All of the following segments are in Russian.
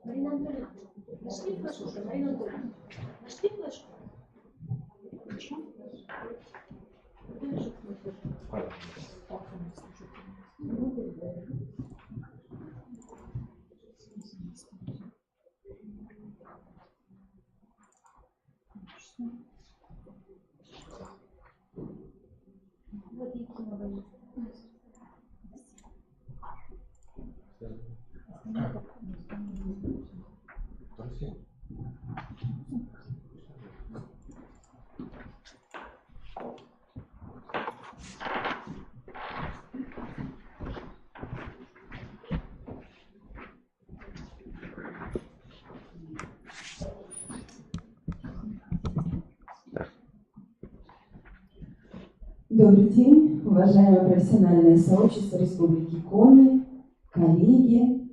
Марина Анатольевна, нашли флешку? Марина Анатольевна, нашли флешку? Вот Якимова. Добрый день, уважаемое профессиональное сообщество Республики Коми, коллеги,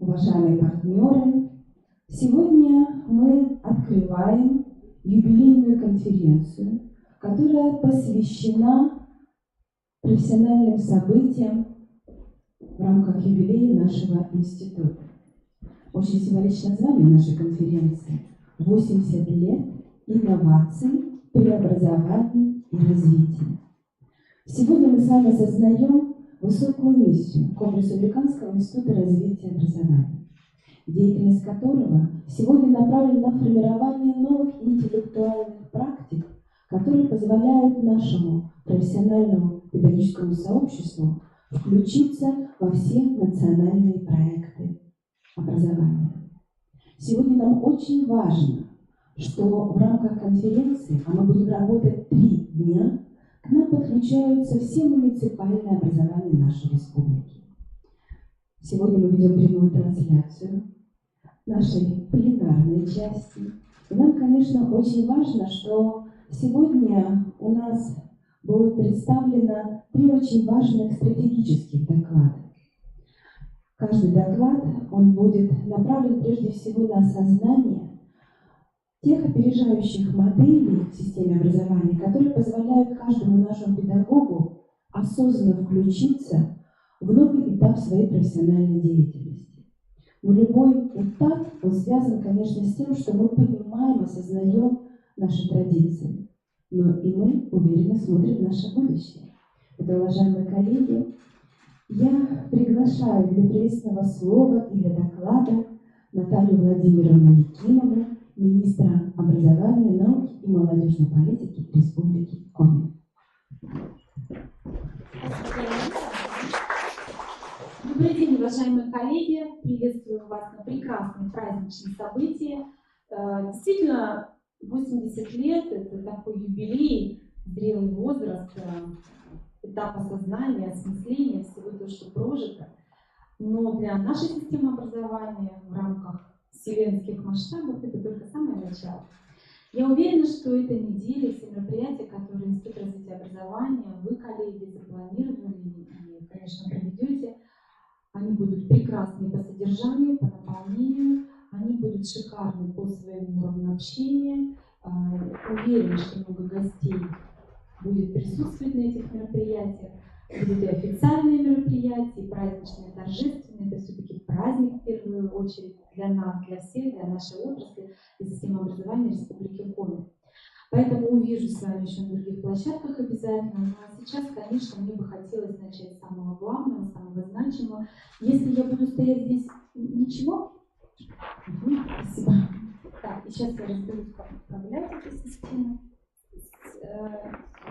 уважаемые партнеры. Сегодня мы открываем юбилейную конференцию, которая посвящена профессиональным событиям в рамках юбилея нашего института. Очень символичное название нашей конференции – 80 лет инноваций, преобразований и развития. Сегодня мы с вами осознаем высокую миссию Республиканского института развития образования, деятельность которого сегодня направлена на формирование новых интеллектуальных практик, которые позволяют нашему профессиональному педагогическому сообществу включиться во все национальные проекты образования. Сегодня нам очень важно, что в рамках конференции, а мы будем работать 3 дня, к нам подключаются все муниципальные образования нашей республики. Сегодня мы ведем прямую трансляцию нашей пленарной части. И нам, конечно, очень важно, что сегодня у нас будет представлено 3 очень важных стратегических доклада. Каждый доклад, он будет направлен прежде всего на осознание тех опережающих моделей в системе образования, которые позволяют каждому нашему педагогу осознанно включиться в новый этап своей профессиональной деятельности. Но любой этап, он связан, конечно, с тем, что мы понимаем, осознаем наши традиции. Но и мы уверенно смотрим в наше будущее. Это, уважаемые коллеги, я приглашаю для приветственного слова и для доклада Наталью Владимировну Якимову, министра образования, науки и молодежной политики Республики Коми. Добрый день, уважаемые коллеги! Приветствую вас на прекрасном праздничном событии. Действительно, 80 лет – это такой юбилей, зрелый возраст, этап осознания, осмысления всего того, что прожито. Но для нашей системы образования в рамках вселенских масштабов это только самое начало. Я уверена, что эта неделя, все мероприятия, которые Институт развития образования, вы, коллеги, запланировали и, конечно, проведете, они будут прекрасны по содержанию, по наполнению, они будут шикарны по своему уровню общения. Уверена, что много гостей будет присутствовать на этих мероприятиях. Будут и официальные мероприятия, и праздничные, торжественные. Это все-таки праздник в первую очередь для нас, для всех, для нашей отрасли, для системы образования Республики Коми. Поэтому увижу с вами еще на других площадках обязательно. Ну, а сейчас, конечно, мне бы хотелось начать с самого главного, самого значимого. Если я буду стоять здесь, ничего? Спасибо. Так, и сейчас я разберусь, как управлять этой системой.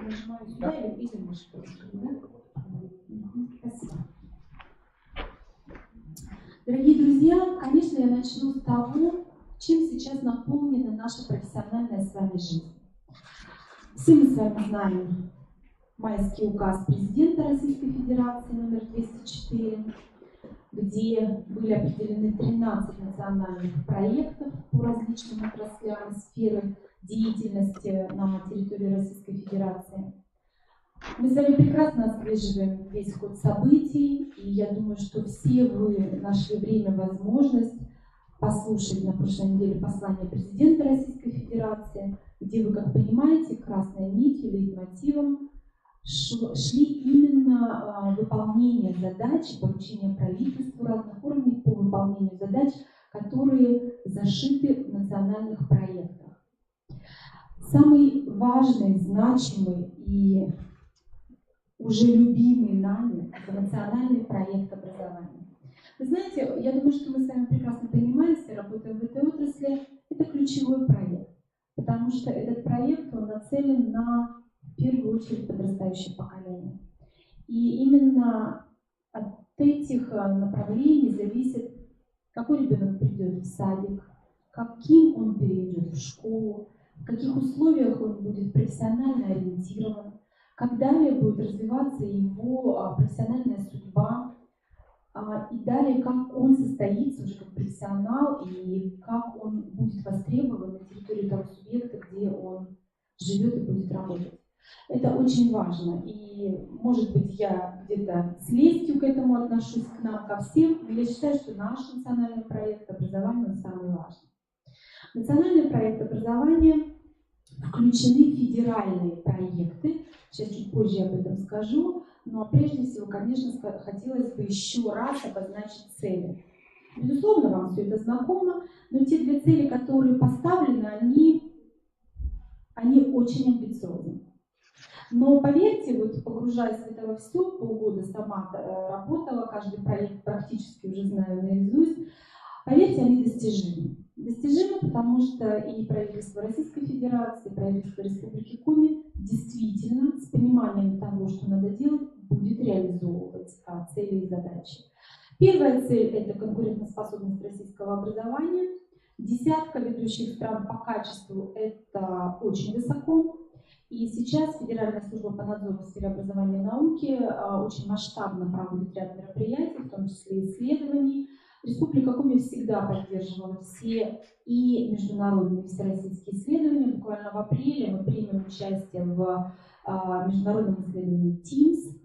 Нажимаю сюда или мышку. Спасибо. Дорогие друзья, конечно, я начну с того, чем сейчас наполнена наша профессиональная с вами жизнь. Все мы с вами знаем майский указ президента Российской Федерации номер 204, где были определены 13 национальных проектов по различным отраслям и сферам деятельности на территории Российской Федерации. Мы с вами прекрасно отслеживаем весь ход событий, и я думаю, что все вы нашли время, возможность послушать на прошлой неделе послание президента Российской Федерации, где вы, как понимаете, красной нитью, лейтмотивом шли именно выполнение задач, поручения правительству разных уровней по выполнению задач, которые зашиты в национальных проектах. Самый важный, значимый и уже любимый нами – это национальный проект образования. Вы знаете, я думаю, что мы с вами прекрасно понимаем, все работаем в этой отрасли, это ключевой проект, потому что этот проект, он нацелен на, в первую очередь, подрастающее поколение. И именно от этих направлений зависит, какой ребенок придет в садик, каким он перейдет в школу, в каких условиях он будет профессионально ориентирован, как далее будет развиваться его профессиональная судьба, и далее, как он состоится уже как профессионал и как он будет востребован на территории того субъекта, где он живет и будет работать. Это очень важно. И, может быть, я где-то с лестью к этому отношусь, к нам, ко всем, но я считаю, что наш национальный проект образования он самый важный. В национальный проект образования включены федеральные проекты. Сейчас чуть позже я об этом скажу. Но прежде всего, конечно, хотелось бы еще раз обозначить цели. Безусловно, вам все это знакомо, но те две цели, которые поставлены, они очень амбициозны. Но поверьте, вот погружаясь в это во все, полгода сама работала, каждый проект практически уже знаю наизусть, поверьте, они достижимы. Достижимы, потому что и правительство Российской Федерации, и правительство Республики Коми действительно с пониманием того, что надо делать, будет реализовывать цели и задачи. Первая цель – это конкурентоспособность российского образования. Десятка ведущих стран по качеству – это очень высоко. И сейчас Федеральная служба по надзору в сфере образования и науки очень масштабно проводит ряд мероприятий, в том числе исследований. Республика Коми всегда поддерживала все и международные, и всероссийские исследования. Буквально в апреле мы примем участие в международном исследовании TIMSS.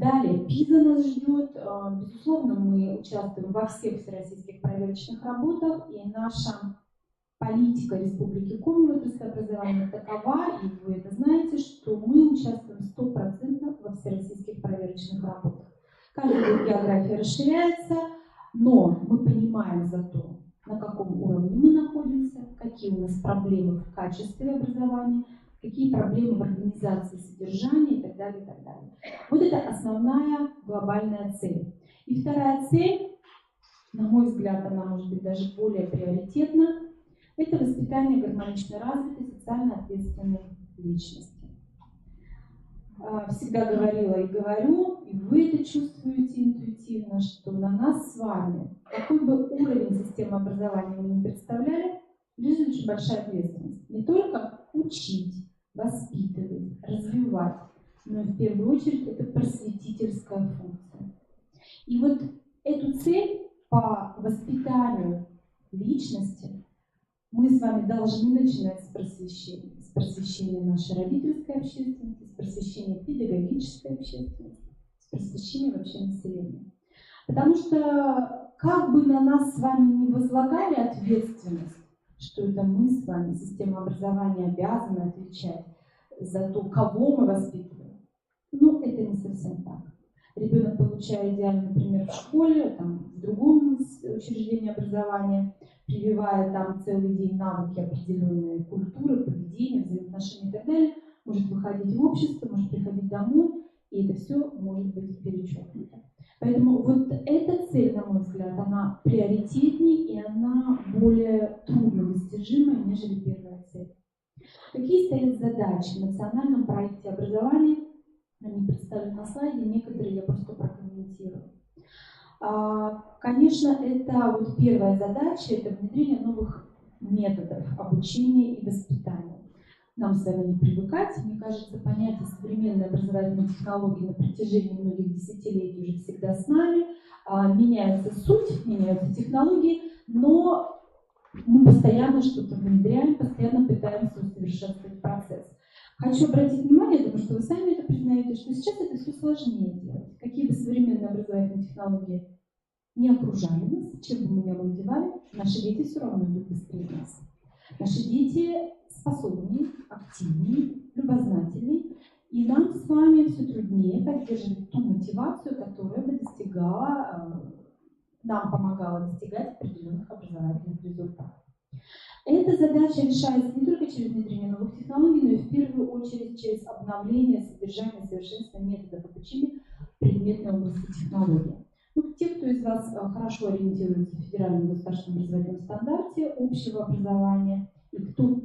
Далее ПИЗа нас ждет. Безусловно, мы участвуем во всех всероссийских проверочных работах, и наша политика Республики Коми в отрасли образования такова, и вы это знаете, что мы участвуем 100% во всероссийских проверочных работах. Каждый год география расширяется, но мы понимаем зато, на каком уровне мы находимся, какие у нас проблемы в качестве образования, какие проблемы в организации содержания и так далее, и так далее. Вот это основная глобальная цель. И вторая цель, на мой взгляд, она может быть даже более приоритетна, это воспитание гармонично развитой, социально ответственной личности. Всегда говорила и говорю, и вы это чувствуете интуитивно, что на нас с вами, какой бы уровень системы образования мы ни представляли, лежит очень большая ответственность. Не только учить, воспитывать, развивать, но в первую очередь это просветительская функция. И вот эту цель по воспитанию личности мы с вами должны начинать с просвещения. С просвещения нашей родительской общественности, с просвещения педагогической общественности, с просвещения вообще населения. Потому что как бы на нас с вами не возлагали ответственность, что это мы с вами, система образования, обязаны отвечать за то, кого мы воспитываем, но это не совсем так. Ребенок, получая идеально, например, в школе, там, в другом учреждении образования, прививая там целый день навыки определенные, культуры, поведения, взаимоотношений и так далее, может выходить в общество, может приходить домой, и это все может быть перечеркнуто. Поэтому вот эта цель, на мой взгляд, она приоритетнее и она более трудно достижимая, нежели первая цель. Какие стоят задачи в национальном проекте образования? Они представлены на слайде, некоторые я просто прокомментирую. Конечно, это вот первая задача, это внедрение новых методов обучения и воспитания. Нам с вами не привыкать, мне кажется, понятие современной образовательной технологии на протяжении многих десятилетий уже всегда с нами. Меняется суть, меняются технологии, но мы постоянно что-то внедряем, постоянно пытаемся усовершенствовать процесс. Хочу обратить внимание, думаю, что вы сами это признаете, что сейчас это все сложнее делать. Какие бы современные образовательные технологии не окружали нас, чем бы мы ни овладевали, наши дети все равно идут быстрее нас. Наши дети способнее, активнее, любознательнее, и нам с вами все труднее поддерживать ту мотивацию, которая бы нам помогала достигать определенных образовательных результатов. Эта задача решается не только через внедрение новых технологий, но и в первую очередь через обновление содержания и совершенствование методов обучения в предметной области технологий. Те, кто из вас хорошо ориентируется в федеральном государственном образовательном стандарте общего образования, и кто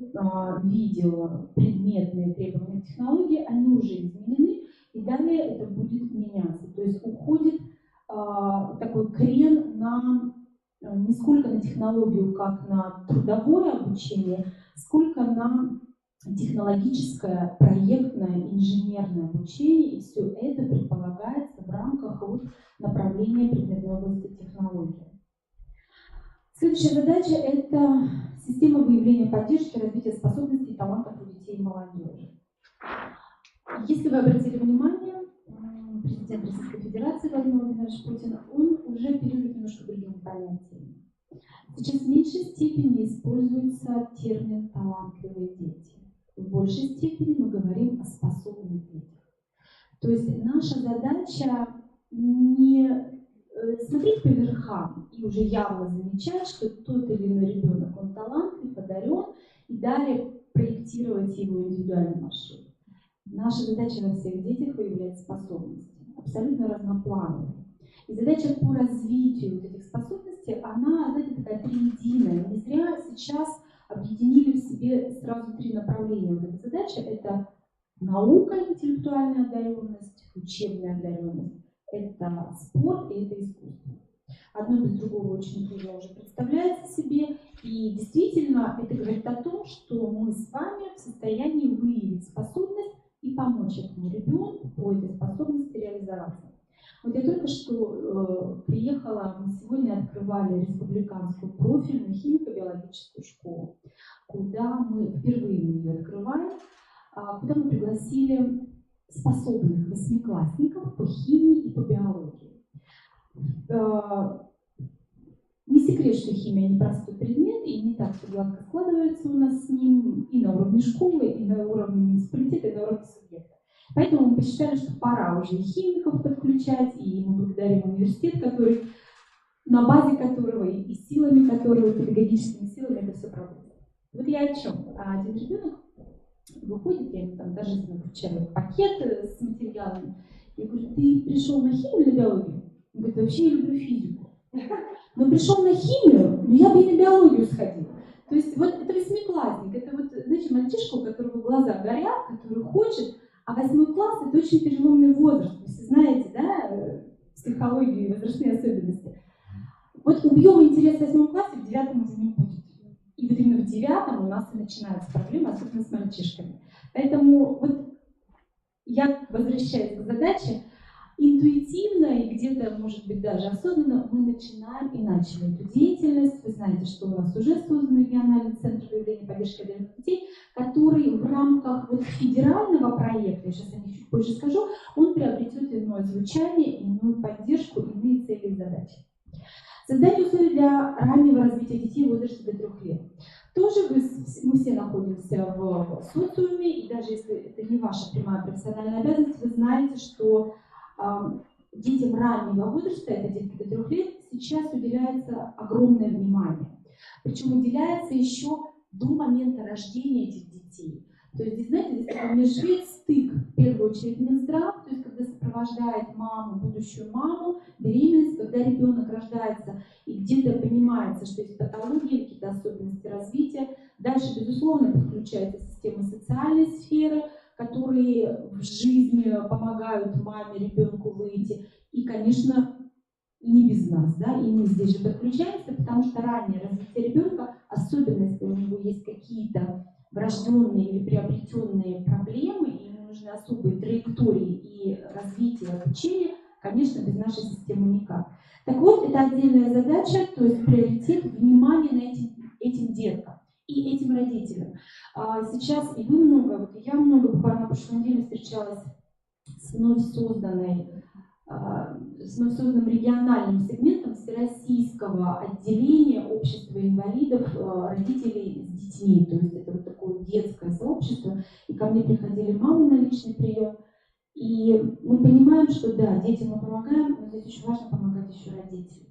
видел предметные требования технологии, они уже изменены, и далее это будет меняться. То есть уходит такой крен не сколько на технологию, как на трудовое обучение, сколько на технологическое, проектное, инженерное обучение, и все это предполагается в рамках направления предметной области технологии. Следующая задача – это система выявления поддержки, развития способностей и талантов у детей и молодежи. Если вы обратили внимание, президент Российской Федерации Владимир Владимирович Путин, он уже оперирует немножко другими понятиями. Сейчас в меньшей степени используется термин «талантливые дети». В большей степени мы говорим о способных детях. То есть наша задача не смотреть по верхам и уже явно замечать, что тот или иной ребенок, он талантлив, одарен, и далее проектировать его индивидуальный маршрут. Наша задача во всех детях выявлять способности, абсолютно разноплановые. И задача по развитию этих способностей, она, знаете, такая триединая. Не зря сейчас объединили в себе сразу три направления. Вот эта задача – это наука, интеллектуальная одаренность, учебная одаренность, это спорт и это искусство. Одно без другого очень трудно уже представляется себе. И действительно, это говорит о том, что мы с вами в состоянии выявить способность и помочь этому ребенку по этой способности реализоваться. Вот я только что приехала, мы сегодня открывали республиканскую профильную химико-биологическую школу, куда мы впервые ее открываем, куда мы пригласили способных восьмиклассников по химии и по биологии. Не секрет, что химия непростой предмет, и не так все гладко складывается у нас с ним и на уровне школы, и на уровне муниципалитета, и на уровне субъекта. Поэтому мы посчитали, что пора уже и химиков подключать, и мы благодарим университет, на базе которого и силами которого, и педагогическими силами это все проводится. Вот я о чем? Один ребенок выходит, я ему там торжественно вручаю пакет с материалами, я говорю: ты пришел на химию или на биологию? Он говорит: вообще я люблю физику. Но пришел на химию, но я бы и на биологию сходил. То есть вот это восьмиклассник, это вот, знаете, мальчишка, у которого глаза горят, который хочет, а 8 класс – это очень переломный возраст. Вы все знаете, да, психологию и возрастные особенности. Вот убьем интерес в 8 классе, в 9 уже не будет. И вот именно в 9 у нас и начинаются проблемы, особенно с мальчишками. Поэтому вот я возвращаюсь к задаче. Интуитивно и где-то, может быть, даже осознанно мы начинаем и начали эту деятельность. Вы знаете, что у нас уже создан региональный центр выявления поддержки одаренных детей, который в рамках федерального проекта, я сейчас о них чуть позже скажу, он приобретет иное звучание, иную поддержку, иные цели и задачи. Создание условий для раннего развития детей в возрасте до 3 лет. Тоже мы все находимся в социуме, и даже если это не ваша прямая профессиональная обязанность, вы знаете, что детям раннего возраста, это детки до 3 лет, сейчас уделяется огромное внимание. Причем уделяется еще до момента рождения этих детей. То есть, здесь, знаете, здесь такой межвид, стык, в первую очередь, Минздрав, то есть, когда сопровождает маму, будущую маму, беременность, когда ребенок рождается, и где-то понимается, что есть патологии, какие-то особенности развития. Дальше, безусловно, подключается система социальной сферы, которые в жизни помогают маме, ребенку выйти. И, конечно, не без нас, да, и мы здесь же подключаемся, потому что раннее развитие ребенка, особенно если у него есть какие-то врожденные или приобретенные проблемы, и ему нужны особые траектории и развитие обучения, конечно, без нашей системы никак. Так вот, это отдельная задача, то есть приоритет внимания на этим деткам и этим родителям. Сейчас и вы много, вот и я много, буквально на прошлой неделе встречалась с вновь созданной мы созданным региональным сегментом всероссийского отделения общества инвалидов, родителей с детьми. То есть это вот такое детское сообщество. И ко мне приходили мамы на личный прием. И мы понимаем, что да, детям мы помогаем, но здесь очень важно помогать еще родителям.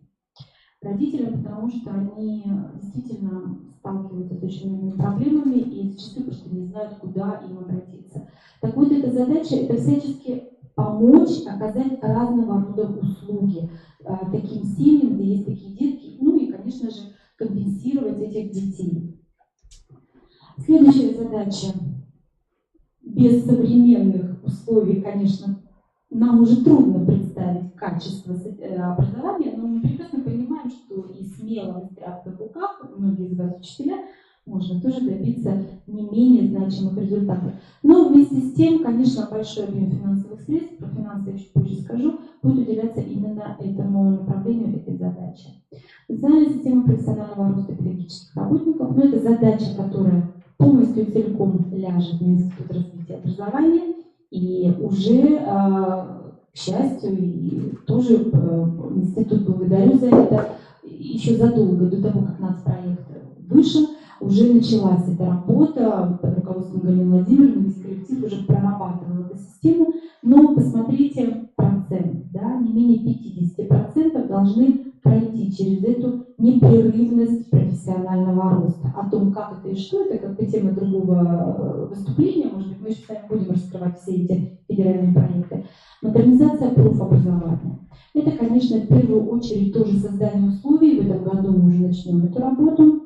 Родителям, потому что они действительно сталкиваются с очень многими проблемами и зачастую просто не знают, куда им обратиться. Так вот, эта задача – это всячески помочь оказать разного рода услуги таким семьям, где есть такие детки, ну и, конечно же, компенсировать этих детей. Следующая задача. Без современных условий, конечно, нам уже трудно представить качество образования, но мы прекрасно понимаем, что и смело в тряпках в руках, многие из вас учителя, можно тоже добиться не менее значимых результатов. Но вместе с тем, конечно, большой объем финансовых средств, про финансы я чуть позже скажу, будет уделяться именно этому направлению, этой задаче. Национальная система профессионального роста педагогических работников, но это задача, которая полностью и целиком ляжет на Институт развития образования, и уже, к счастью, и тоже институт благодарю за это, еще задолго до того, как нацпроект вышел, уже началась эта работа под руководством Галины Владимировны, весь коллектив уже прорабатывал эту систему, но посмотрите процент, да, не менее 50% должны пройти через эту непрерывность профессионального роста. О том, как это и что это, как-то тема другого выступления, может быть, мы еще с вами будем раскрывать все эти федеральные проекты. Модернизация профобразования. Это, конечно, в первую очередь тоже создание условий, в этом году мы уже начнем эту работу,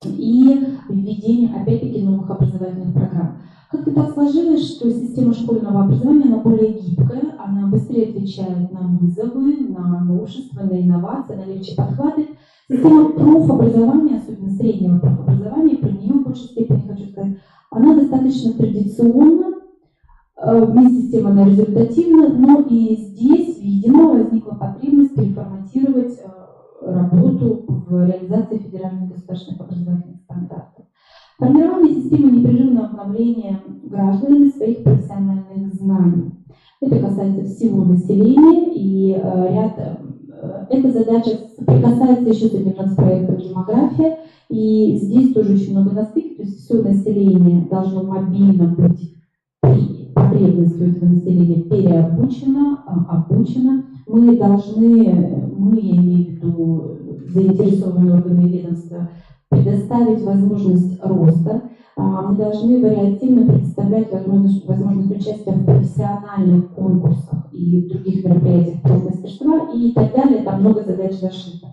и введение, опять-таки, новых образовательных программ. Как-то так сложилось, что система школьного образования, она более гибкая, она быстрее отвечает на вызовы, на новшества, на инновации, она легче подхватывает. Система профобразования, особенно среднего профобразования, про нее в большей степени хочу сказать, она достаточно традиционна, вместе с тем она результативна, но и здесь, видимо, возникла потребность переформатировать работу в реализации федеральных государственных образовательных стандартов. Формирование системы непрерывного обновления гражданами своих профессиональных знаний. Это касается всего населения, и эта задача соприкасается еще с этим нацпроектом «Демография», и здесь тоже очень много на стыке, то есть все население должно мобильно быть при потребности этого населения переобучено, обучено. Мы должны, я имею в виду заинтересованные органы и ведомства, предоставить возможность роста. Мы должны вариативно предоставлять возможность участия в профессиональных конкурсах и в других мероприятиях профмастерства и так далее. Там много задач зашито.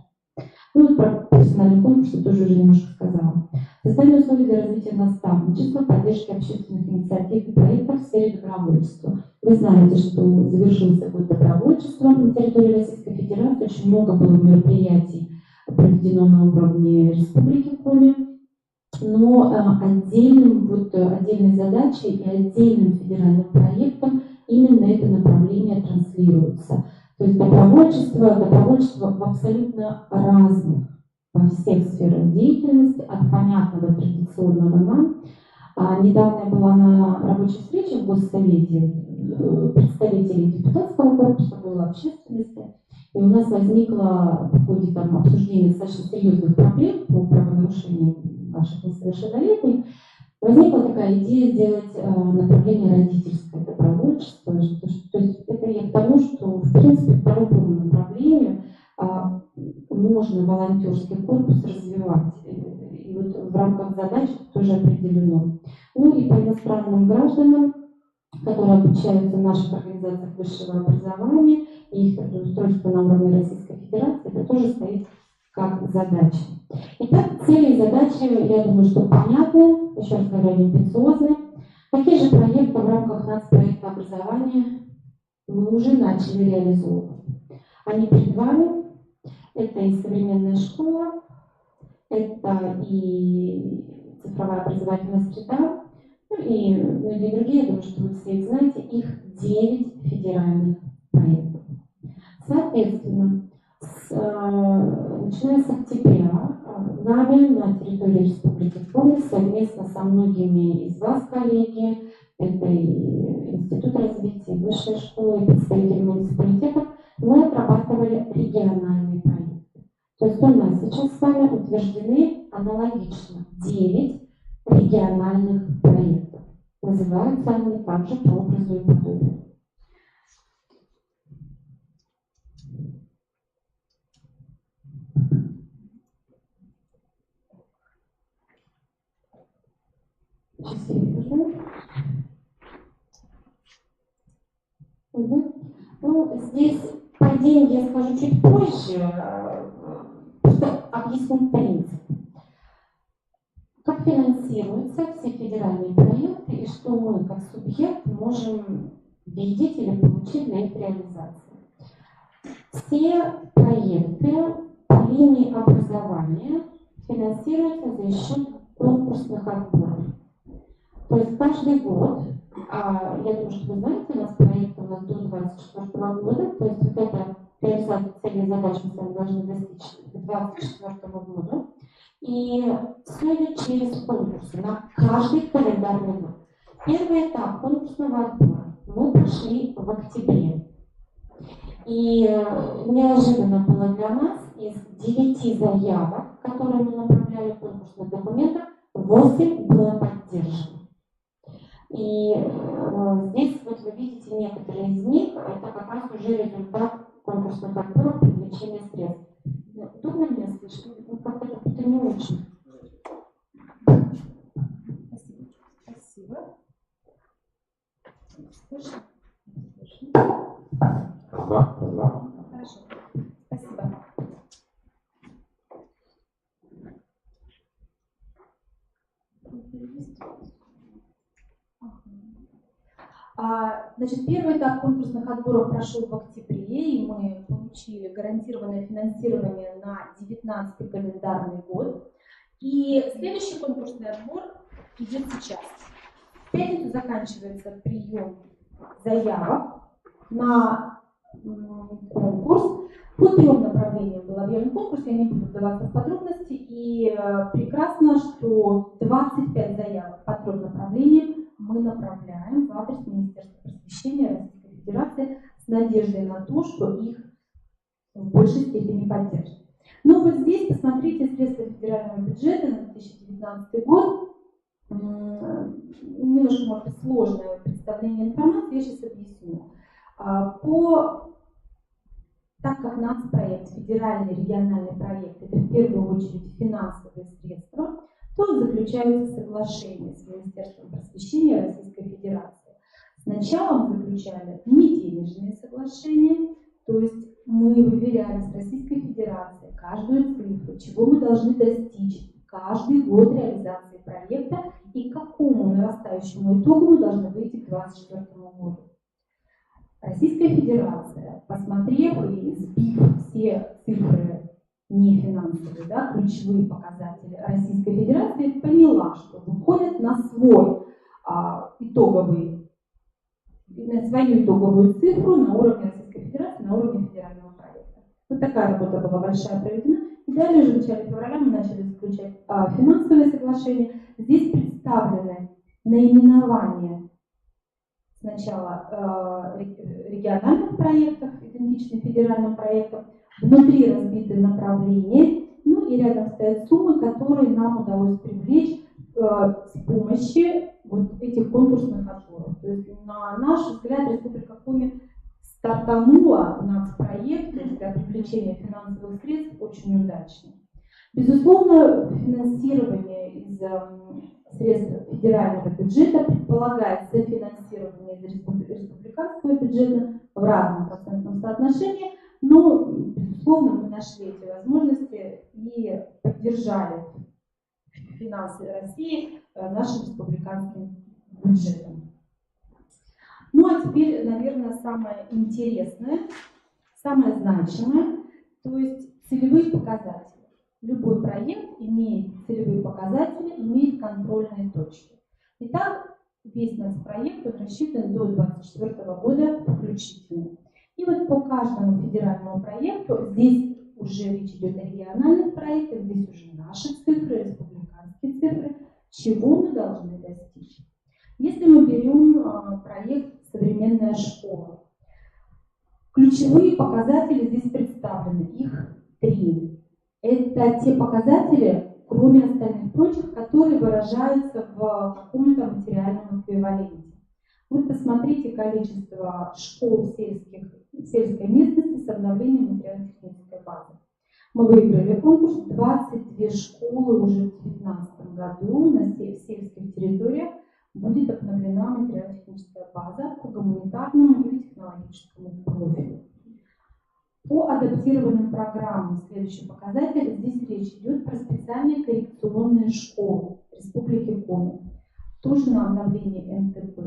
Ну, вот про профессиональный конкурс я тоже уже немножко сказала. Создание условий для развития наставничества, поддержки общественных инициатив и проектов в сфере добровольчества. Вы знаете, что завершился год добровольчества на территории Российской Федерации. Очень много было мероприятий проведено на уровне Республики Коми. Но отдельной задачей и отдельным федеральным проектом именно это направление транслируется. То есть добровольчество в абсолютно разных, во всех сферах деятельности, от понятного традиционного нам. Недавно я была на рабочей встрече в Госсовете представителей депутатского корпуса, было общественности, и у нас возникло в ходе обсуждения достаточно серьезных проблем по правонарушениям наших несовершеннолетних, возникла такая идея сделать направление родительское добровольчество. То есть это я к тому, что в принципе по любому направлению можно волонтерский корпус развивать. И вот в рамках задач тоже определено. Ну и по иностранным гражданам, которые обучаются в наших организациях высшего образования, и их трудоустройство на уровне Российской Федерации, это тоже стоит как задача. Итак, цели и задачи, я думаю, что понятны, еще раз говорю, они амбициозны. Какие же проекты в рамках нацпроекта образования мы уже начали реализовывать? Они перед вами. Это и современная школа, это и цифровая образовательная среда, ну и многие другие, я думаю, что вы все их знаете, их 9 федеральных проектов. Соответственно, начиная с октября нами на территории Республики Коми совместно со многими из вас, коллеги, это и Институт развития, и Высшая школа, и представители муниципалитетов, мы отрабатывали региональный проект. То есть у нас сейчас с вами утверждены аналогично 9 региональных проектов. Называются они также по образу и подобию. Ну, здесь про деньги я скажу чуть позже, просто объясню принцип. Как финансируются все федеральные проекты и что мы, как субъект, можем видеть или получить для их реализации. Все проекты по линии образования финансируются за счет конкурсных отборов. То есть каждый год, я думаю, что вы знаете, у нас проект у нас до 2024 года, то есть вот эта реализация целей и задач мы с вами должны достичь к 2024 году. И все идет через конкурсы на каждый календарный год. Первый этап конкурсного отбора мы прошли в октябре. И неожиданно было для нас, из 9 заявок, которые мы направляли в конкурсных документах, 8 было поддержано. И здесь вот вы видите некоторые из них, это как раз уже результат конкурсных отборов привлечения средств. Удобно меня слышать? Ну, как-то это не очень. Спасибо. Слышно? Да. Хорошо. Спасибо. Значит, первый этап конкурсных отборов прошел в октябре, и мы получили гарантированное финансирование на 2019 календарный год. И следующий конкурсный отбор идет сейчас. В пятницу заканчивается прием заявок на конкурс. По 3 направлениям был объявлен конкурс, я не буду вдаваться в подробности. И прекрасно, что 25 заявок по 3 направлениям мы направляем в адрес Министерства просвещения Российской Федерации с надеждой на то, что их в большей степени поддержат. Но вот здесь посмотрите средства федерального бюджета на 2019 год. Немножко, может быть, сложное представление информации, я сейчас объясню. Так как нацпроект, федеральный региональный проект, это в первую очередь финансовые средства, то заключаются соглашения с Министерством просвещения Российской Федерации. Сначала мы заключали неденежные соглашения, то есть мы выверяли с Российской Федерацией каждую цифру, чего мы должны достичь каждый год реализации проекта и к какому нарастающему итогу мы должны выйти к 2024 году. Российская Федерация, посмотрев и сбив все цифры нефинансовые, ключевые показатели Российской Федерации, поняла, что выходит на свою итоговую цифру на уровне Российской Федерации, на уровне федерального проекта. Вот такая работа была большая проведена. И далее уже в начале февраля мы начали заключать финансовые соглашения. Здесь представлены наименования сначала региональных проектов, идентичных федеральным проектам, внутри разбиты направления, ну и рядом стоят суммы, которые нам удалось привлечь с помощью вот этих конкурсных отборов. То есть, на наш взгляд, Республика Коми стартанула нацпроект для привлечения финансовых средств очень удачно. Безусловно, финансирование из средств федерального бюджета предполагает софинансирование из республиканского бюджета в разном процентном соотношении, но, безусловно, мы нашли эти возможности и поддержали финансы России нашим республиканским бюджетом. Ну а теперь, наверное, самое интересное, самое значимое, то есть целевые показатели. Любой проект имеет целевые показатели, имеет контрольные точки. Итак, весь наш проект рассчитан до 2024 года включительно. И вот по каждому федеральному проекту, здесь уже речь идет о региональных проектах, здесь уже наши цифры, республиканские цифры, чего мы должны достичь. Если мы берем проект «Современная школа», ключевые показатели показатели здесь представлены, их 3. Это те показатели, кроме остальных прочих, которые выражаются в каком-то материальном эквиваленте. Вот посмотрите количество школ в сельской местности с обновлением материально-технической базы. Мы выиграли конкурс, 22 школы уже в 2019 году на сельских территориях будет обновлена материально-техническая база по гуманитарному или технологическому профилю. По адаптированным программам следующий показатель. Здесь речь идет про специальные коррекционные школы Республики Коми. Тоже на обновление МТП.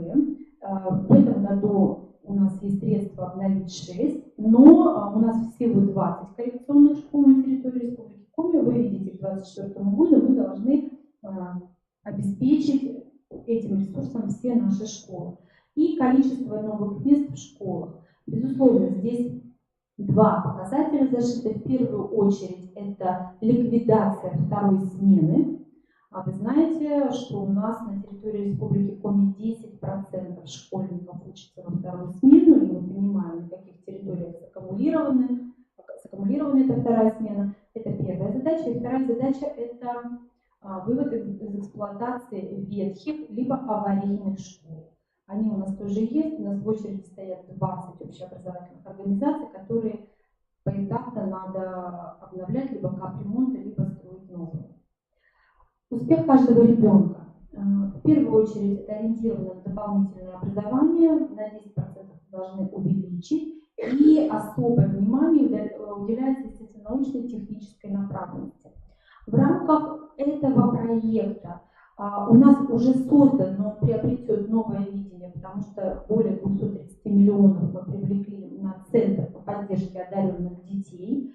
В этом году у нас есть средства обновить 6, но у нас всего 20 коррекционных школ на территории Республики Коми. Вы видите, к 2024 году мы должны обеспечить этим ресурсом все наши школы. И количество новых мест в школах. Безусловно, здесь 2 показателя зашиты. В первую очередь это ликвидация второй смены. А вы знаете, что у нас на территории Республики Коми 10% школьников учатся во вторую смену, и мы понимаем, на каких территориях саккумулирована эта вторая смена. Это первая задача. И вторая задача – это вывод из эксплуатации ветхих либо аварийных школ. Они у нас тоже есть. У нас в очереди стоят 20 общеобразовательных организаций, которые поэтапно надо обновлять либо капремонты, либо строить новые. Успех каждого ребенка. В первую очередь это ориентировано на дополнительное образование, на 10% должны увеличить. И особое внимание уделяется, естественно, научной и технической направленности. В рамках этого проекта у нас уже создан, но он приобретет новое видение, потому что более 230 миллионов мы привлекли на Центр по поддержке одаренных детей.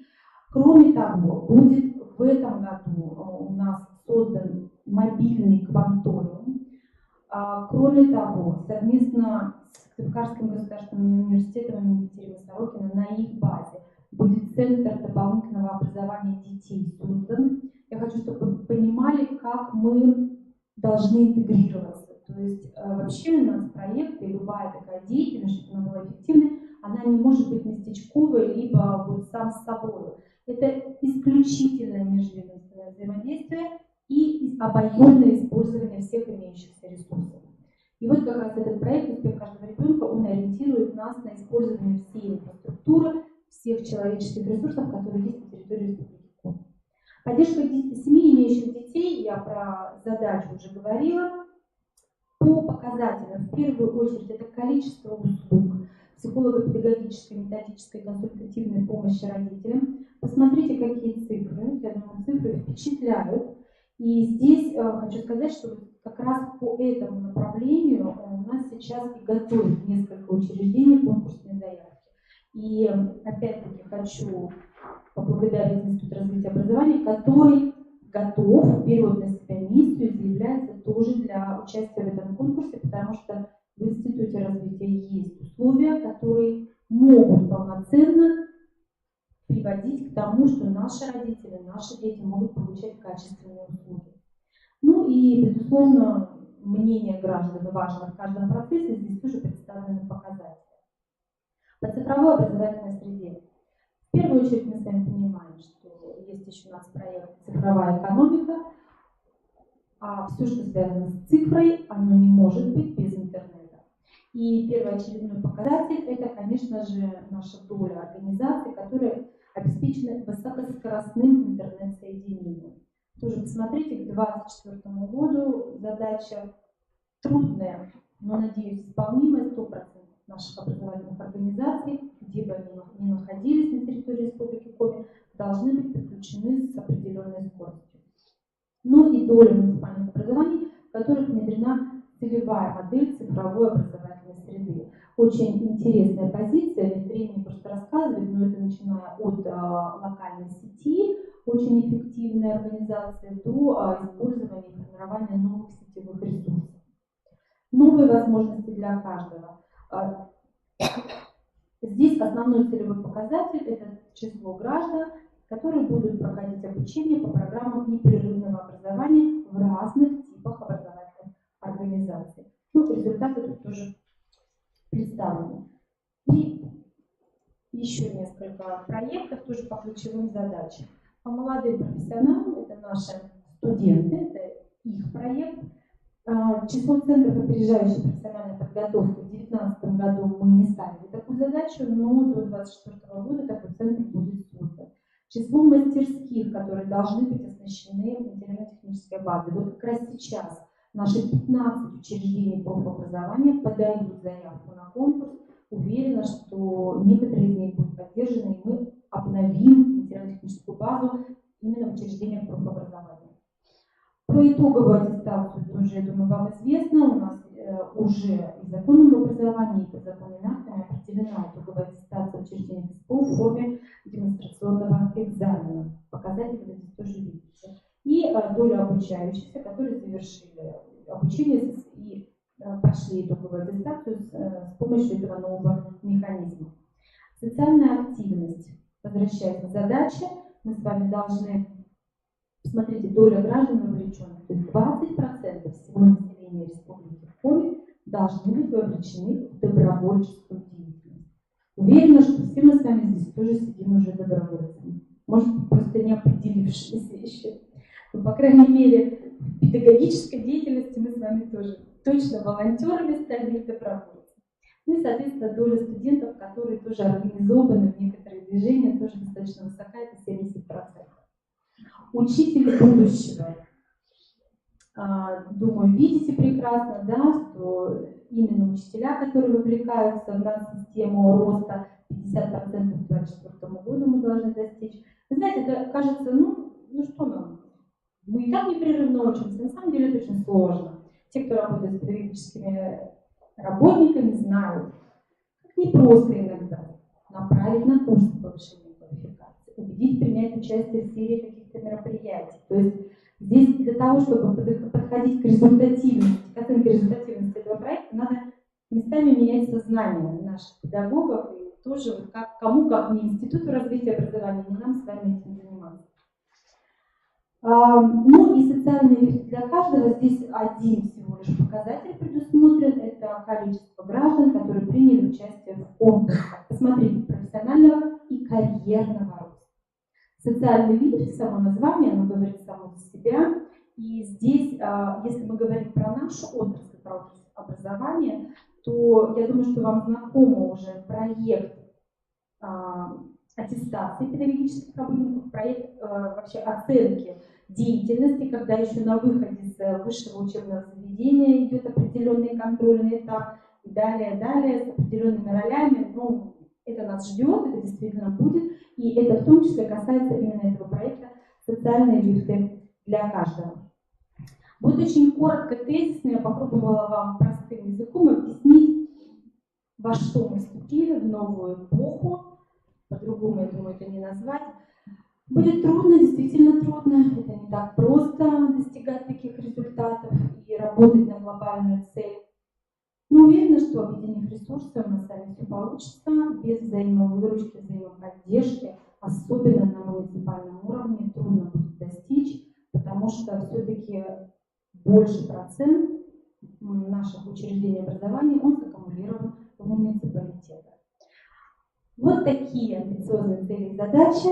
Кроме того, будет в этом году у нас создан мобильный кванториум. Кроме того, совместно с Сыктывкарским государственным университетом имени Екатерины Сорокина на их базе будет Центр дополнительного образования детей создан. Я хочу, чтобы вы понимали, как мы должны интегрироваться. То есть вообще у нас проекты, любая такая деятельность, чтобы она была эффективной, она не может быть местечковой, либо вот сам с собой. Это исключительное межведомственное взаимодействие и обоюдное использование всех имеющихся ресурсов. И вот как раз этот проект «Успех каждого ребенка», он ориентирует нас на использование всей инфраструктуры, всех человеческих ресурсов, которые есть на территории Республики Коми. Поддержка семей, имеющих детей, я про задачу уже говорила. По показателям, в первую очередь, это количество услуг психолого-педагогической, методической, консультативной помощи родителям. Посмотрите, какие цифры. Я думаю, цифры впечатляют. И здесь хочу сказать, что как раз по этому направлению у нас сейчас и готовят несколько учреждений конкурсные заявки. И опять-таки хочу поблагодарить Институт развития образования, который готов, берет на себя миссию и заявляется тоже для участия в этом конкурсе, потому что в Институте развития есть условия, которые могут полноценно приводить к тому, что наши родители, наши дети могут получать качественные услуги. Ну и, безусловно, мнение граждан важно в каждом процессе, здесь тоже представлены показатели. По цифровой образовательной среде. В первую очередь мы с вами понимаем, что есть еще у нас проект «Цифровая экономика», а все, что связано с цифрой, оно не может быть без интернета. И первоочередной показатель – это, конечно же, наша доля организаций, которые обеспечены высокоскоростным интернет-соединением. Тоже посмотрите, к 2024 году задача трудная, но, надеюсь, исполнимая. 100% наших образовательных организаций, где бы они ни находились на территории Республики Коми, должны быть подключены с определенной скоростью. Ну и доля муниципальных образований, в которых внедрена целевая модель цифровой образовательной среды. Очень интересная позиция, нет времени просто рассказывать, но это начиная от локальной сети, очень эффективная организация, до использования и формирования новых сетевых ресурсов. Новые возможности для каждого. Здесь основной целевой показатель – это число граждан, которые будут проходить обучение по программам непрерывного образования в разных типах образовательных организаций. Ну, результаты тут тоже представлены. И еще несколько количество проектов тоже по ключевым задачам. По молодым профессионалам, это наши студенты, это их проект. Число центров опережающей профессиональной подготовки в 2019 году мы не ставили такую задачу, но до 2024 года такой центр будет создан. Число мастерских, которые должны быть оснащены материально-технической базой. Вот как раз сейчас наши 15 учреждений профобразования подают заявку на конкурс. Уверена, что некоторые из них будут поддержаны, и мы обновим материально-техническую базу именно в учреждениях профобразования. Про итоговую аттестацию тоже, я думаю, вам известно. У нас уже и законом об образовании, и подзаконными актами определена итоговая аттестация учреждений ФСПУ в форме демонстрационного экзамена. Показатели вы здесь тоже видите. И долю обучающихся, которые завершили обучение и прошли итоговую аттестацию с помощью этого нового механизма. Социальная активность. Возвращаясь к задаче, мы с вами должны... Смотрите, доля граждан вовлеченных, то есть 20% всего населения Республики Коми должны быть вовлечены в добровольческую деятельность. Уверена, что все мы с вами здесь тоже сидим уже добровольцами. Может, просто не определившиеся еще. Но, по крайней мере, в педагогической деятельности мы с вами тоже точно волонтерами стали и добровольцами. Ну и, соответственно, доля студентов, которые тоже организованы в некоторые движения, тоже достаточно высока, это 70%. Учитель будущего. Думаю, видите прекрасно, да, что именно учителя, которые вовлекаются в нашу систему роста 50% к 2024 году мы должны достичь. Вы знаете, это кажется, ну что нам? Мы и так непрерывно учимся, на самом деле это очень сложно. Те, кто работает с педагогическими работниками, знают, как непросто иногда направить на курс повышения квалификации, убедить принять участие в серии каких-то мероприятий. То есть здесь для того, чтобы подходить к результативности, к оценке результативности этого проекта, надо местами менять сознание наших педагогов и тоже вот кому как не Институту развития образования, не нам с вами этим заниматься. Ну и социальный лифт для каждого. Здесь один всего лишь показатель предусмотрен. Это количество граждан, которые приняли участие в конкурсах. Посмотрите, профессионального и карьерного роста. Социальный лифт, само название, оно говорит само за себя. И здесь, если мы говорим про нашу отрасль, про отрасль образования, то я думаю, что вам знаком уже проект аттестации педагогических работников, проект вообще оценки деятельности, когда еще на выходе с высшего учебного заведения идет определенный контрольный этап, и далее с определенными ролями. Ну, это нас ждет, это действительно будет, и это в том числе касается именно этого проекта «Социальные лифты для каждого». Вот очень коротко, тезисно я попробовала вам простым языком объяснить, во что мы вступили в новую эпоху. По-другому, я думаю, это не назвать. Будет трудно, действительно трудно. Это не так просто достигать таких результатов и работать на глобальную цель. Но уверена, что объединив ресурсы, у нас с вами все получится. Без взаимовыручки, взаимоподдержки, особенно на муниципальном уровне, трудно будет достичь, потому что все-таки больше процент наших учреждений образования, он саккумулирован в муниципалитетах. Вот такие амбициозные цели и задачи.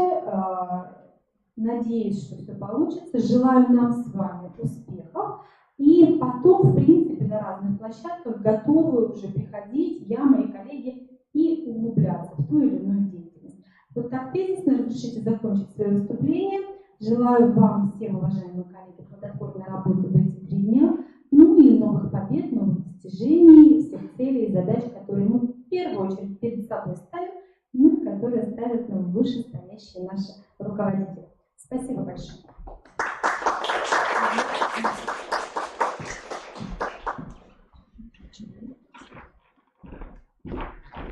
Надеюсь, что все получится. Желаю нам с вами успехов. И потом, в принципе, на разных площадках готовы уже приходить, я, мои коллеги, и углубляться в ту или иную деятельность. Вот так тезисно разрешите закончить свое выступление. Желаю вам всем, уважаемые коллеги, плодотворной работы в эти 3 дня. Ну и новых побед, новых достижений, всех целей и задач, которые мы в первую очередь перед собой ставим, ну и которые ставят нам вышестоящие наши руководители. Спасибо большое.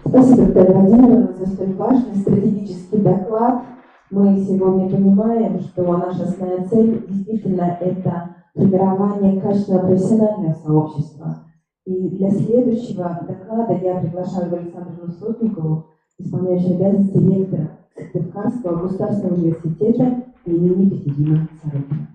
Спасибо, Виктория Владимировна, за столь важный стратегический доклад. Мы сегодня понимаем, что наша основная цель действительно это формирование качественного профессионального сообщества. И для следующего доклада я приглашаю Александру Сотникову, исполняющую обязанности ректора Сыктывкарского государственного университета имени Пятидина Сорокина.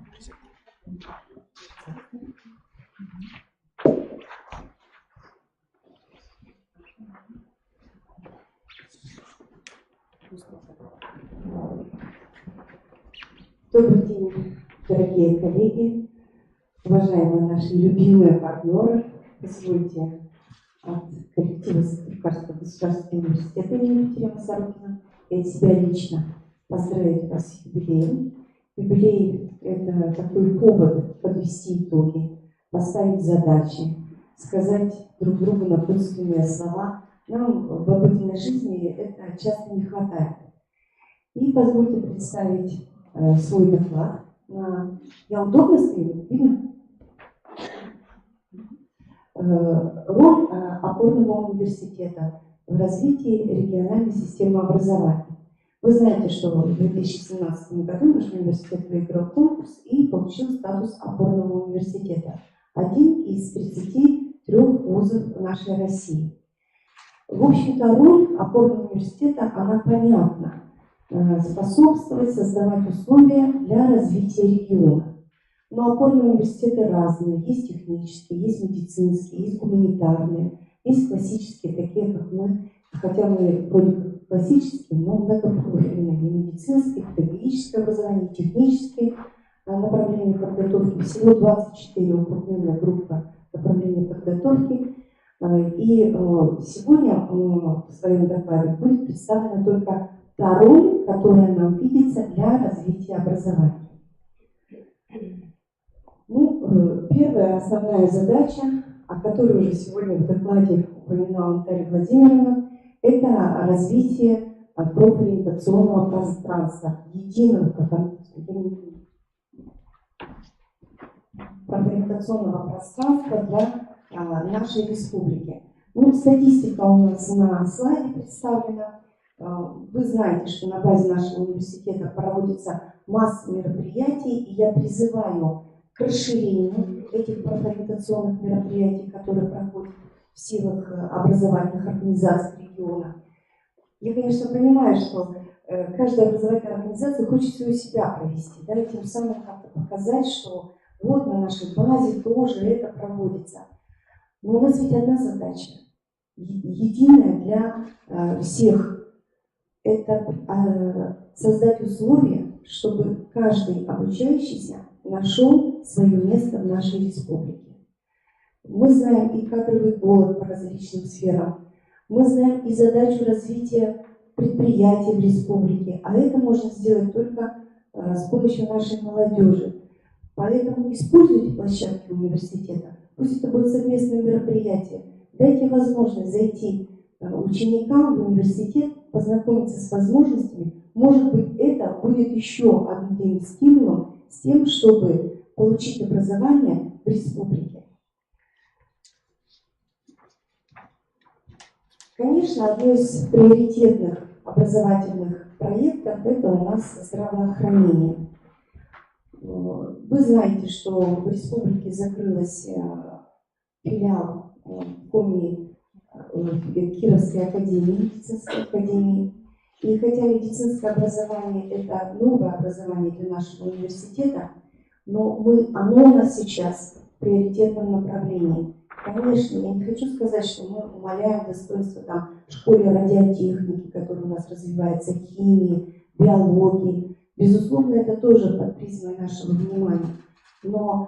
Добрый день, дорогие коллеги, уважаемые наши любимые партнеры. Позвольте от коллектива Сыктывкарского государственного университета имени Екатерины Сорокина и от себя лично поздравить вас с юбилеем. Юбилей – это такой повод подвести итоги, поставить задачи, сказать друг другу напутственные слова. Нам в обыденной жизни это часто не хватает. И позвольте представить свой доклад. Я удобно стою? Видно? Роль опорного университета в развитии региональной системы образования. Вы знаете, что в 2017 году наш университет выиграл конкурс и получил статус опорного университета. Один из 33 вузов нашей России. В общем-то, роль опорного университета, она понятна. Способствовать, создавать условия для развития региона. Но опорные университеты разные. Есть технические, есть медицинские, есть гуманитарные, есть классические, такие как мы, хотя мы вроде как классические, но многопрофильные. И медицинские, педагогическое образование, технические направления подготовки. Всего 24 укрупненная группа направлений подготовки. И сегодня в своем докладе будет представлена только та роль, которая нам видится для развития образования. Первая основная задача, о которой уже сегодня в докладе упоминала Наталья Владимировна, это развитие профориентационного пространства, единого профориентационного пространства для нашей республики. Статистика у нас на слайде представлена. Вы знаете, что на базе нашего университета проводится масса мероприятий, и я призываю к расширению этих профориентационных мероприятий, которые проходят в силах образовательных организаций региона. Я, конечно, понимаю, что каждая образовательная организация хочет у себя провести, да, и тем самым как-то показать, что вот на нашей базе тоже это проводится. Но у нас ведь одна задача, единая для всех. Это создать условия, чтобы каждый обучающийся нашел свое место в нашей республике. Мы знаем и кадровый голод по различным сферам, мы знаем и задачу развития предприятий в республике, а это можно сделать только с помощью нашей молодежи. Поэтому используйте площадки университета, пусть это будет совместное мероприятие, дайте возможность зайти ученикам в университет, познакомиться с возможностями. Может быть, это будет еще одним стимулом с тем, чтобы получить образование в республике. Конечно, одно из приоритетных образовательных проектов – это у нас здравоохранение. Вы знаете, что в республике закрылась филиал Коми Кировской академии, медицинской академии. И хотя медицинское образование – это новое образование для нашего университета, но оно у нас сейчас в приоритетном направлении. Конечно, я не хочу сказать, что мы умаляем достоинство в школе радиотехники, которая у нас развивается, химии, биологии. Безусловно, это тоже под призмой нашего внимания. Но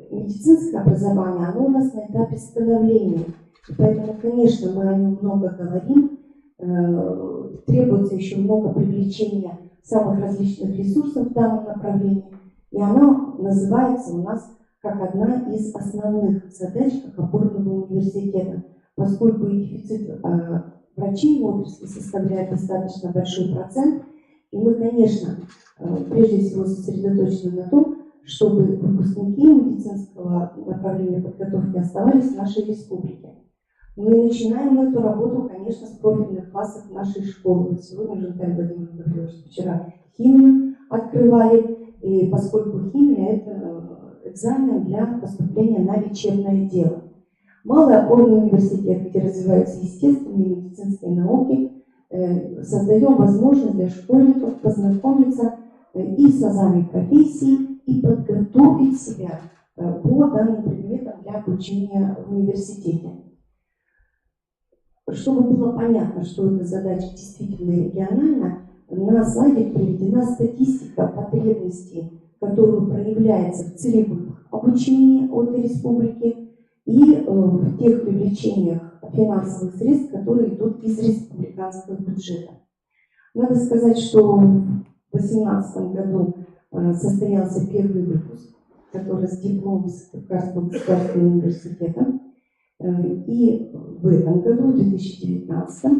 медицинское образование, оно у нас на этапе становления. И поэтому, конечно, мы о нем много говорим. Требуется еще много привлечения самых различных ресурсов в данном направлении. И она называется у нас как одна из основных задач как опорного университета, поскольку и дефицит врачей в отрасли составляет достаточно большой процент. И мы, конечно, прежде всего сосредоточены на том, чтобы выпускники медицинского направления подготовки оставались в нашей республике. Мы начинаем эту работу, конечно, с профильных классов нашей школы. Вот сегодня уже Наталья Владимировна говорила, что вчера химию открывали, и поскольку химия – это экзамен для поступления на лечебное дело. Малый опорный университет, где развиваются естественные и медицинские науки, создаем возможность для школьников познакомиться и с азами профессии, и подготовить себя по данным предметам для обучения в университете. Чтобы было понятно, что эта задача действительно региональна, на слайде приведена статистика потребностей, которая проявляется в целевых обучении от республики и в тех привлечениях финансовых средств, которые идут из республиканского бюджета. Надо сказать, что в 2018 году состоялся первый выпуск, который с дипломом Сыктывкарского государственного университета. И в этом году, в 2019,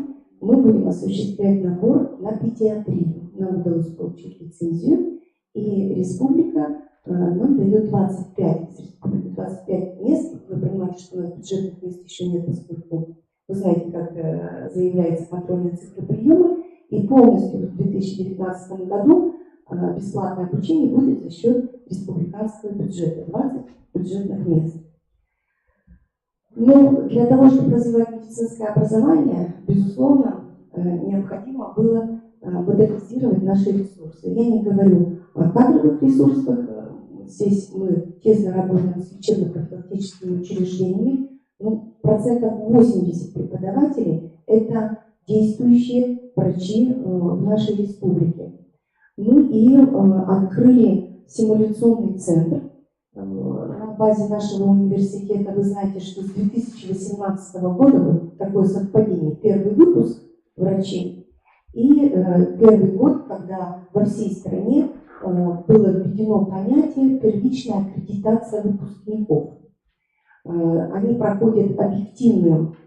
мы будем осуществлять набор на педиатрию. Нам удалось получить лицензию, и республика нам дает 25 мест. Вы понимаете, что у нас бюджетных мест еще нет, поскольку вы знаете, как заявляется контрольная цифра приема. И полностью в 2019 году бесплатное обучение будет за счет республиканского бюджета, 20 бюджетных мест. Но для того, чтобы развивать медицинское образование, безусловно, необходимо было модернизировать наши ресурсы. Я не говорю о кадровых ресурсах. Здесь мы тесно работаем с лечебно-профилактическими учреждениями. Ну, 80% преподавателей – это действующие врачи в нашей республике. Ну и открыли симуляционный центр на базе нашего университета. Вы знаете, что с 2018 года, вот такое совпадение, первый выпуск врачей и первый год, когда во всей стране было введено понятие первичная аккредитация выпускников. Они проходят объективную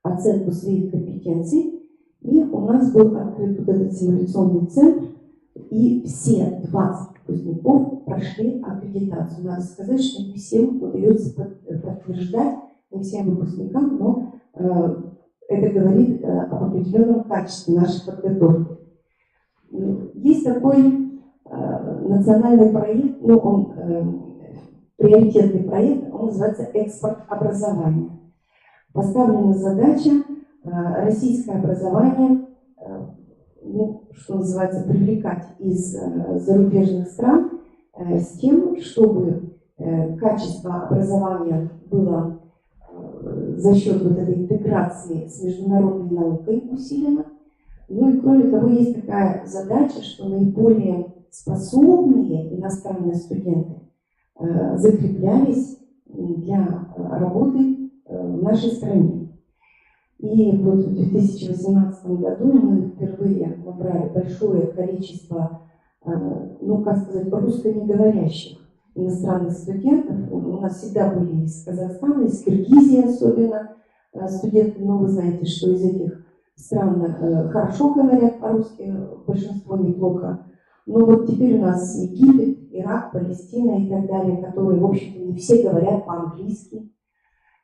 оценку своих компетенций, и у нас был открыт вот этот симуляционный центр, и все 20 выпускников прошли аккредитацию. Надо сказать, что не всем удается подтверждать, не всем выпускникам, но это говорит об определенном качестве нашей подготовки. Есть такой национальный проект, приоритетный проект, он называется «Экспорт образования». Поставлена задача российское образование, что называется, привлекать из зарубежных стран с тем, чтобы качество образования было за счет вот этой интеграции с международной наукой усилено. Ну и кроме того, есть такая задача, что наиболее способные иностранные студенты закреплялись для работы в нашей стране. И вот в 2018 году мы впервые набрали большое количество, русскоговорящих иностранных студентов. У нас всегда были из Казахстана, из Киргизии особенно студенты, но вы знаете, что из этих стран хорошо говорят по-русски, большинство неплохо. Но вот теперь у нас Египет, Ирак, Палестина и так далее, которые, в общем-то, не все говорят по-английски.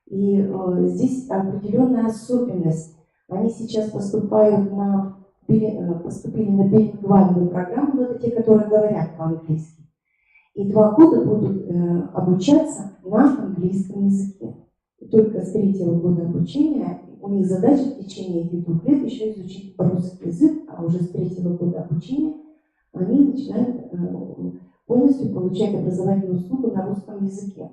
И здесь определенная особенность. Они сейчас поступили на билингвальную программу, но это те, которые говорят по-английски. И 2 года будут обучаться на английском языке. И только с 3-го года обучения у них задача в течение этих 2 лет еще изучить русский язык, а уже с 3-го года обучения они начинают полностью получать образовательную услугу на русском языке.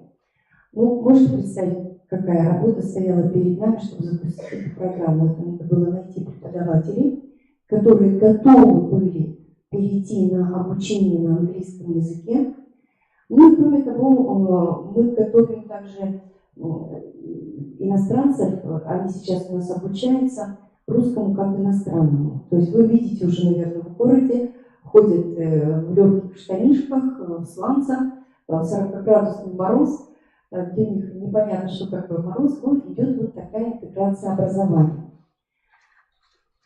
Ну, можете представить, какая работа стояла перед нами, чтобы запустить эту программу. Это надо было найти преподавателей, которые готовы были перейти на обучение на английском языке. Ну и кроме того, мы готовим также иностранцев, они сейчас у нас обучаются русскому как иностранному. То есть вы видите уже, наверное, в городе, ходят в легких штанишках, в сланцах, в 40-градусный мороз, где у них непонятно, что такое мороз, но идет вот такая интеграция образования.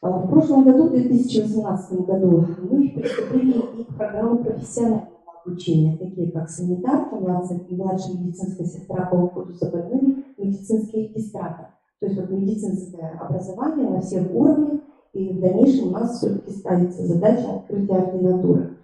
В прошлом году, в 2018 году, мы приступили и к программе профессионального обучения, такие как санитарка, младшая медицинская сестра по уходу за больными, медицинский регистратор. То есть вот медицинское образование на всех уровнях, и в дальнейшем у нас все-таки ставится задача открытия ординатуры.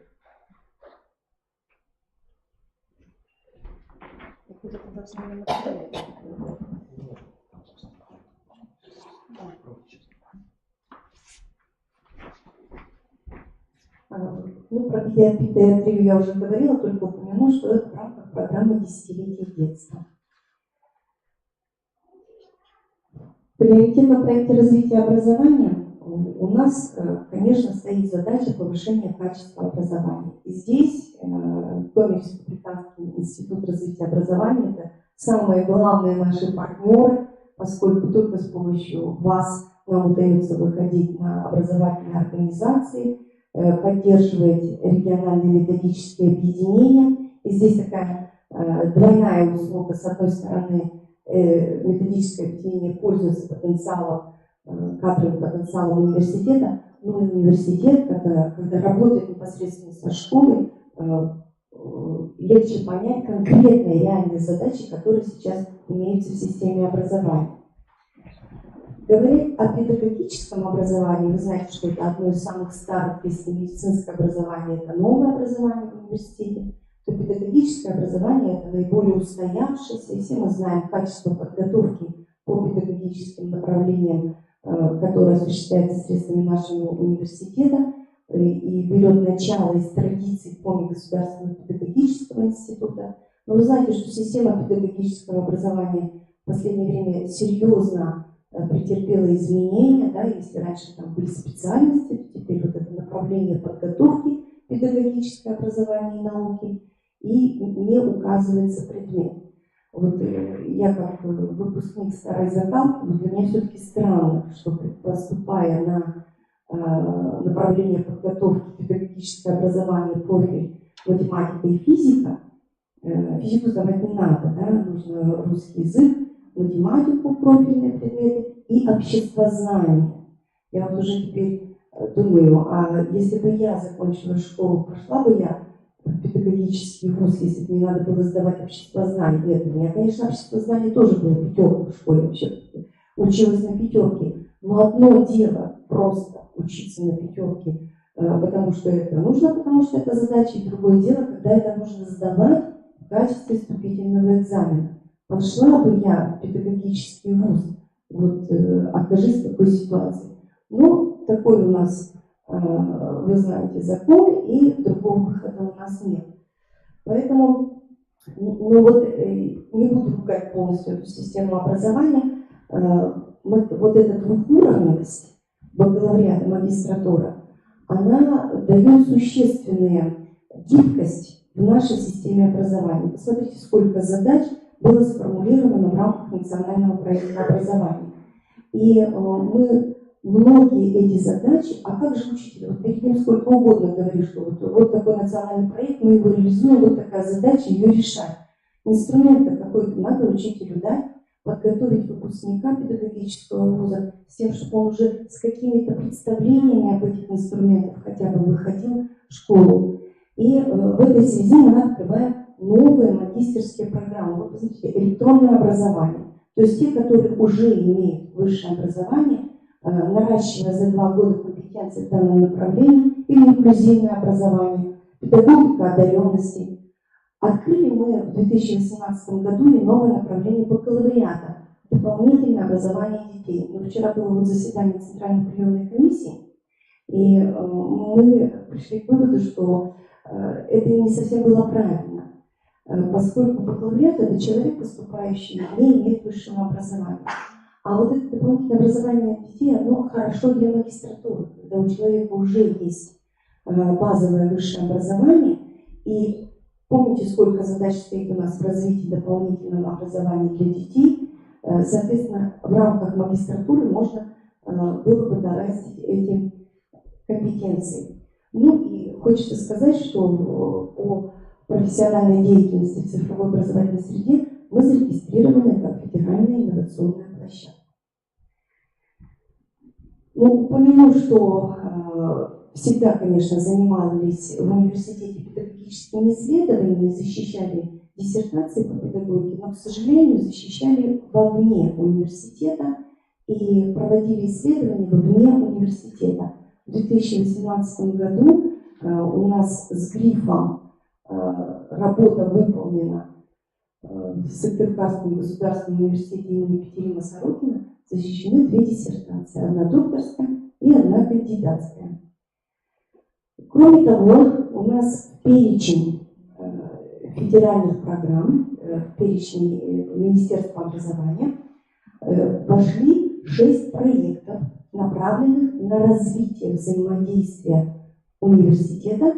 Ну, про педиатрию я уже говорила, только упомяну, что это в рамках программы «Десятилетие детства». В приоритетном проекте развития образования у нас, конечно, стоит задача повышения качества образования. И здесь КОМИ Республиканский институт развития образования – это самые главные наши партнеры, поскольку только с помощью вас нам удается выходить на образовательные организации, поддерживать региональные методические объединения. И здесь такая двойная услуга. С одной стороны, методическое объединение пользуется потенциалом, кадровым потенциалом университета, но и университет, когда работает непосредственно со школой, легче понять конкретные реальные задачи, которые сейчас имеются в системе образования. Говорить о педагогическом образовании, вы знаете, что это одно из самых старых, если медицинское образование – это новое образование в университете, то педагогическое образование – это наиболее устоявшееся, и все мы знаем качество подготовки по педагогическим направлениям, которое осуществляется средствами нашего университета и берет начало из традиций КОМИ Государственного педагогического института. Но вы знаете, что система педагогического образования в последнее время серьезно претерпела изменения, да, если раньше там были специальности, то теперь вот это направление подготовки педагогическое образование и науки, и не указывается предмет. Вот я как выпускник старой закалки, но для меня все-таки странно, что поступая на направление подготовки педагогическое образование, профиль математика и физика, физику сдавать не надо, да, нужно русский язык, математику, профильные предметы и обществознание. Я вот уже теперь думаю, а если бы я закончила школу, пошла бы я в педагогический вуз, если бы мне надо было сдавать обществознание? Нет, у меня, конечно, обществознание тоже было пятерка в школе, вообще училась на пятерке. Но одно дело просто учиться на пятерке, потому что это нужно, потому что это задача, и другое дело, когда это нужно сдавать в качестве вступительного экзамена. Пошла бы я в педагогический вуз, вот окажись в такой ситуации. Ну, такой у нас, вы знаете, закон, и другого выхода у нас нет. Поэтому, ну вот, не буду ругать полностью эту систему образования, вот эта двухуровневость бакалавриата, магистратура, она дает существенную гибкость в нашей системе образования. Посмотрите, сколько задач было сформулировано в рамках национального проекта образования. И мы многие эти задачи, а как же учитель? Вот перед ним сколько угодно говоришь, что вот такой национальный проект, мы его реализуем, вот такая задача, ее решать. Инструмент какой-то надо учителю дать, подготовить выпускника педагогического вуза с тем, чтобы он уже с какими-то представлениями об этих инструментах хотя бы выходил в школу. И в этой связи мы открываем новые магистерские программы. Вот, посмотрите, электронное образование. То есть те, которые уже имеют высшее образование, наращивая за 2 года компетенции в данном направлении, или инклюзивное образование, педагогика одаренности. Открыли мы в 2018 году и новое направление бакалавриата, дополнительное образование детей. Но вчера было вот заседание Центральной приемной комиссии, и мы пришли к выводу, что это не совсем было правильно, поскольку бакалавриат – это человек, поступающий, не имеет высшего образования. А вот это дополнительное образование детей, оно хорошо для магистратуры, когда у человека уже есть базовое высшее образование. И помните, сколько задач стоит у нас в развитии дополнительного образования для детей. Соответственно, в рамках магистратуры можно было бы дорастить эти компетенции. Ну и хочется сказать, что по профессиональной деятельности в цифровой образовательной среде мы зарегистрированы как федеральная инновационная площадка. Ну, упомяну, что всегда, конечно, занимались в университете педагогическими исследованиями, защищали диссертации по педагогике, но, к сожалению, защищали вовне университета и проводили исследования вовне университета. В 2018 году у нас с грифом «Работа выполнена» в Сыктывкарском государственном университете имени Екатерины Сорокина защищены 2 диссертации, одна докторская и одна кандидатская. Кроме того, у нас в перечень федеральных программ, в перечень Министерства образования вошли 6 проектов направленных на развитие взаимодействия университета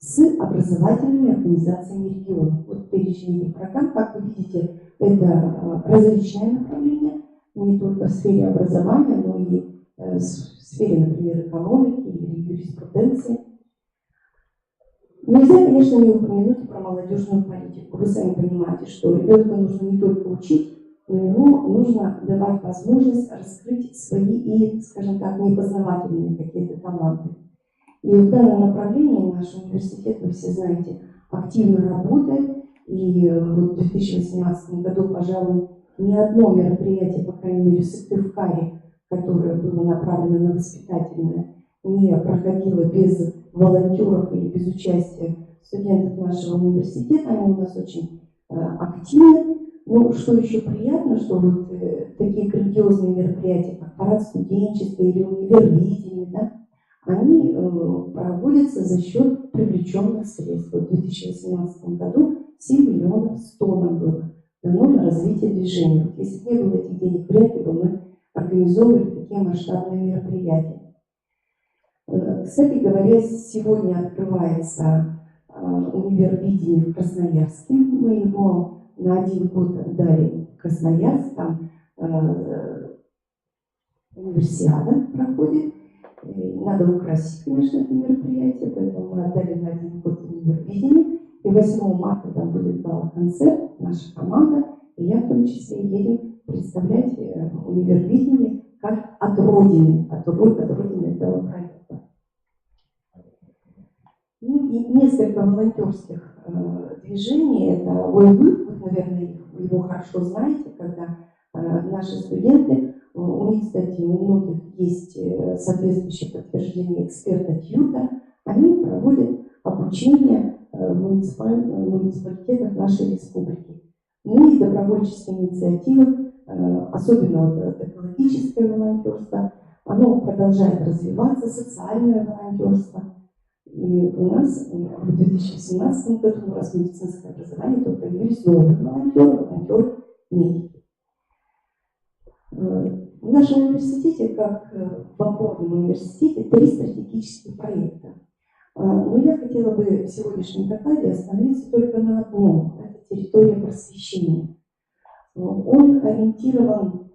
с образовательными организациями региона. Вот перечень этих программ, как вы видите, это различные направления, не только в сфере образования, но и в сфере, например, экономики или юриспруденции. Нельзя, конечно, не упомянуть про молодежную политику. Вы сами понимаете, что ребенка нужно не только учить, но ему нужно давать возможность раскрыть свои и, скажем так, непознавательные какие-то таланты. И в данном направлении наш университет, вы все знаете, активно работает. И вот в 2018 году, пожалуй, ни одно мероприятие, по крайней мере в Сыктывкаре, которое было направлено на воспитательное, не проходило без волонтеров или без участия студентов нашего университета. Они у нас очень активны. Ну, что еще приятно, что вот такие грандиозные мероприятия, как парад студенчества или универвидение, да, они проводятся за счет привлеченных средств. Вот в 2018 году 7 миллионов 100 нам было дано на развитие движения. Вот если бы не было этих денег, вряд ли бы мы организовывали такие масштабные мероприятия. Кстати говоря, сегодня открывается универвидение в Красноярске. Мы его на 1 год отдали в Красноярск. Там универсиада проходит. Надо украсить, конечно, это мероприятие, поэтому мы отдали на 1 год универвидение. И 8 марта там будет гала-концерт, наша команда, и я в том числе едем представлять универвидение как от Родины этого проекта. Ну и несколько волонтерских движений. Это «Ой, вы», наверное, вы его хорошо знаете, когда наши студенты, у них, кстати, у многих есть соответствующее подтверждение эксперта ТЮТа, они проводят обучение в муниципалитетах нашей республики. Ну и добровольческие инициативы, особенно вот экологическое волонтерство, оно продолжает развиваться, социальное волонтерство. И у нас в 2017 году, ну, раз медицинское образование, то появились новые волонтеры-медики. В нашем университете, как в опорном университете, 3 стратегических проекта. Но я хотела бы в сегодняшнем докладе остановиться только на одном. Это территория просвещения. Он ориентирован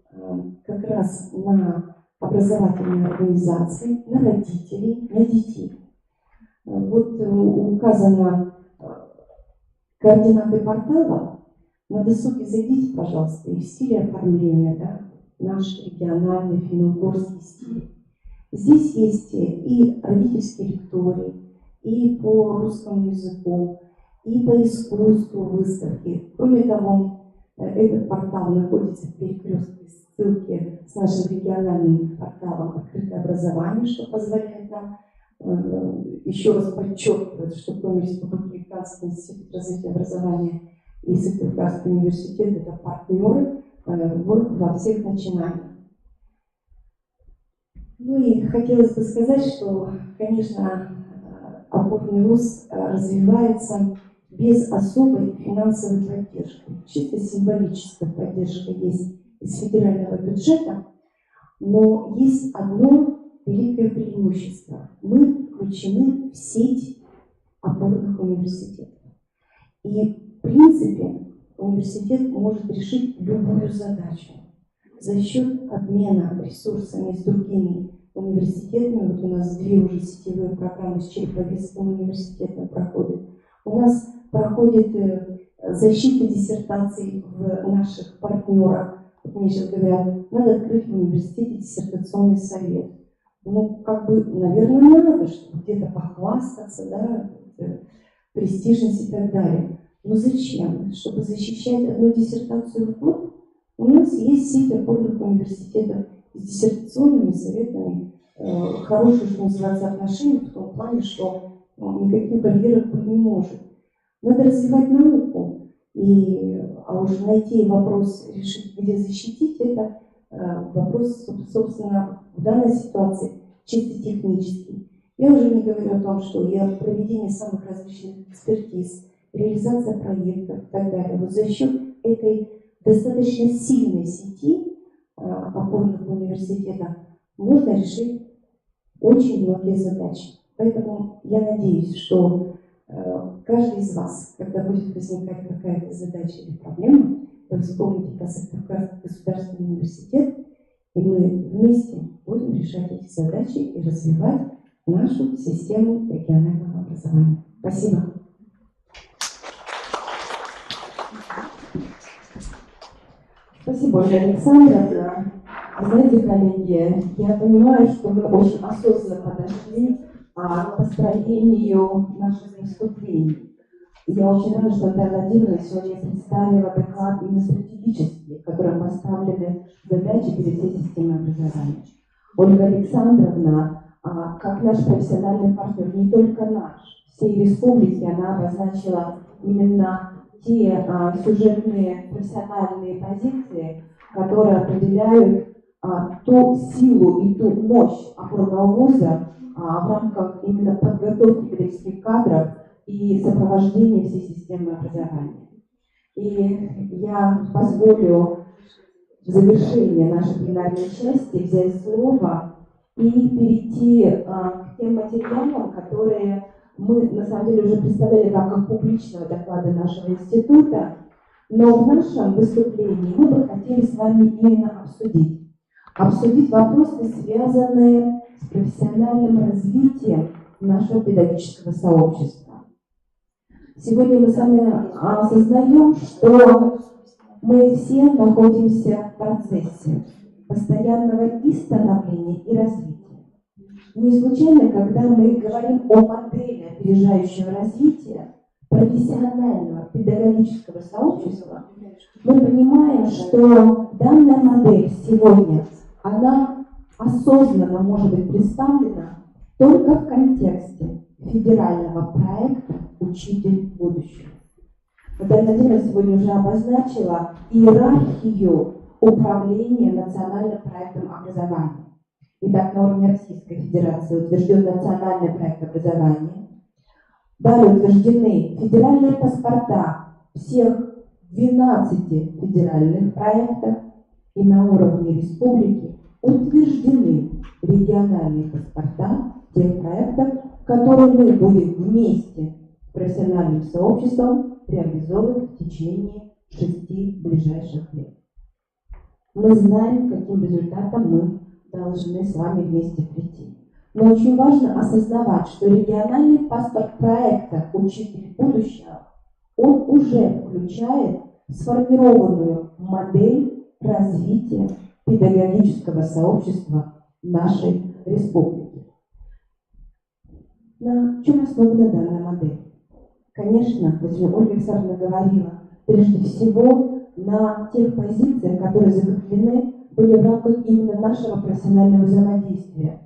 как раз на образовательные организации, на родителей, на детей. Вот указано координаты портала. На досуге зайдите, пожалуйста, и в стиле оформления, да, наш региональный финно-угорский стиль. Здесь есть и родительские лектории, и по русскому языку, и по искусству выставки. Кроме того, этот портал находится в перекрестке ссылки с нашим региональным порталом «Открытое образование», что позволяет нам еще раз подчеркивать, что кроме Республиканский институт развития образования и Сыктывкарский университет — это партнеры во всех начинаниях. Ну и хотелось бы сказать, что, конечно, опорный вуз развивается без особой финансовой поддержки. Чисто символическая поддержка есть из федерального бюджета, но есть одно великое преимущество. Мы включены в сеть опорных университетов. И в принципе университет может решить любую задачу за счет обмена ресурсами с другими университетами. Вот у нас 2 уже сетевые программы с Череповецким университетом проходят. У нас проходит защита диссертаций в наших партнерах. Вот мне сейчас говорят, надо открыть в университете диссертационный совет. Ну, как бы, наверное, надо, чтобы где-то похвастаться, да, престижность и так далее. Но зачем? Чтобы защищать одну диссертацию в год? У нас есть сеть опорных университетов с диссертационными советами, хорошие, что называется, отношения в том плане, что никаких барьеров быть не может. Надо развивать науку, а уж найти вопрос, решить, где защитить, это вопрос, собственно, в данной ситуации чисто технический. Я уже не говорю о том, что и о проведении самых различных экспертиз, реализация проектов и так далее. Вот за счет этой достаточно сильной сети опорных университетов можно решить очень многие задачи. Поэтому я надеюсь, что каждый из вас, когда будет возникать какая-то задача или проблема, вы вспомните про Сыктывкарский государственный университет, и мы вместе будем решать эти задачи и развивать нашу систему регионального образования. Спасибо. Спасибо, Ольга Александровна. Знаете, коллеги, я понимаю, что мы очень осознанно подошли к построению наших выступлений. Я очень рада, что Наталья Владимировна сегодня представила доклад именно стратегический, в котором поставлены задачи перед всей системой образования. Ольга Александровна, как наш профессиональный партнер, не только наш, всей республики, она обозначила именно те сюжетные профессиональные позиции, которые определяют ту силу и ту мощь опорного вуза в рамках именно подготовки педагогических кадров и сопровождения всей системы образования. И я позволю в завершение нашей пленарной части взять слово и перейти к тем материалам, которые мы на самом деле уже представляли в рамках публичного доклада нашего института, но в нашем выступлении мы бы хотели с вами именно обсудить вопросы, связанные с профессиональным развитием нашего педагогического сообщества. Сегодня мы с вами осознаем, что мы все находимся в процессе постоянного и становления, и развития. Не случайно, когда мы говорим о модели опережающего развития профессионального педагогического сообщества, мы понимаем, что данная модель сегодня, она осознанно может быть представлена только в контексте федерального проекта «Учитель будущего». Наталья Владимировна сегодня уже обозначила иерархию управления национальным проектом образования. Итак, на уровне Российской Федерации утвержден национальный проект образования. Далее утверждены федеральные паспорта всех 12 федеральных проектов, и на уровне республики утверждены региональные паспорта тех проектов, которые мы будем вместе с профессиональным сообществом реализовывать в течение 6 ближайших лет. Мы знаем, к каким результатам мы должны с вами вместе прийти. Но очень важно осознавать, что региональный паспорт проекта «Учитель будущего» он уже включает сформированную модель развития педагогического сообщества нашей республики. На чем основана данная модель? Конечно, вот Ольга Александровна говорила, прежде всего на тех позициях, которые закреплены были в рамках именно нашего профессионального взаимодействия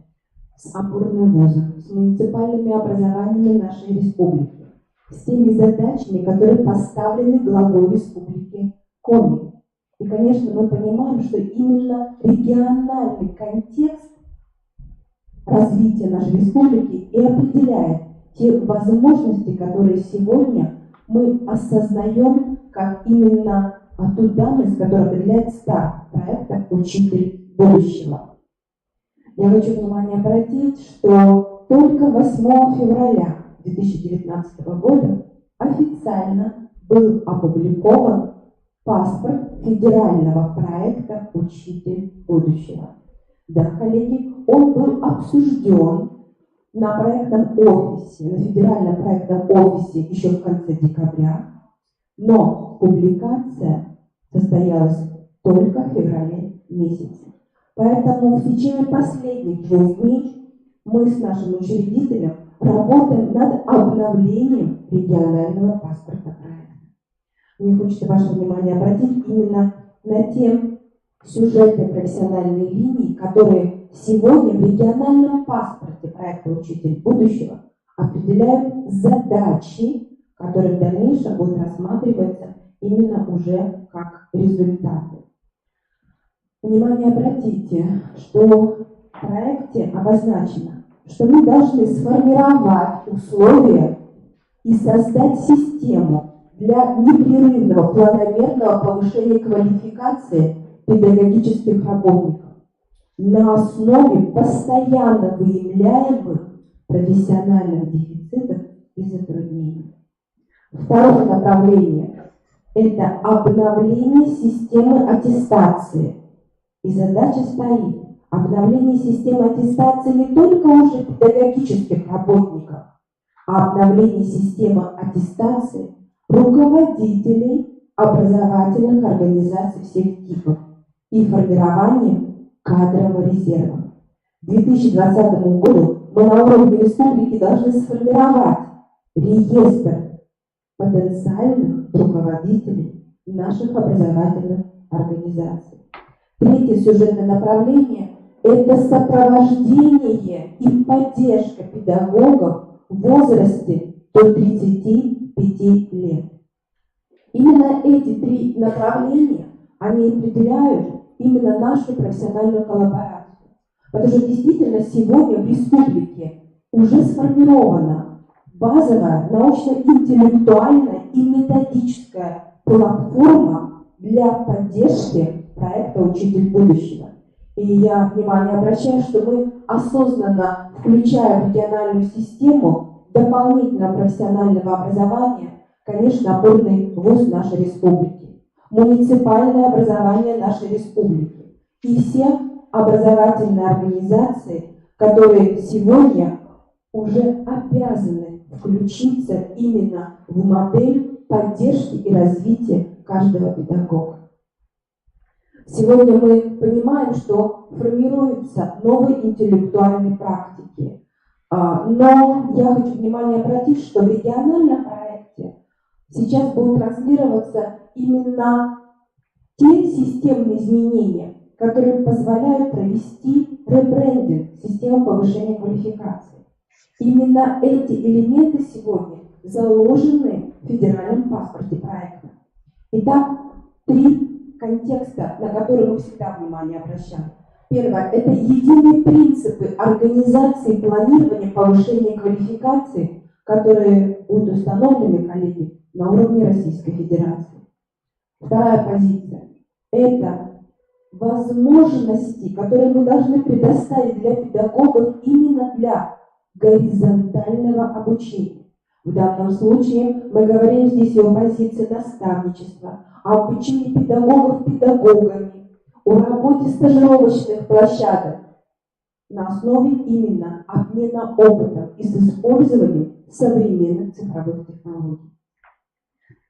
с опорным вузом, с муниципальными образованиями нашей республики, с теми задачами, которые поставлены главой республики Коми. И, конечно, мы понимаем, что именно региональный контекст развития нашей республики и определяет те возможности, которые сегодня мы осознаем как именно ту данность, которая определяет старт проекта «Учитель будущего». Я хочу внимание обратить, что только 8 февраля 2019 года официально был опубликован паспорт федерального проекта «Учитель будущего». Да, коллеги, он был обсужден на проектном офисе, на федеральном проектном офисе еще в конце декабря, но публикация состоялась только в феврале месяце. Поэтому в течение последних 2 дней мы с нашим учредителем работаем над обновлением регионального паспорта проекта. Мне хочется ваше внимание обратить именно на те сюжетные профессиональные линии, которые сегодня в региональном паспорте проекта «Учитель будущего» определяют задачи, которые в дальнейшем будут рассматриваться именно уже как результаты. Внимание обратите, что в проекте обозначено, что мы должны сформировать условия и создать систему для непрерывного планомерного повышения квалификации педагогических работников. на основе постоянно выявляемых профессиональных дефицитов и затруднений. Второе направление – это обновление системы аттестации. И задача стоит – обновление системы аттестации не только уже педагогических работников, а обновление системы аттестации руководителей образовательных организаций всех типов и формирование кадрового резерва. К 2020 году мы на уровне республики должны сформировать реестр потенциальных руководителей наших образовательных организаций. Третье сюжетное направление – это сопровождение и поддержка педагогов в возрасте до 35 лет. Именно эти три направления, они определяют именно нашу профессиональную коллаборацию. Потому что действительно сегодня в республике уже сформирована базовая научно-интеллектуальная и методическая платформа для поддержки проекта «Учитель будущего». И я внимание обращаю, что мы осознанно включаем в региональную систему дополнительного профессионального образования, конечно, опорный вуз нашей республики, муниципальное образование нашей республики и все образовательные организации, которые сегодня уже обязаны включиться именно в модель поддержки и развития каждого педагога. Сегодня мы понимаем, что формируются новые интеллектуальные практики. Но я хочу внимание обратить, что в региональном проекте сейчас будут транслироваться именно те системные изменения, которые позволяют провести ребрендинг системы повышения квалификации. Именно эти элементы сегодня заложены в федеральном паспорте проекта. Итак, три контекста, на которые мы всегда внимание обращаем. Первое – это единые принципы организации и планирования повышения квалификации, которые будут установлены, коллеги, на уровне Российской Федерации. Вторая позиция – это возможности, которые мы должны предоставить для педагогов именно для горизонтального обучения. В данном случае мы говорим здесь о позиции наставничества, о обучении педагогов педагогами, о работе стажировочных площадок на основе именно обмена опытом и с использованием современных цифровых технологий.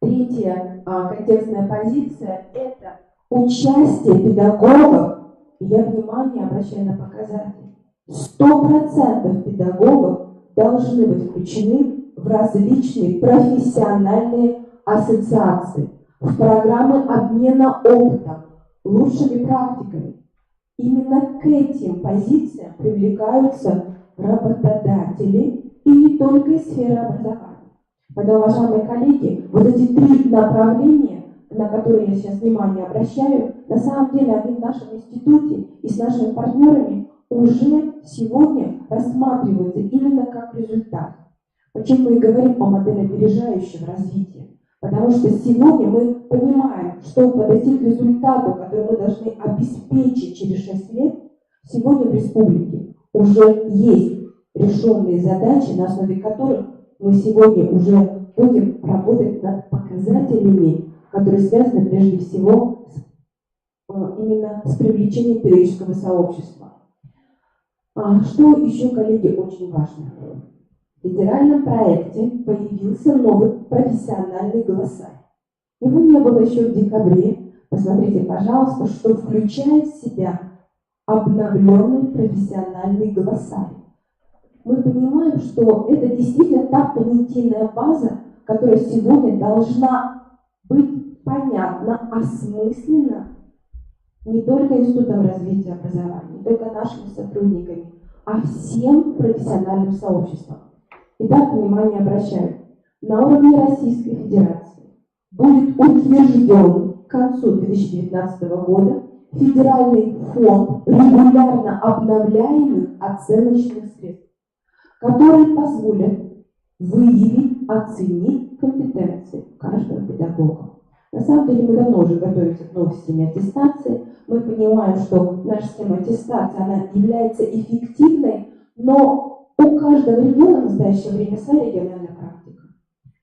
Третья контекстная позиция – это участие педагогов, и я внимание обращаю на показатели. 100% педагогов должны быть включены в различные профессиональные ассоциации, в программы обмена опытом, лучшими практиками. Именно к этим позициям привлекаются работодатели и не только из сферы образования. Поэтому, уважаемые коллеги, вот эти три направления, на которые я сейчас внимание обращаю, на самом деле они в нашем институте и с нашими партнерами уже сегодня рассматриваются именно как результат. Почему мы и говорим о модели опережающего развития? Потому что сегодня мы понимаем, что подойти к результату, который мы должны обеспечить через 6 лет, сегодня в республике уже есть решенные задачи, на основе которых мы сегодня уже будем работать над показателями, которые связаны прежде всего именно с привлечением педагогического сообщества. Что еще, коллеги, очень важно? В федеральном проекте появился новый профессиональный глоссарий. Его не было еще в декабре. Посмотрите, пожалуйста, что включает в себя обновленный профессиональный глоссарий. Мы понимаем, что это действительно та понятийная база, которая сегодня должна быть понятна, осмыслена не только Институтом развития образования, не только нашими сотрудниками, а всем профессиональным сообществом. Итак, внимание обращаю. На уровне Российской Федерации будет утвержден к концу 2019 года федеральный фонд регулярно обновляемых оценочных средств, которые позволят выявить, оценить компетенции каждого педагога. На самом деле мы давно уже готовимся к новой системе аттестации. Мы понимаем, что наша система аттестации, она является эффективной, но у каждого региона в настоящее время своя региональная практика.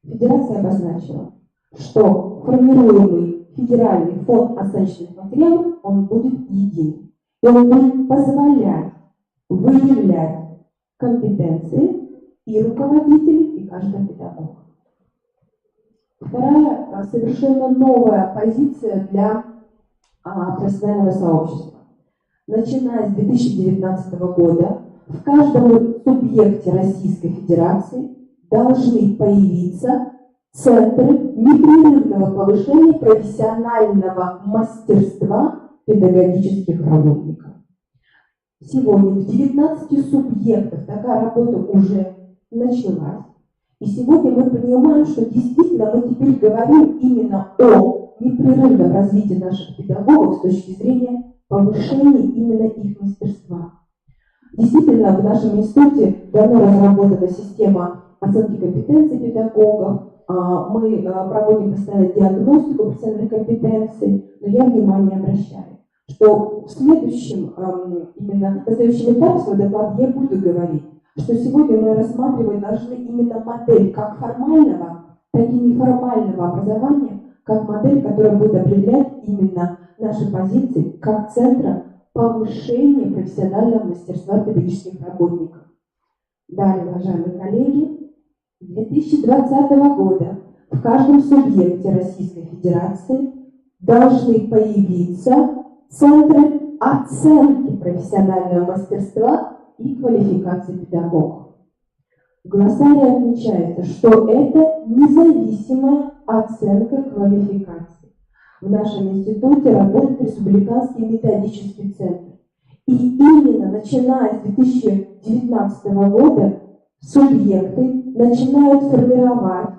Федерация обозначила, что формируемый федеральный фонд оценочных материалов, он будет един. И он будет позволять выявлять компетенции и руководителей, и каждого педагога. Вторая совершенно новая позиция для профессионального сообщества. Начиная с 2019 года в каждом субъекте Российской Федерации должны появиться центры непрерывного повышения профессионального мастерства педагогических работников. Сегодня в 19 субъектах такая работа уже началась. И сегодня мы понимаем, что действительно мы теперь говорим именно о непрерывном развитии наших педагогов с точки зрения повышения именно их мастерства. Действительно, в нашем институте давно разработана система оценки компетенций педагогов. Мы проводим постоянно диагностику профессиональных компетенций, но я внимание обращаю, что в следующем, именно на следующем этапе своего доклада я буду говорить, что сегодня мы рассматривать должны именно модель как формального, так и неформального образования, как модель, которая будет определять именно наши позиции как центра повышения профессионального мастерства педагогических работников. Далее, уважаемые коллеги, с 2020 года в каждом субъекте Российской Федерации должны появиться центры оценки профессионального мастерства и квалификации педагогов. В глоссарии отмечается, что это независимая оценка квалификации. В нашем институте работает республиканский методический центр. И именно начиная с 2019 года субъекты начинают формировать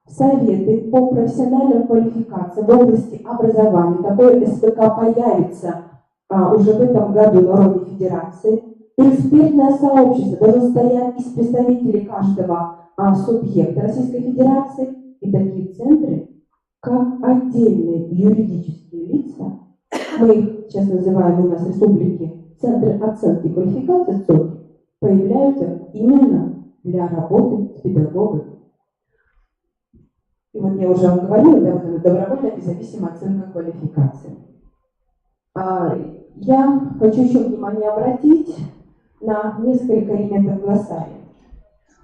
советы по профессиональным квалификациям в области образования. Такое СПК появится уже в этом году на уровне федерации. Экспертное сообщество должно состоять из представителей каждого субъекта Российской Федерации, и такие центры, как отдельные юридические лица, мы их сейчас называем у нас в республике центры оценки квалификации, ЦОКи, появляются именно для работы с педагогами. И вот я уже вам говорила, добровольная независимая оценка квалификации. Я хочу еще внимание обратить на несколько элементов глоссария.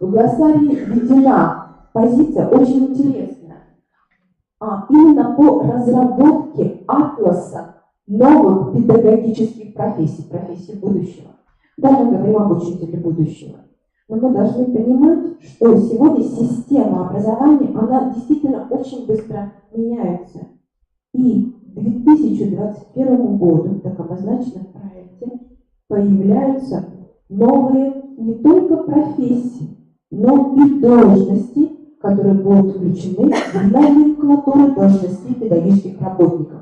В глоссарии введена позиция очень интересная, именно по разработке атласа новых педагогических профессий, профессий будущего. Да, мы говорим об учителе будущего. Но мы должны понимать, что сегодня система образования, она действительно очень быстро меняется. И к 2021 году, так обозначено в проекте, появляются новые не только профессии, но и должности, которые будут включены в номенклатуру должностей педагогических работников.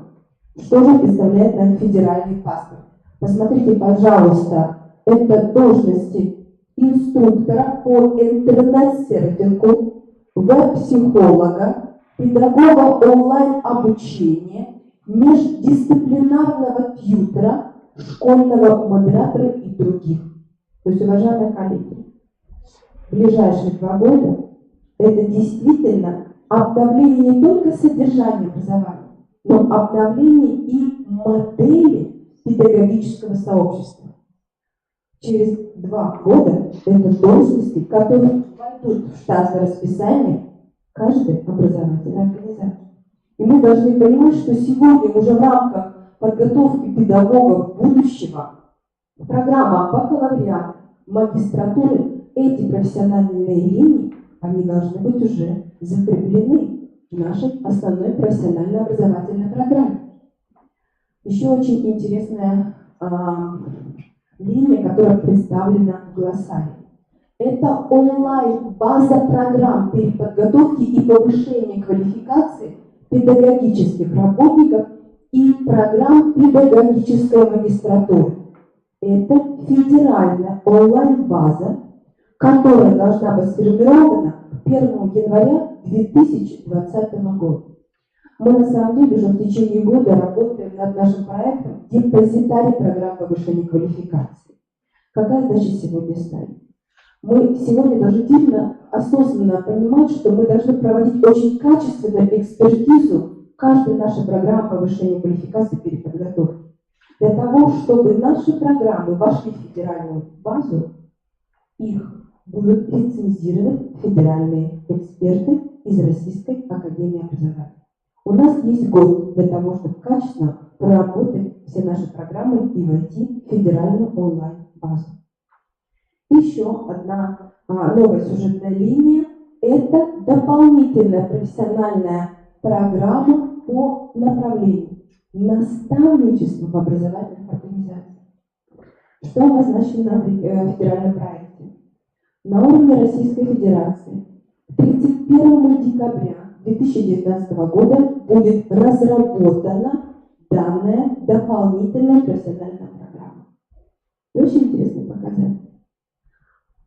Что же представляет нам федеральный паспорт? Посмотрите, пожалуйста, это должности инструктора по интернет-серфингу, веб-психолога, педагога онлайн-обучения, междисциплинарного тьютера, школьного модератора и других. То есть, уважаемые коллеги, в ближайшие 2 года это действительно обновление не только содержания образования, но обновление и модели педагогического сообщества. Через 2 года это должности, которые войдут в штатное расписание каждой образовательной организации. И мы должны понимать, что сегодня уже в рамках подготовки педагогов будущего программа бакалавриата, магистратуры, эти профессиональные линии, они должны быть уже закреплены в нашей основной профессионально-образовательной программе. Еще очень интересная линия, которая представлена в глоссарии. Это онлайн-база программ переподготовки и повышения квалификации педагогических работников и программ педагогической магистратуры. Это федеральная онлайн-база, которая должна быть сформирована к 1 января 2020 года. Мы на самом деле уже в течение года работаем над нашим проектом «Депозитарий программ повышения квалификации». Какая задача сегодня стоит? Мы сегодня должны действительно осознанно понимать, что мы должны проводить очень качественную экспертизу каждой нашей программы повышения квалификации переподготовки. Для того, чтобы наши программы вошли в федеральную базу, их будут рецензировать федеральные эксперты из Российской академии образования. У нас есть год для того, чтобы качественно проработать все наши программы и войти в федеральную онлайн-базу. Еще одна новая сюжетная линия – это дополнительная профессиональная программа по направлению наставничества в образовательных организациях. Что обозначено в федеральном проекте? На уровне Российской Федерации 31 декабря 2019 года будет разработана данная дополнительная профессиональная программа. И очень интересный показатель.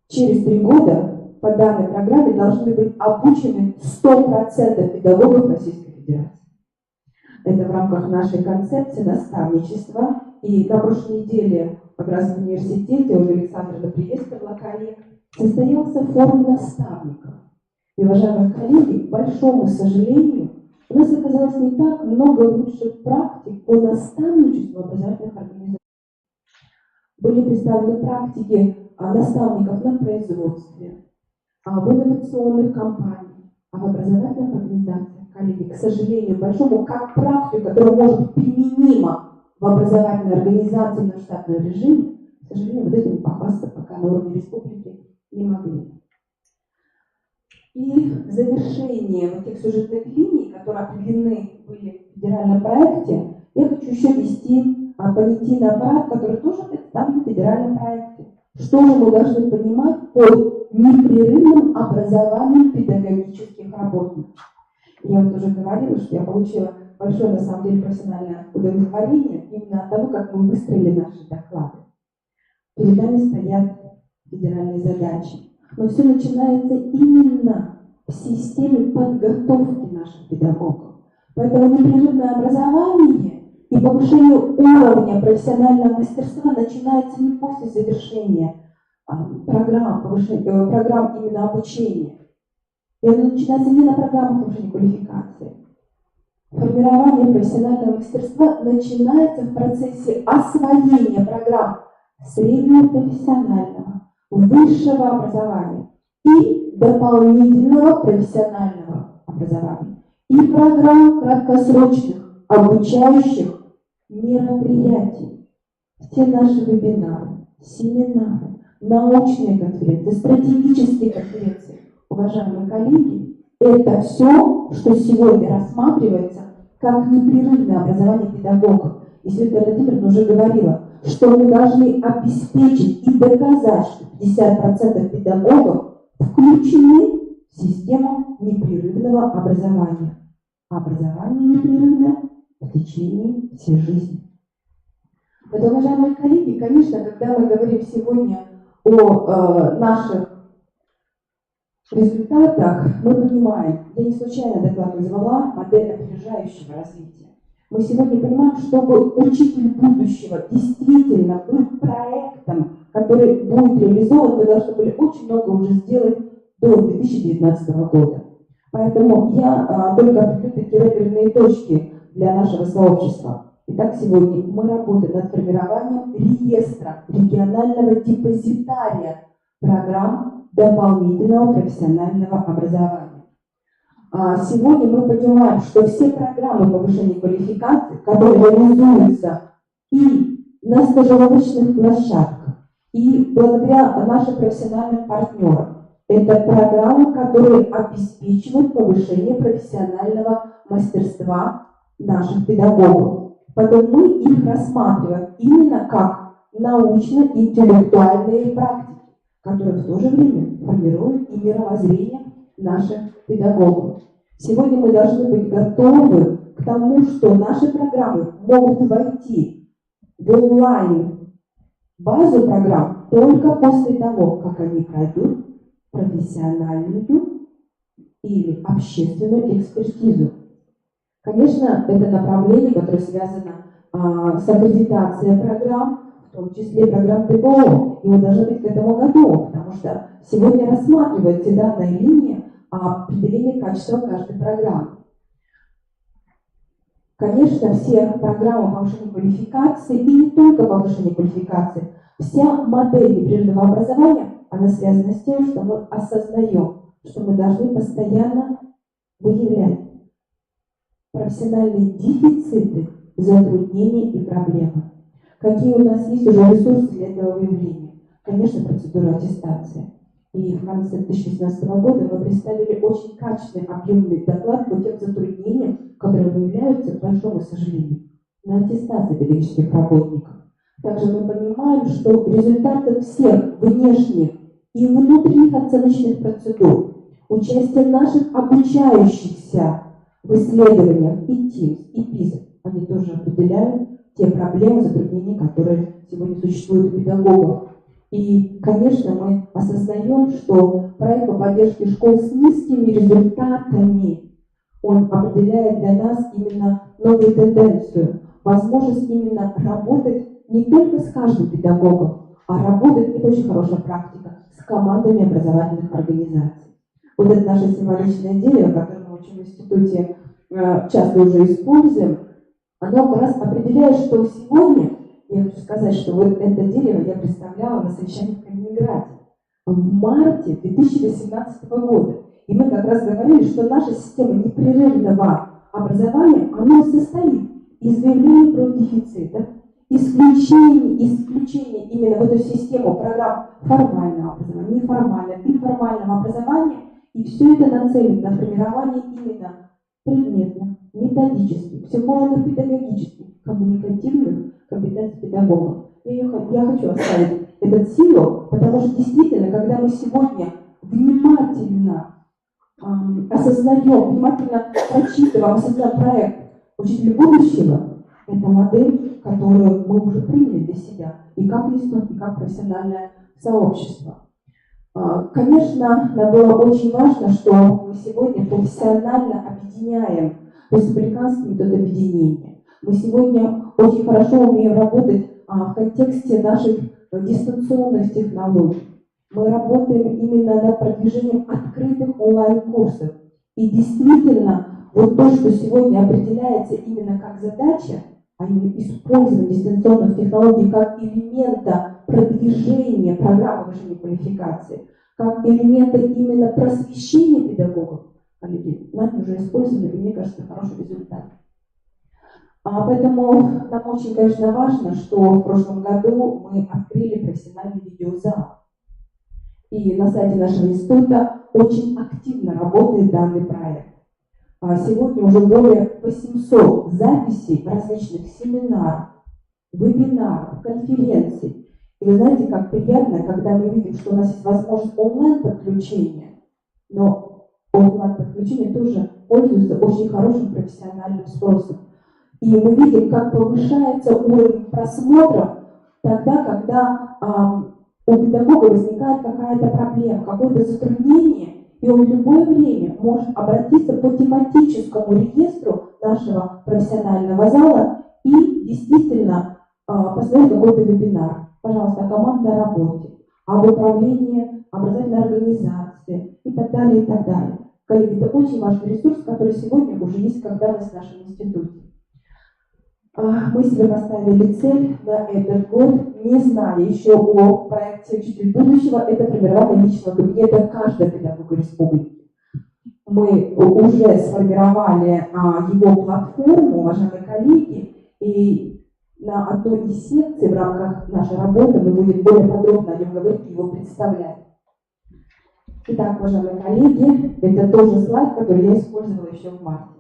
Через 3 года по данной программе должны быть обучены 100% педагогов Российской Федерации. Это в рамках нашей концепции наставничества. И на прошлой неделе как раз в университете, уже Александра приветствовала коллег, состоялся форум наставников. И, уважаемые коллеги, к большому сожалению, у нас оказалось не так много лучших практик по наставничеству в образовательных организациях. Были представлены практики наставников на производстве, в инновационных компаниях, в образовательных организациях. Коллеги, к сожалению, большому, как практику, которая может быть применима в образовательной организации на штатном режиме, к сожалению, вот этим похвастаться пока на уровне республики не могли. И в завершении вот этих сюжетных линий, которые определены были в федеральном проекте, я хочу еще ввести понятийный аппарат, который тоже представлен в федеральном проекте. Что же мы должны понимать под непрерывным образованием педагогических работников? Я вот уже говорила, что я получила большое, на самом деле, профессиональное удовлетворение именно от того, как мы выстроили наши доклады. Перед нами стоят федеральные задачи. Но все начинается именно в системе подготовки наших педагогов. Поэтому непрерывное образование и повышение уровня профессионального мастерства начинается не после завершения программ именно обучения. И оно начинается не на программах повышения квалификации. Формирование профессионального мастерства начинается в процессе освоения программ среднего профессионального, высшего образования и дополнительного профессионального образования, и программ краткосрочных обучающих мероприятий. Все наши вебинары, семинары, научные конференции, стратегические конференции, уважаемые коллеги, это все, что сегодня рассматривается как непрерывное образование педагогов. И Светлана Владимировна уже говорила, что мы должны обеспечить и доказать, что 50% педагогов включены в систему непрерывного образования. Образование непрерывное в течение всей жизни. Вот, уважаемые коллеги, конечно, когда мы говорим сегодня о наших результатах, мы понимаем, я не случайно доклад назвала модель опережающего развития. Мы сегодня понимаем, чтобы учитель будущего действительно был проектом, который будет реализован, мы должны были очень много уже сделать до 2019 года. Поэтому я только определю такие реперные точки для нашего сообщества. Итак, сегодня мы работаем над формированием реестра регионального депозитария программ дополнительного профессионального образования. Сегодня мы понимаем, что все программы повышения квалификации, которые реализуются и на стажировочных площадках, и благодаря нашим профессиональным партнерам, это программы, которые обеспечивают повышение профессионального мастерства наших педагогов. Поэтому мы их рассматриваем именно как научно-интеллектуальные практики, которые в то же время формируют и мировоззрение наших педагогов. Сегодня мы должны быть готовы к тому, что наши программы могут войти в онлайн-базу программ только после того, как они пройдут профессиональную или общественную экспертизу. Конечно, это направление, которое связано с аккредитацией программ, в том числе программ ТПО, и мы должны быть к этому готовы, потому что сегодня рассматривается данная линия определения качества каждой программы. Конечно, все программы повышения квалификации, и не только повышения квалификации, вся модель непрерывного образования, она связана с тем, что мы осознаем, что мы должны постоянно выявлять профессиональные дефициты, затруднения и проблемы. Какие у нас есть уже ресурсы для этого выявления? Конечно, процедура аттестации. И в конце 2018 года мы представили очень качественный объемный доклад по тем затруднениям, которые выявляются, к большому сожалению, на аттестации педагогических работников. Также мы понимаем, что результаты всех внешних и внутренних оценочных процедур, участие наших обучающихся в исследованиях и ТИМС, и ПИЗа, они тоже определяют те проблемы, затруднения, которые сегодня существуют у педагогов. И, конечно, мы осознаем, что проект по поддержке школ с низкими результатами, он определяет для нас именно новую тенденцию, возможность именно работать не только с каждым педагогом, а работать, это очень хорошая практика, с командами образовательных организаций. Вот это наше символичное дерево, которое мы в институте часто уже используем, оно как раз определяет, что сегодня, я хочу сказать, что вот это дерево я представляла на совещании в Калининграде в марте 2018 года. И мы как раз говорили, что наша система непрерывного образования, она состоит из выявления профдефицитов, исключения именно в эту систему программ формального образования, неформального, информального образования, и все это нацелено на формирование именно предметных, методических, психолого-педагогических, коммуникативных компетенций педагогов. Я хочу оставить этот символ, потому что действительно, когда мы сегодня внимательно осознаем, внимательно прочитываем, осознаем проект «Учитель будущего», это модель, которую мы уже приняли для себя, и как институт, и как профессиональное сообщество. Конечно, нам было очень важно, что мы сегодня профессионально объединяем республиканский метод объединения. Мы сегодня очень хорошо умеем работать в контексте наших дистанционных технологий. Мы работаем именно над продвижением открытых онлайн-курсов. И действительно, вот то, что сегодня определяется именно как задача, а именно использование дистанционных технологий как элемента продвижения программы повышения квалификации, как элемента именно просвещения педагогов, коллеги, нами уже использованы, и мне кажется, хороший результат. Поэтому нам очень, конечно, важно, что в прошлом году мы открыли профессиональный видеозал. И на сайте нашего института очень активно работает данный проект. Сегодня уже более 800 записей различных семинаров, вебинаров, конференций. И вы знаете, как приятно, когда мы видим, что у нас есть возможность онлайн-подключения, но онлайн-подключение тоже пользуется очень хорошим профессиональным спросом. И мы видим, как повышается уровень просмотров тогда, когда у педагога возникает какая-то проблема, какое-то затруднение, и он в любое время может обратиться по тематическому реестру нашего профессионального зала и действительно посмотреть какой-то вебинар. Пожалуйста, о командной работе, об управлении образовательной организацией и так далее, и так далее. Коллеги, это очень важный ресурс, который сегодня уже есть как данность в нашем институте. Мы себе поставили цель на этот год, не зная еще о проекте «Учитель будущего», это формирование личного кабинета каждого педагога республики. Мы уже сформировали его платформу, уважаемые коллеги, и на одной из секций в рамках нашей работы мы будем более подробно о нем говорить и его представлять. Итак, уважаемые коллеги, это тоже слайд, который я использовала еще в марте.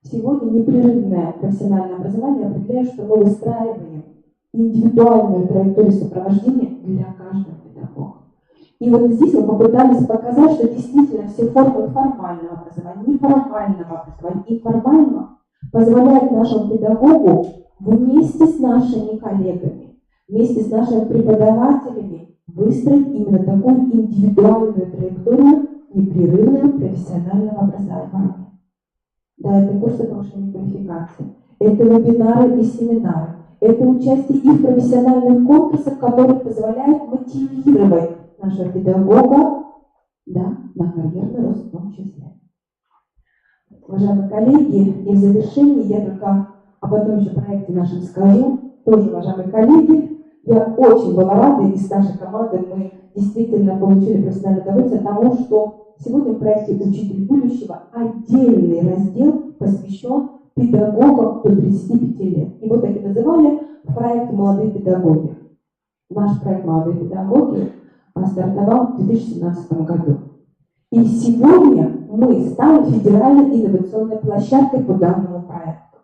Сегодня непрерывное профессиональное образование определяет, что мы выстраиваем индивидуальную траекторию сопровождения для каждого педагога. И вот здесь мы попытались показать, что действительно все формы формального образования, неформального образования и формального позволяют нашему педагогу вместе с нашими коллегами, вместе с нашими преподавателями выстроить именно такую индивидуальную траекторию непрерывного профессионального образования. Да, это курсы повышения квалификации, это вебинары и семинары, это участие и в профессиональных конкурсах, которые позволяют мотивировать нашего педагога, да, на карьерный рост в том числе. Уважаемые коллеги, и в завершении я только об одном еще проекте нашем скажу. Тоже, уважаемые коллеги, я очень была рада, и с нашей командой мы действительно получили профессиональное удовольствие тому, что сегодня в проекте «Учитель будущего» отдельный раздел посвящен педагогам до 35 лет. Его так и называли в проекте «Молодые педагоги». Наш проект «Молодые педагоги» стартовал в 2017 году. И сегодня мы стали федеральной инновационной площадкой по данному проекту.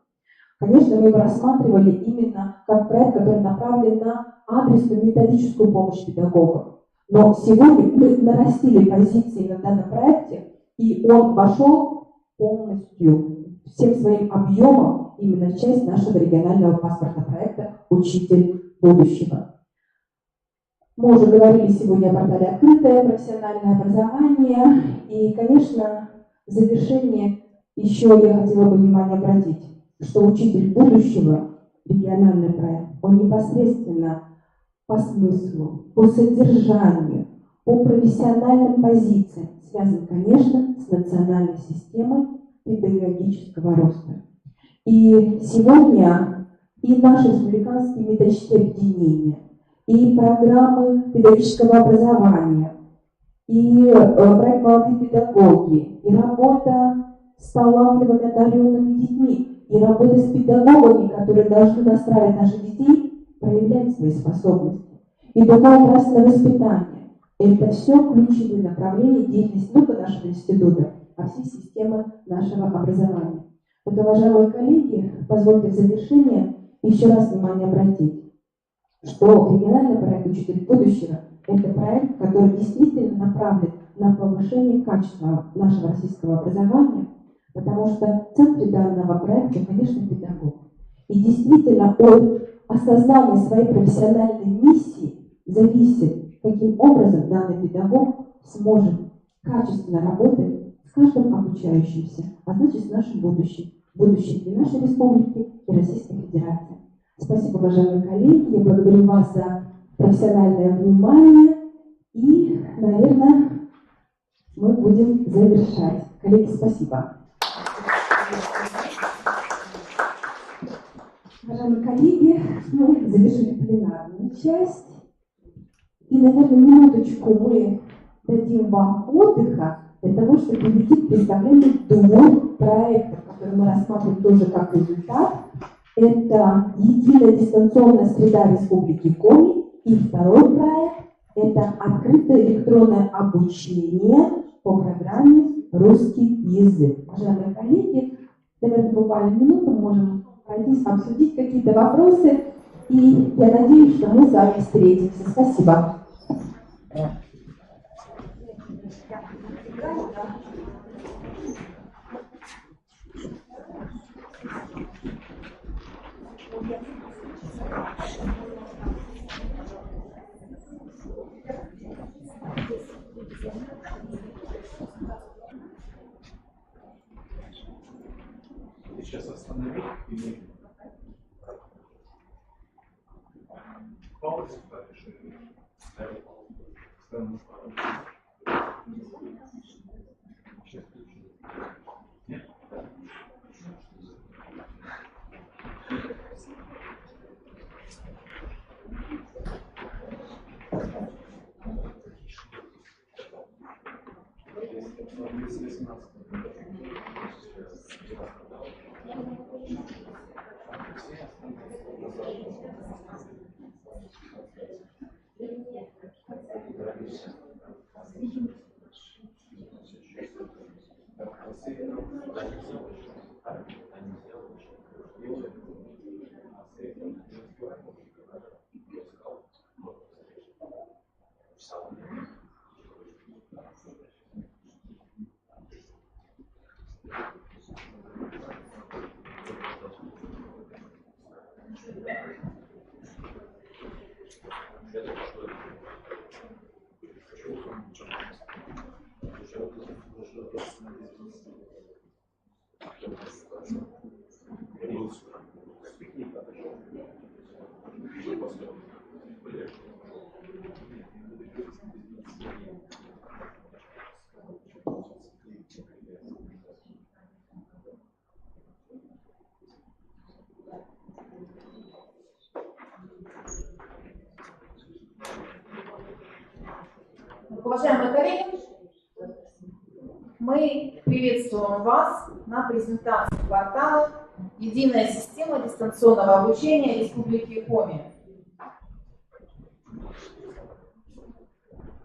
Конечно, мы его рассматривали именно как проект, который направлен на адресную методическую помощь педагогам. Но сегодня мы нарастили позиции на данном проекте, и он вошел полностью всем своим объемом именно в часть нашего регионального паспорта проекта «Учитель будущего». Мы уже говорили сегодня о портале «Открытое профессиональное образование». И, конечно, в завершение еще я хотела бы внимание обратить, что «Учитель будущего» региональный проект, он непосредственно по смыслу, по содержанию, по профессиональным позициям связан, конечно, с национальной системой педагогического роста. И сегодня и наши республиканские методические объединения, и программы педагогического образования, и проект «Молодые педагоги», и работа с талантливыми одаренными детьми, и работа с педагогами, которые должны настраивать наших детей, проявлять свои способности. И духовно-нравственное воспитание. Это все ключевые направления деятельности не только нашего института, а всей системы нашего образования. Вот, уважаемые коллеги, позвольте в завершение еще раз внимание обратить, что региональный проект «Учитель будущего» – это проект, который действительно направлен на повышение качества нашего российского образования, потому что в центре данного проекта, конечно, педагог. И действительно от осознания своей профессиональной миссии зависит, каким образом данный педагог сможет качественно работать с каждым обучающимся, а значит с нашим будущим и нашей республики, и Российской Федерации. Спасибо, уважаемые коллеги, я благодарю вас за профессиональное внимание и, наверное, мы будем завершать. Коллеги, спасибо. Уважаемые коллеги, мы завершили пленарную часть. И, наверное, минуточку мы дадим вам отдыха для того, чтобы перейти к представлению двух проектов, которые мы рассматриваем тоже как результат. Это единая дистанционная среда Республики Коми. И второй проект – это открытое электронное обучение по программе «Русский язык». Уважаемые коллеги, наверное, буквально минуту можем пройтись, обсудить какие-то вопросы. И я надеюсь, что мы с вами встретимся. Спасибо. Сейчас остановить или паузу ставишь или ставишь паузу? Сейчас включу. Нет? Уважаемые коллеги, мы приветствуем вас на презентации портала «Единая система дистанционного обучения Республики Коми».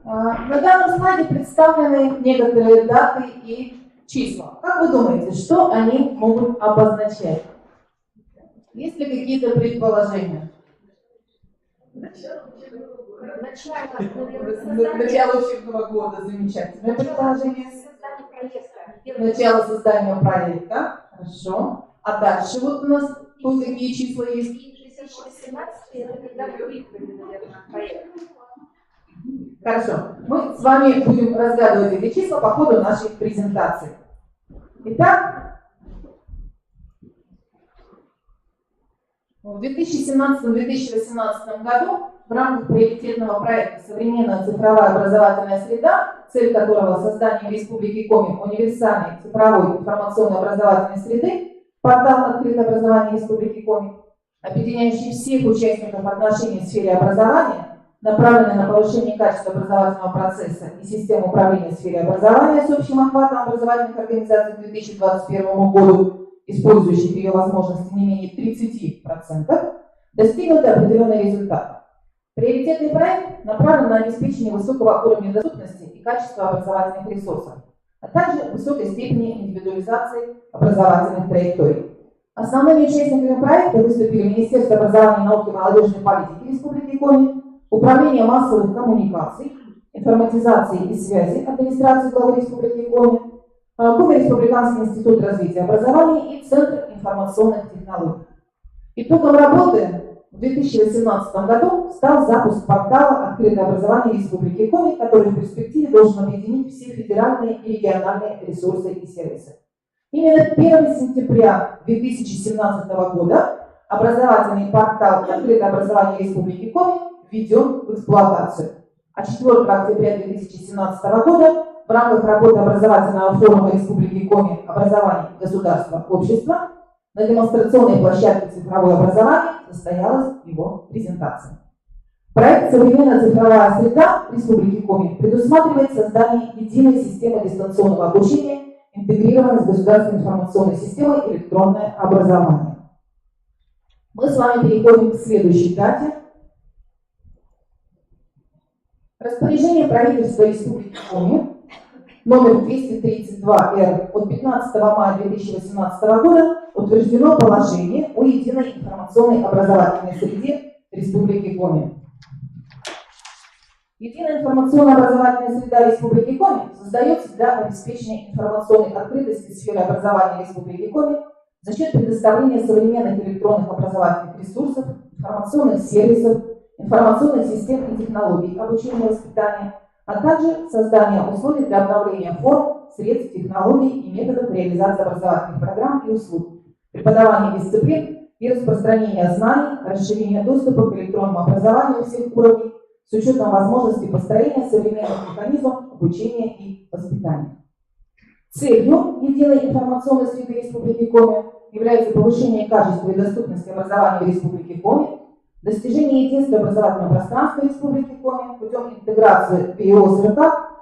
На данном слайде представлены некоторые даты и числа. Как вы думаете, что они могут обозначать? Есть ли какие-то предположения? Начало учебного года, замечательное предположение. Начало создания проекта. Хорошо. А дальше вот у нас вот какие числа есть? 2018 это когда мы выиграли, наверное, проект. Хорошо. Мы с вами будем разгадывать эти числа по ходу нашей презентации. Итак, в 2017-2018 году в рамках приоритетного проекта «Современная цифровая образовательная среда», цель которого создание в Республике Коми универсальной цифровой информационно-образовательной среды, портал «Открытое образование Республики Коми», объединяющий всех участников отношений в сфере образования, направленный на повышение качества образовательного процесса и системы управления в сфере образования с общим охватом образовательных организаций к 2021 году, использующих ее возможности не менее 30%, достигнуты определенные результаты. Приоритетный проект направлен на обеспечение высокого уровня доступности и качества образовательных ресурсов, а также высокой степени индивидуализации образовательных траекторий. Основными участниками проекта выступили Министерство образования, науки и молодежной политики Республики Коми, Управление массовых коммуникаций, информатизации и связи администрации главы Республики Коми, Коми Республиканский институт развития образования и Центр информационных технологий. Итогом работы в 2018 году стал запуск портала «Открытое образование Республики Коми», который в перспективе должен объединить все федеральные и региональные ресурсы и сервисы. Именно 1 сентября 2017 года образовательный портал «Открытое образование Республики Коми» введен в эксплуатацию. А 4 октября 2017 года в рамках работы образовательного форума Республики Коми «Образование, государство, общество» на демонстрационной площадке «Цифровое образование» состоялась его презентация. Проект «Современная цифровая среда Республики Коми» предусматривает создание единой системы дистанционного обучения, интегрированной с государственной информационной системой электронное образование. Мы с вами переходим к следующей дате. Распоряжение правительства Республики Коми номер 232-Р от 15 мая 2018 года утверждено положение о единой информационной образовательной среде Республики Коми. Единая информационно-образовательная среда Республики Коми создается для обеспечения информационной открытости сферы образования Республики Коми за счет предоставления современных электронных образовательных ресурсов, информационных сервисов, информационных систем и технологий обучения и воспитания, а также создания условий для обновления форм, средств, технологий и методов реализации образовательных программ и услуг, преподавания дисциплин и распространения знаний, расширения доступа к электронному образованию всех уровней с учетом возможности построения современных механизмов обучения и воспитания. Целью единой информационной среды Республики Коми является повышение качества и доступности образования в Республике Коми, достижение единства образовательного пространства Республики Коми путем интеграции ПИО с РК,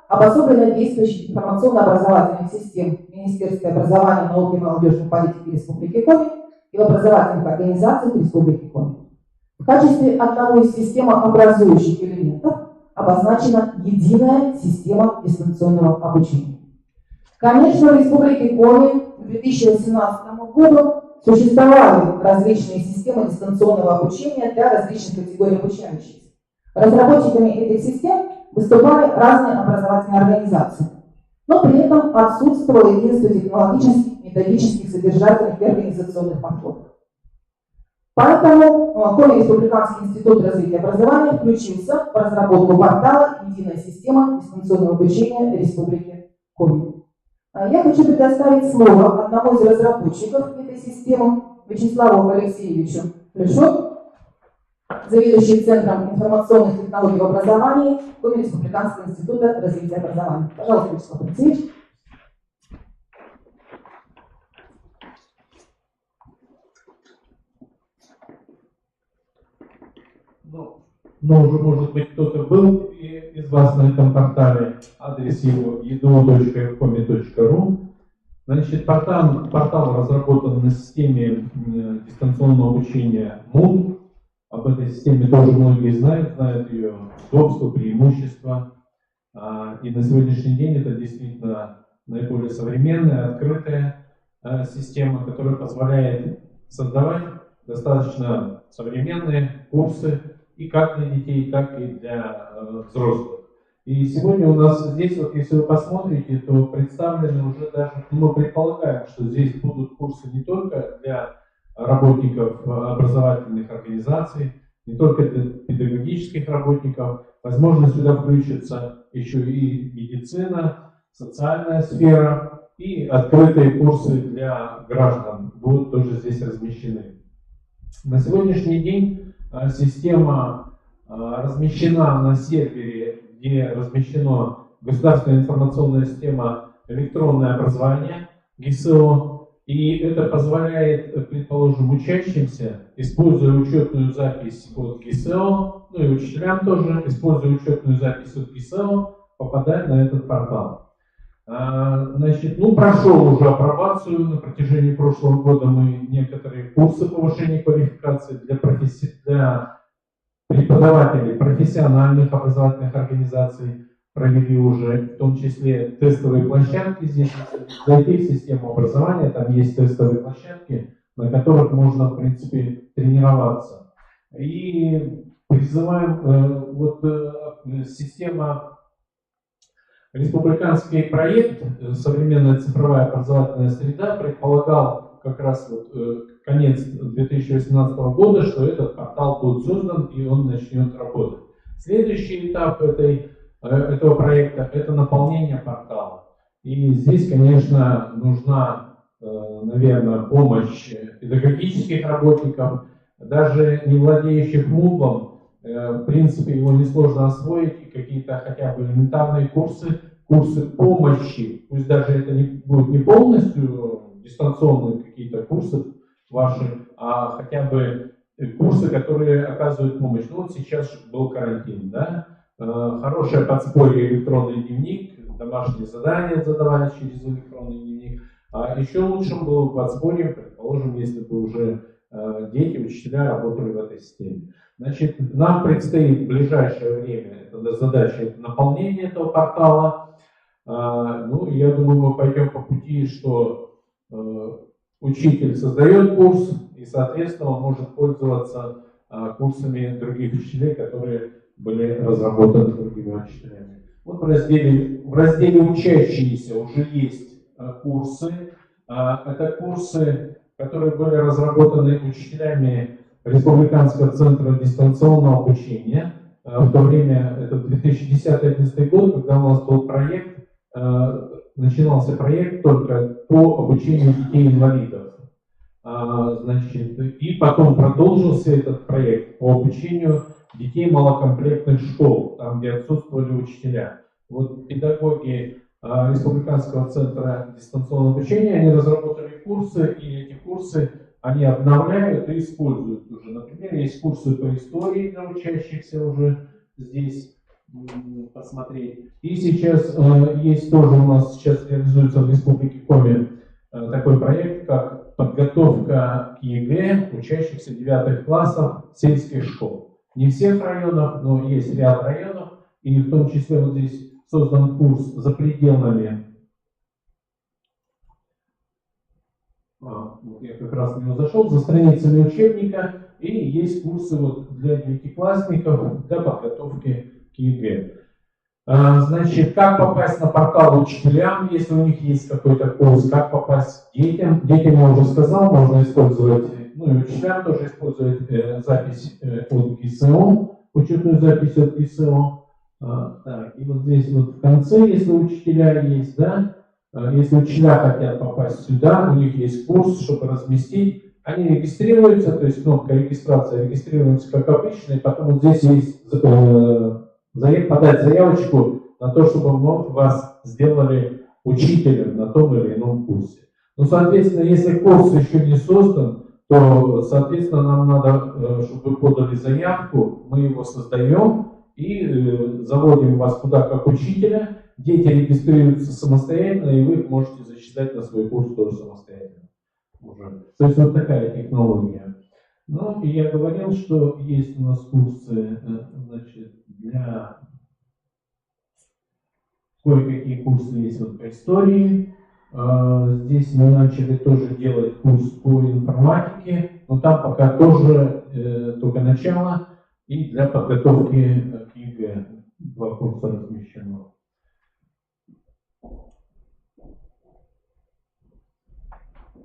обособленно действующих информационно-образовательных систем Министерства образования, науки и молодежной политики Республики Коми и в образовательных организациях Республики Коми. В качестве одного из системообразующих элементов обозначена единая система дистанционного обучения. Конечно, в Республике Коми к 2018 году существовали различные системы дистанционного обучения для различных категорий обучающихся. Разработчиками этих систем выступали разные образовательные организации, но при этом отсутствовало единство технологических, методических, содержательных и организационных подходов. Поэтому Коми Республиканский институт развития образования включился в разработку портала «Единая система дистанционного обучения Республики Коми». Я хочу предоставить слово одному из разработчиков этой системы, Вячеславу Алексеевичу Плешов, заведующий Центром информационных технологий в образовании Коми Республиканского института развития образования. Пожалуйста, Вячеслав Алексеевич. Но уже, может быть, кто-то был из вас на этом портале, адрес его edu.comi.ru. Значит, портал разработан на системе дистанционного обучения Moodle. Об этой системе тоже многие знают ее удобства, преимущества. И на сегодняшний день это действительно наиболее современная, открытая система, которая позволяет создавать достаточно современные курсы и как для детей, так и для взрослых. И сегодня у нас здесь, вот если вы посмотрите, то представлены уже даже, мы предполагаем, что здесь будут курсы не только для работников образовательных организаций, не только для педагогических работников, возможно, сюда включится еще и медицина, социальная сфера и открытые курсы для граждан будут тоже здесь размещены. На сегодняшний день система размещена на сервере, где размещена государственная информационная система электронное образование ГИСЭО, и это позволяет, предположим, учащимся, используя учетную запись от ГИСЭО, ну и учителям тоже, используя учетную запись от ГИСЭО, попадать на этот портал. Значит, прошел уже апробацию, на протяжении прошлого года мы некоторые курсы повышения квалификации для преподавателей профессиональных образовательных организаций провели уже, в том числе тестовые площадки. Здесь зайти в систему образования, там есть тестовые площадки, на которых можно, в принципе, тренироваться. И призываем, система, республиканский проект «Современная цифровая образовательная среда» предполагал как раз конец 2018 года, что этот портал будет создан и он начнет работать. Следующий этап этого проекта – это наполнение портала. И здесь, конечно, нужна, наверное, помощь педагогических работников, даже не владеющих Moodle. В принципе, его несложно освоить, и какие-то хотя бы элементарные курсы помощи, пусть даже это будут не полностью дистанционные какие-то курсы ваши, а хотя бы курсы, которые оказывают помощь. Вот сейчас был карантин, да? Хорошее подспорье электронный дневник, домашние задания задавали через электронный дневник. А еще лучшим было подспорье, предположим, если бы уже дети, учителя работали в этой системе. Значит, нам предстоит в ближайшее время задача наполнения этого портала. Я думаю, мы пойдем по пути, что учитель создает курс и, соответственно, он может пользоваться курсами других учителей, которые были разработаны другими учителями. Вот в разделе «Учащиеся» уже есть курсы. Это курсы, которые были разработаны учителями Республиканского центра дистанционного обучения. В то время, это 2010-2011 год, когда у нас был проект, начинался проект только по обучению детей-инвалидов. Значит, и потом продолжился этот проект по обучению детей малокомплектных школ, там, где отсутствовали учителя. Вот педагоги Республиканского центра дистанционного обучения, они разработали курсы, и эти курсы они обновляют и используют уже. Например, есть курсы по истории для учащихся уже здесь посмотреть. И сейчас есть тоже у нас, сейчас реализуется в Республике Коми такой проект, как подготовка к ЕГЭ учащихся 9 классов сельских школ. Не всех районов, но есть ряд районов, и в том числе вот здесь создан курс за пределами. Вот я как раз на него зашел, за страницами учебника, и есть курсы для девятиклассников для подготовки к ЕГЭ. Значит, как попасть на портал учителям, если у них есть какой-то курс, как попасть к детям. Детям я уже сказал, можно использовать, и учителям тоже использовать запись от ГИСЭО, учетную запись от ГИСЭО. Так, и вот здесь в конце, если учителя есть, да, Если учителя хотят попасть сюда, у них есть курс, чтобы разместить, они регистрируются, то есть кнопка регистрация, регистрируются как обычно, и потом вот здесь есть подать заявочку на то, чтобы вас сделали учителем на том или ином курсе. Ну, соответственно, если курс еще не создан, то, соответственно, нам надо, чтобы вы подали заявку, мы его создаем и заводим вас туда как учителя. Дети регистрируются самостоятельно, и вы их можете зачитать на свой курс тоже самостоятельно. Уже. То есть вот такая технология. Ну, и я говорил, что есть у нас курсы, значит, для... Кое-какие курсы есть вот по истории. Здесь мы начали тоже делать курс по информатике, но там пока тоже только начало, и для подготовки к ЕГЭ 2 курса размещено.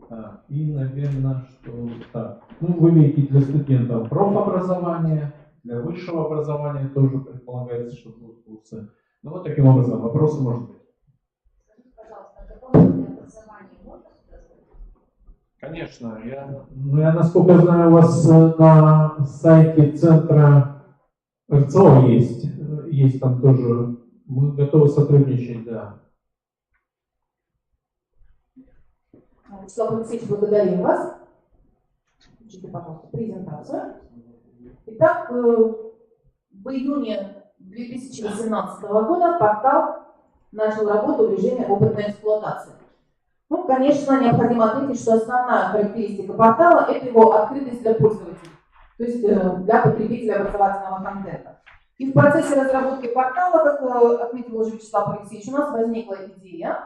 Так, и, наверное, что так. Ну, вы видите, для студентов профобразования, для высшего образования тоже предполагается, что будут курсы. Ну, вот таким образом, вопросы может быть. Конечно, я, насколько знаю, у вас на сайте центра РЦО есть там тоже, мы готовы сотрудничать, да. Вячеслав Алексеевич, благодарим вас. Включите, пожалуйста, презентацию. Итак, в июне 2018 года портал начал работу в режиме опытной эксплуатации. Ну, конечно, необходимо отметить, что основная характеристика портала – это его открытость для пользователей, то есть для потребителя образовательного контента. И в процессе разработки портала, как отметил уже Вячеслав Алексеевич, у нас возникла идея,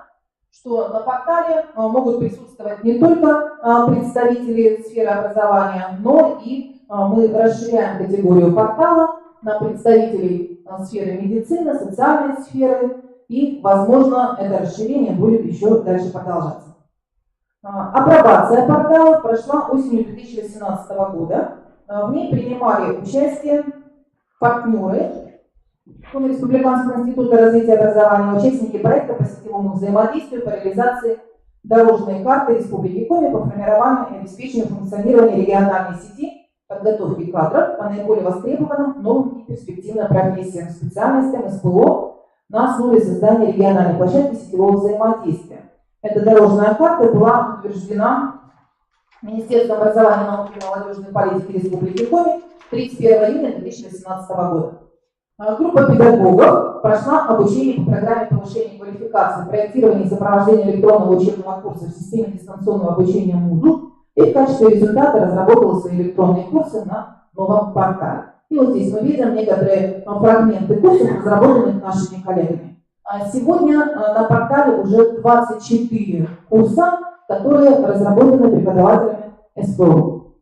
что на портале могут присутствовать не только представители сферы образования, но и мы расширяем категорию портала на представителей сферы медицины, социальной сферы, и, возможно, это расширение будет еще дальше продолжаться. Апробация портала прошла осенью 2018 года. В ней принимали участие партнеры Республиканского института развития образования, участники проекта по сетевому взаимодействию по реализации дорожной карты Республики Коми по формированию и обеспечению функционирования региональной сети подготовки кадров по наиболее востребованным новым и перспективным профессиям, специальностям СПО на основе создания региональной площадки сетевого взаимодействия. Эта дорожная карта была утверждена Министерством образования, науки и молодежной политики Республики Коми 31 июня 2018 года. Группа педагогов прошла обучение по программе повышения квалификации, проектирования и сопровождения электронного учебного курса в системе дистанционного обучения Moodle и в качестве результата разработала свои электронные курсы на новом портале. И вот здесь мы видим некоторые фрагменты курсов, разработанных нашими коллегами. Сегодня на портале уже 24 курса, которые разработаны преподавателями СПО.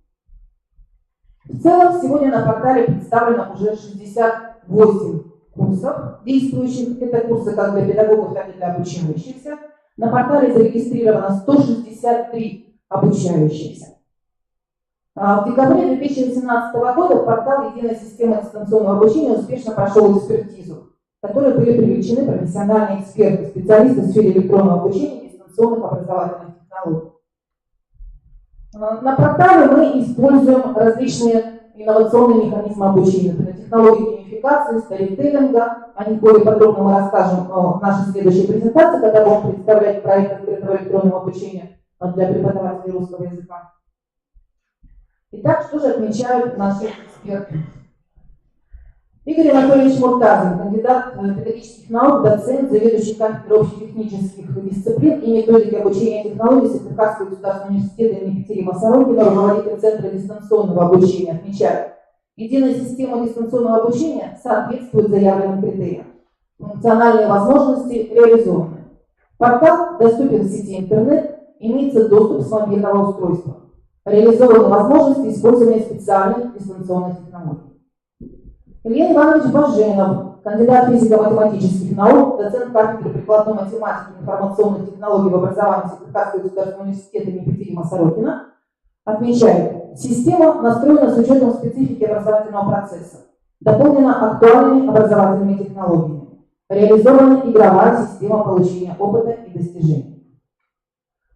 В целом сегодня на портале представлено уже 68 курсов действующих. Это курсы как для педагогов, так и для обучающихся. На портале зарегистрировано 163 обучающихся. В декабре 2018 года портал «Единая система дистанционного обучения» успешно прошел экспертизу, в которой были привлечены профессиональные эксперты, специалисты в сфере электронного обучения и дистанционных образовательных технологий. На портале мы используем различные инновационные механизмы обучения, например, технологии геймификации, сторителлинга. О них более подробно мы расскажем в нашей следующей презентации, когда будем представлять проект открытого электронного обучения для преподавателей русского языка. Итак, что же отмечают наши эксперты? Игорь Анатольевич Муртазин, кандидат педагогических наук, доцент, заведующий кафедрой общетехнических дисциплин и методики обучения технологий Сыктывкарского государственного университета имени Екатерины Сорокина, руководитель Центра дистанционного обучения, отмечает: единая система дистанционного обучения соответствует заявленным критериям. Функциональные возможности реализованы. Портал доступен в сети интернет, имеется доступ с мобильного устройства. Реализованы возможности использования специальных дистанционных технологий. Илья Иванович Баженов, кандидат физико-математических наук, доцент кафедры прикладной математики и информационных технологий в образовании Сыктывкарского государственного университета имени Екатерины Сорокина, отмечает: система настроена с учетом специфики образовательного процесса, дополнена актуальными образовательными технологиями, реализована игровая система получения опыта и достижений.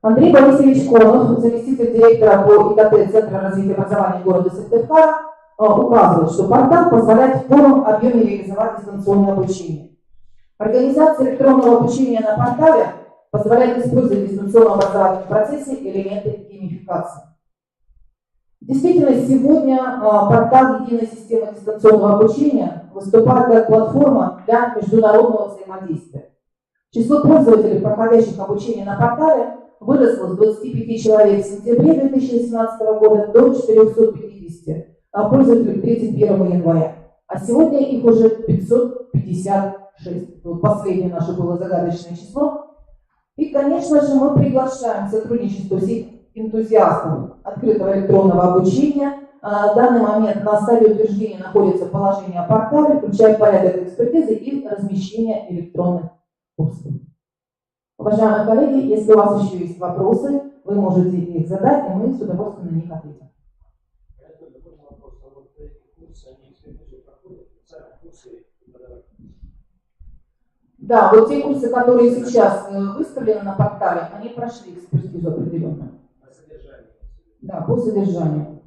Андрей Борисович Конов, заместитель директора по ИКТ Центра развития образования города Сыктывкара, указывает, что портал позволяет в полном объеме реализовать дистанционное обучение. Организация электронного обучения на портале позволяет использовать в дистанционном образовательном процессе элементы геймификации. Действительно, сегодня портал «Единая система дистанционного обучения» выступает как платформа для международного взаимодействия. Число пользователей, проходящих обучение на портале, выросло с 25 человек в сентябре 2018 года до 450 пользователей к 31 января. А сегодня их уже 556. Вот последнее наше было загадочное число. И, конечно же, мы приглашаем к сотрудничеству всех энтузиастов открытого электронного обучения. В данный момент на стадии утверждения находится положение о портале, включая порядок экспертизы и размещение электронных курсов. Уважаемые коллеги, если у вас еще есть вопросы, вы можете их задать, и мы с удовольствием на них ответим. Да, вот те курсы, которые сейчас выставлены на портале, они прошли экспертизу определенную. Да, по содержанию.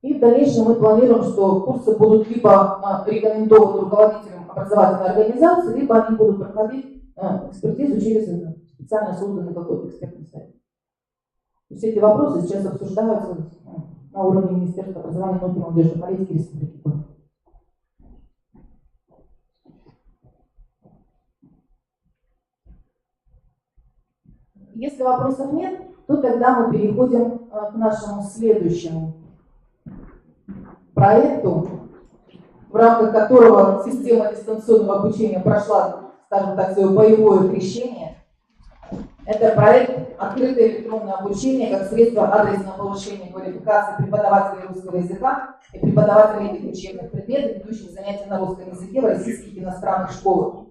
И в дальнейшем мы планируем, что курсы будут либо рекомендованы руководителям образовательной организации, либо они будут проходить экспертизу через специально созданный какой-то экспертный совет. Все эти вопросы сейчас обсуждаются на уровне Министерства образования, науки и молодежной политики Республики Коми. Если вопросов нет, то тогда мы переходим к нашему следующему проекту, в рамках которого система дистанционного обучения прошла, скажем так, свое боевое крещение. Это проект «Открытое электронное обучение как средство адресного повышения квалификации преподавателей русского языка и преподавателей этих учебных предметов, ведущих занятия на русском языке в российских иностранных школах».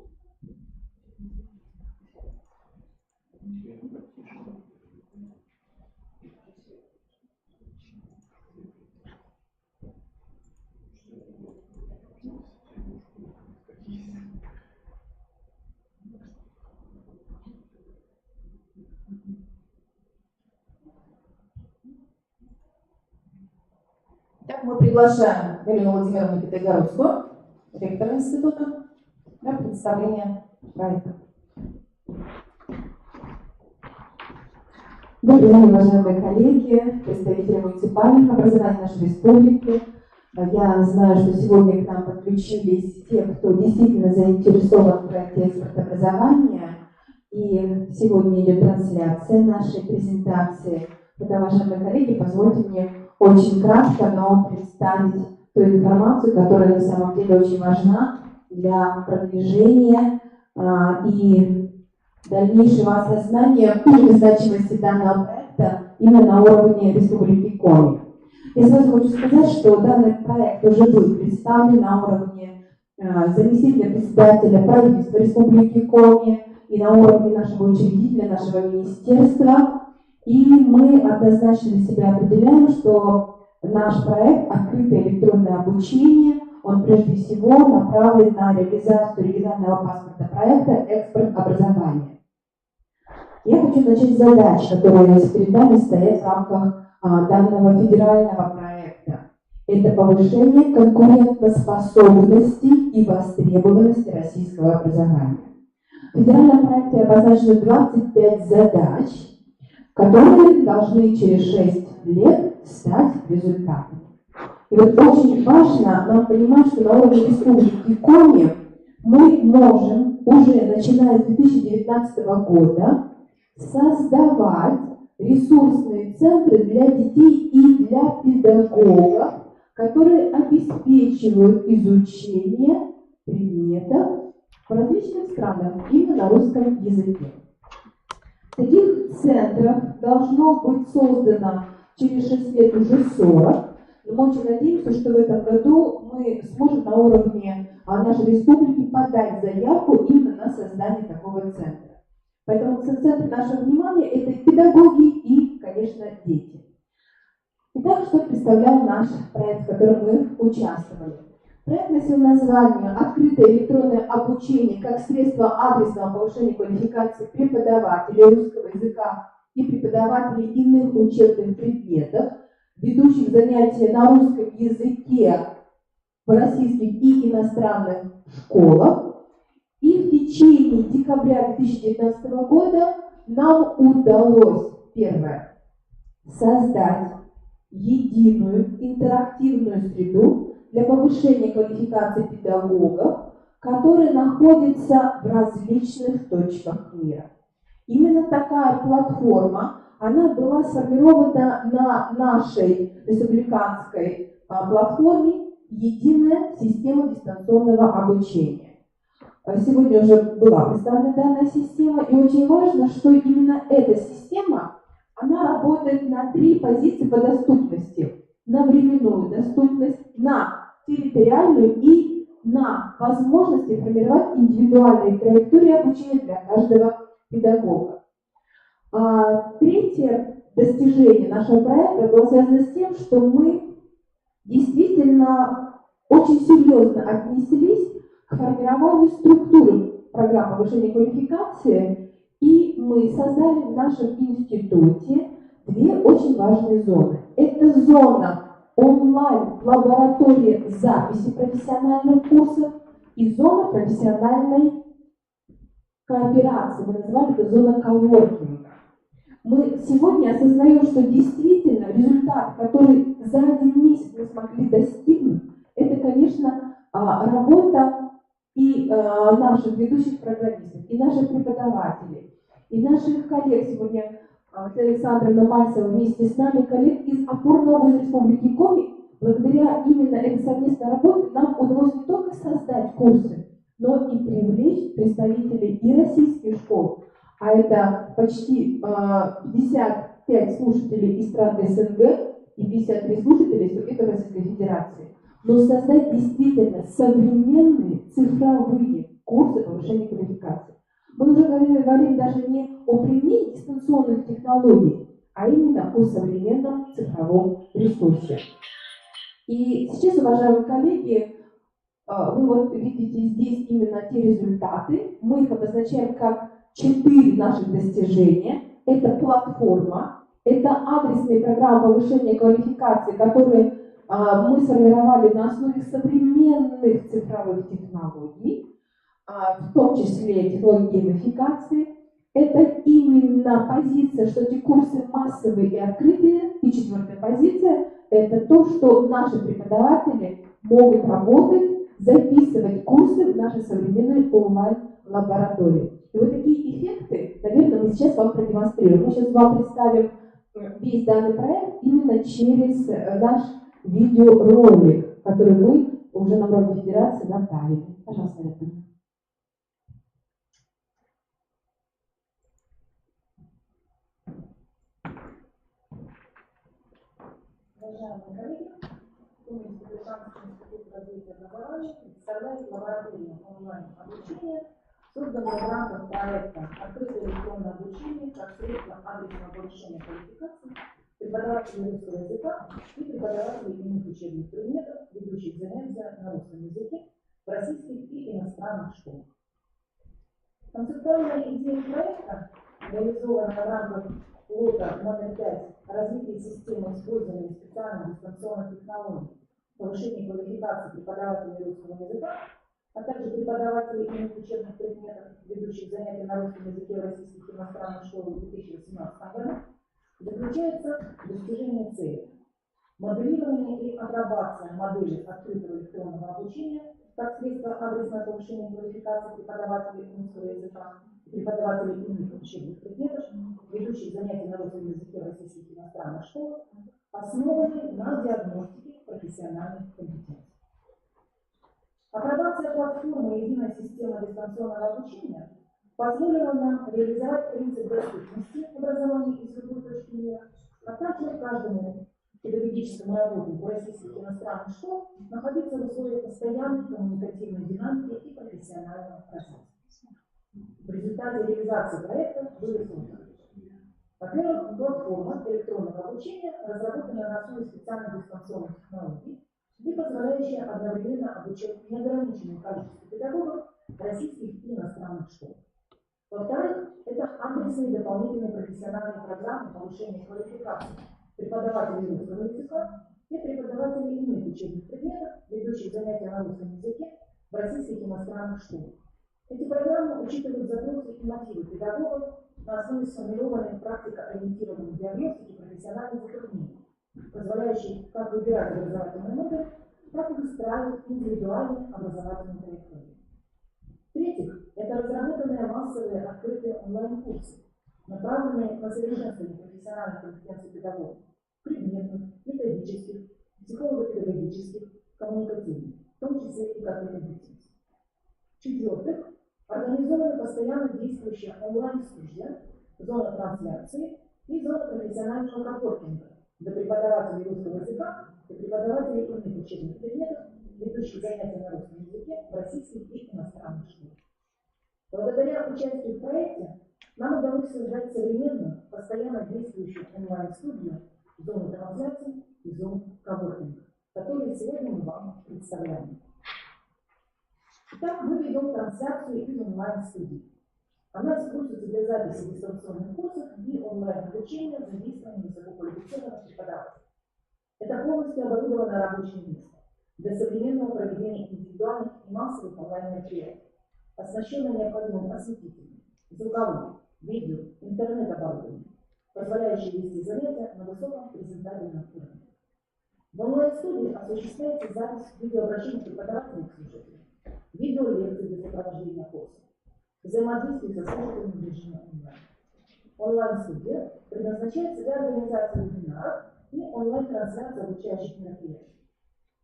Так, мы приглашаем Галину Владимировну Китайгородскую, ректора института, для представления проекта. Добрый день, уважаемые коллеги, представители муниципальных образований нашей республики. Я знаю, что сегодня к нам подключились те, кто действительно заинтересован в проекте экспортобразования. И сегодня идет трансляция нашей презентации. Это, уважаемые коллеги, позвольте мне очень кратко, но представить ту информацию, которая на самом деле очень важна для продвижения и дальнейшего осознания значимости данного проекта именно на уровне Республики Коми. Я сразу хочу сказать, что данный проект уже был представлен на уровне заместителя председателя правительства Республики Коми и на уровне нашего учредителя, нашего министерства. И мы однозначно для себя определяем, что наш проект «Открытое электронное обучение», он прежде всего направлен на реализацию регионального паспорта проекта «Экспорт образования». Я хочу начать с задач, которые перед нами стоят в рамках данного федерального проекта. Это повышение конкурентоспособности и востребованности российского образования. В федеральном проекте обозначено 25 задач, которые должны через 6 лет стать результатом. И вот очень важно нам понимать, что на уровне Республики Коми мы можем уже начиная с 2019 года создавать ресурсные центры для детей и для педагогов, которые обеспечивают изучение предметов в различных странах именно на русском языке. Таких центров должно быть создано через 6 лет уже 40. Но мы очень надеемся, что в этом году мы сможем на уровне нашей республики подать заявку именно на создание такого центра. Поэтому в центре нашего внимания это педагоги и, конечно, дети. Итак, что представлял наш проект, в котором мы участвовали? Проект носил название «Открытое электронное обучение как средство адресного повышения квалификации преподавателей русского языка и преподавателей иных учебных предметов, ведущих занятия на русском языке в российских и иностранных школах. И в течение декабря 2019 года нам удалось, первое, создать единую интерактивную среду для повышения квалификации педагогов, которые находятся в различных точках мира. Именно такая платформа, она была сформирована на нашей республиканской платформе «Единая система дистанционного обучения». Сегодня уже была представлена данная система, и очень важно, что именно эта система, она работает на 3 позиции по доступности. На временную доступность, на территориальную и на возможности формировать индивидуальные траектории обучения для каждого педагога. Третье достижение нашего проекта было связано с тем, что мы действительно очень серьезно отнеслись к формированию структуры программ повышения квалификации, и мы создали в нашем институте 2 очень важные зоны. Это зона онлайн-лаборатории записи профессиональных курсов и зона профессиональной кооперации. Мы называли это зона коворкинга. Мы сегодня осознаем, что действительно результат, который за 1 месяц мы смогли достигнуть, это, конечно, работа и наших ведущих программистов, и наших преподавателей, и наших коллег. Сегодня Александра Мальцева вместе с нами, коллег из опорного вуза Республики Коми. Благодаря именно этой совместной работе нам удалось не только создать курсы, но и привлечь представителей и российских школ, а это почти 55 слушателей из стран СНГ и 53 слушателей из субъектов Российской Федерации. Но создать действительно современные цифровые курсы повышения квалификации. Мы уже говорим даже не о применении дистанционных технологий, а именно о современном цифровом ресурсе. И сейчас, уважаемые коллеги, вы вот видите здесь именно те результаты. Мы их обозначаем как 4 наших достижения. Это платформа, это адресные программы повышения квалификации, которые мы сформировали на основе современных цифровых технологий, в том числе технологии геймификации. Это именно позиция, что эти курсы массовые и открытые. И 4-я позиция – это то, что наши преподаватели могут работать, записывать курсы в наши современные онлайн-лаборатории. И вот такие эффекты, наверное, мы сейчас вам продемонстрируем. Мы сейчас вам представим весь данный проект именно через наш видеоролик, который мы уже на уровне федерации направили. Пожалуйста, Ольга. Уважаемые коллеги, Коми Республиканский институт развития образования представляет лабораторию онлайн-обучения, созданную в рамках проекта «Открытое электронное обучение как средство адресного повышения квалификации преподавателей русского языка и преподавателей иных учебных предметов, ведущих занятия на русском языке в российских и иностранных школах». Концептуальная идея проекта, реализованная в рамках лота номер 5 «Развитие системы использования специальных дистанционных технологий, повышение квалификации преподавателей русского языка, а также преподавателей иных учебных предметов, ведущих занятия на русском языке в российских и иностранных школах в 2018 году, заключается в достижении цели. Моделирование и апробация модели открытого электронного обучения как средство адресного повышения квалификации преподавателей русского языка, преподавателей иных учебных предметов, ведущих занятия на русском языке в российских и иностранных школах, основаны на диагностике профессиональных компетенций. Апробация платформы «Единая система дистанционного обучения» позволила нам реализовать принцип доступности образования из любой точки мира, а также каждому педагогическому работнику российских и иностранных школ находиться в условиях постоянной коммуникативной динамики и профессионального развития. В результате реализации проекта были созданы: во-первых, платформа электронного обучения, разработанная на основе специальных дистанционных технологий и позволяющая одновременно обучать неограниченное количество педагогов российских и иностранных школ. Во-вторых, это адресные дополнительные профессиональные программы повышения квалификации преподавателей русского языка и преподавателей иных учебных предметов, ведущих занятия на русском языке в российских иностранных школах. Эти программы учитывают запросы и мотивы педагогов на основе сформированной практикоориентированной диагностики профессиональных затруднений, позволяющей как выбирать образовательный модуль, так и выстраивать индивидуальные образовательные траектории. В-третьих, это разработанные массовые открытые онлайн-курсы, направленные на совершенствование профессиональных компетенций педагогов, предметных, методических, психолого-педагогических, коммуникативных, в том числе и компетенций. В-четвертых, организованы постоянно действующая онлайн-студия, зона трансляции и зона профессионального коворкинга для преподавателей русского языка и преподавателей иных учебных предметов, ведущих занятия на русском языке в российских и иностранных школах. Благодаря участию в проекте нам удалось создать современную, постоянно действующую онлайн-студию, зону трансляции и зону коворкинга, которые сегодня мы вам представляем. Итак, мы ведем трансляцию из онлайн-студии. Она используется для записи дистанционных курсов и онлайн-обучения с задействованием высококвалифицированных преподавателей. Это полностью оборудованное рабочее место для современного проведения индивидуальных и массовых онлайн-мероприятий, оснащенное необходимым осветительным, звуковым, видео, интернет-оборудованием, позволяющее вести занятия на высоком презентабельном уровне. В онлайн-студии осуществляется запись видеообращений преподавателей к слушателям, видеолекции для сопровождения курса, взаимодействие со слушателями в режиме онлайн. Онлайн-студия предназначается для организации вебинаров и онлайн-трансляции обучающих мероприятий.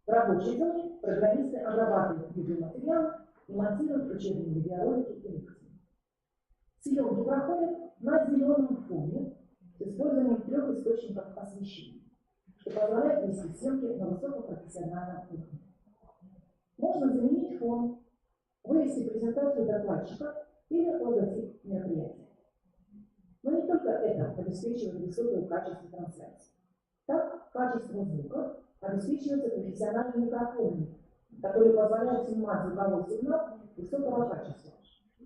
В рабочей зоне программисты обрабатывают видеоматериалы и монтируют учебные видеоролики и лекции. Съемки проходят на зеленом фоне с использованием 3 источников освещения, что позволяет вести съемки на высокопрофессиональном уровне. Можно заменить фон, вывести презентацию докладчика или логотип мероприятия. Но не только это обеспечивает высокое качество трансляции. Так, качество звука обеспечивается профессиональными микрофонами, которые позволяют снимать звуковой сигнал высокого качества,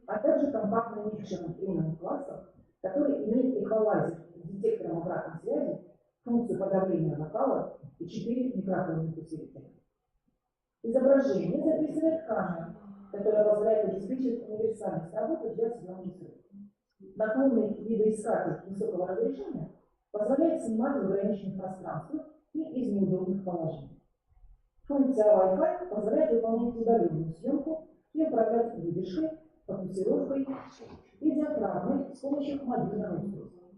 а также компактным микшером премиум-класса, который имеет эквалайзер с детектором обратной связи, функцию подавления вокала и 4 микрофонных усилителя. Изображение записывает камера, которая позволяет обеспечивать универсальность работы для съемки звука. Наклонный видоискатель высокого разрешения позволяет снимать в ограниченных пространствах и из неудобных положений. Функция Wi-Fi позволяет выполнять удаленную съемку и управлять выдержкой, фокусировкой и диафрагмой с помощью мобильного устройства.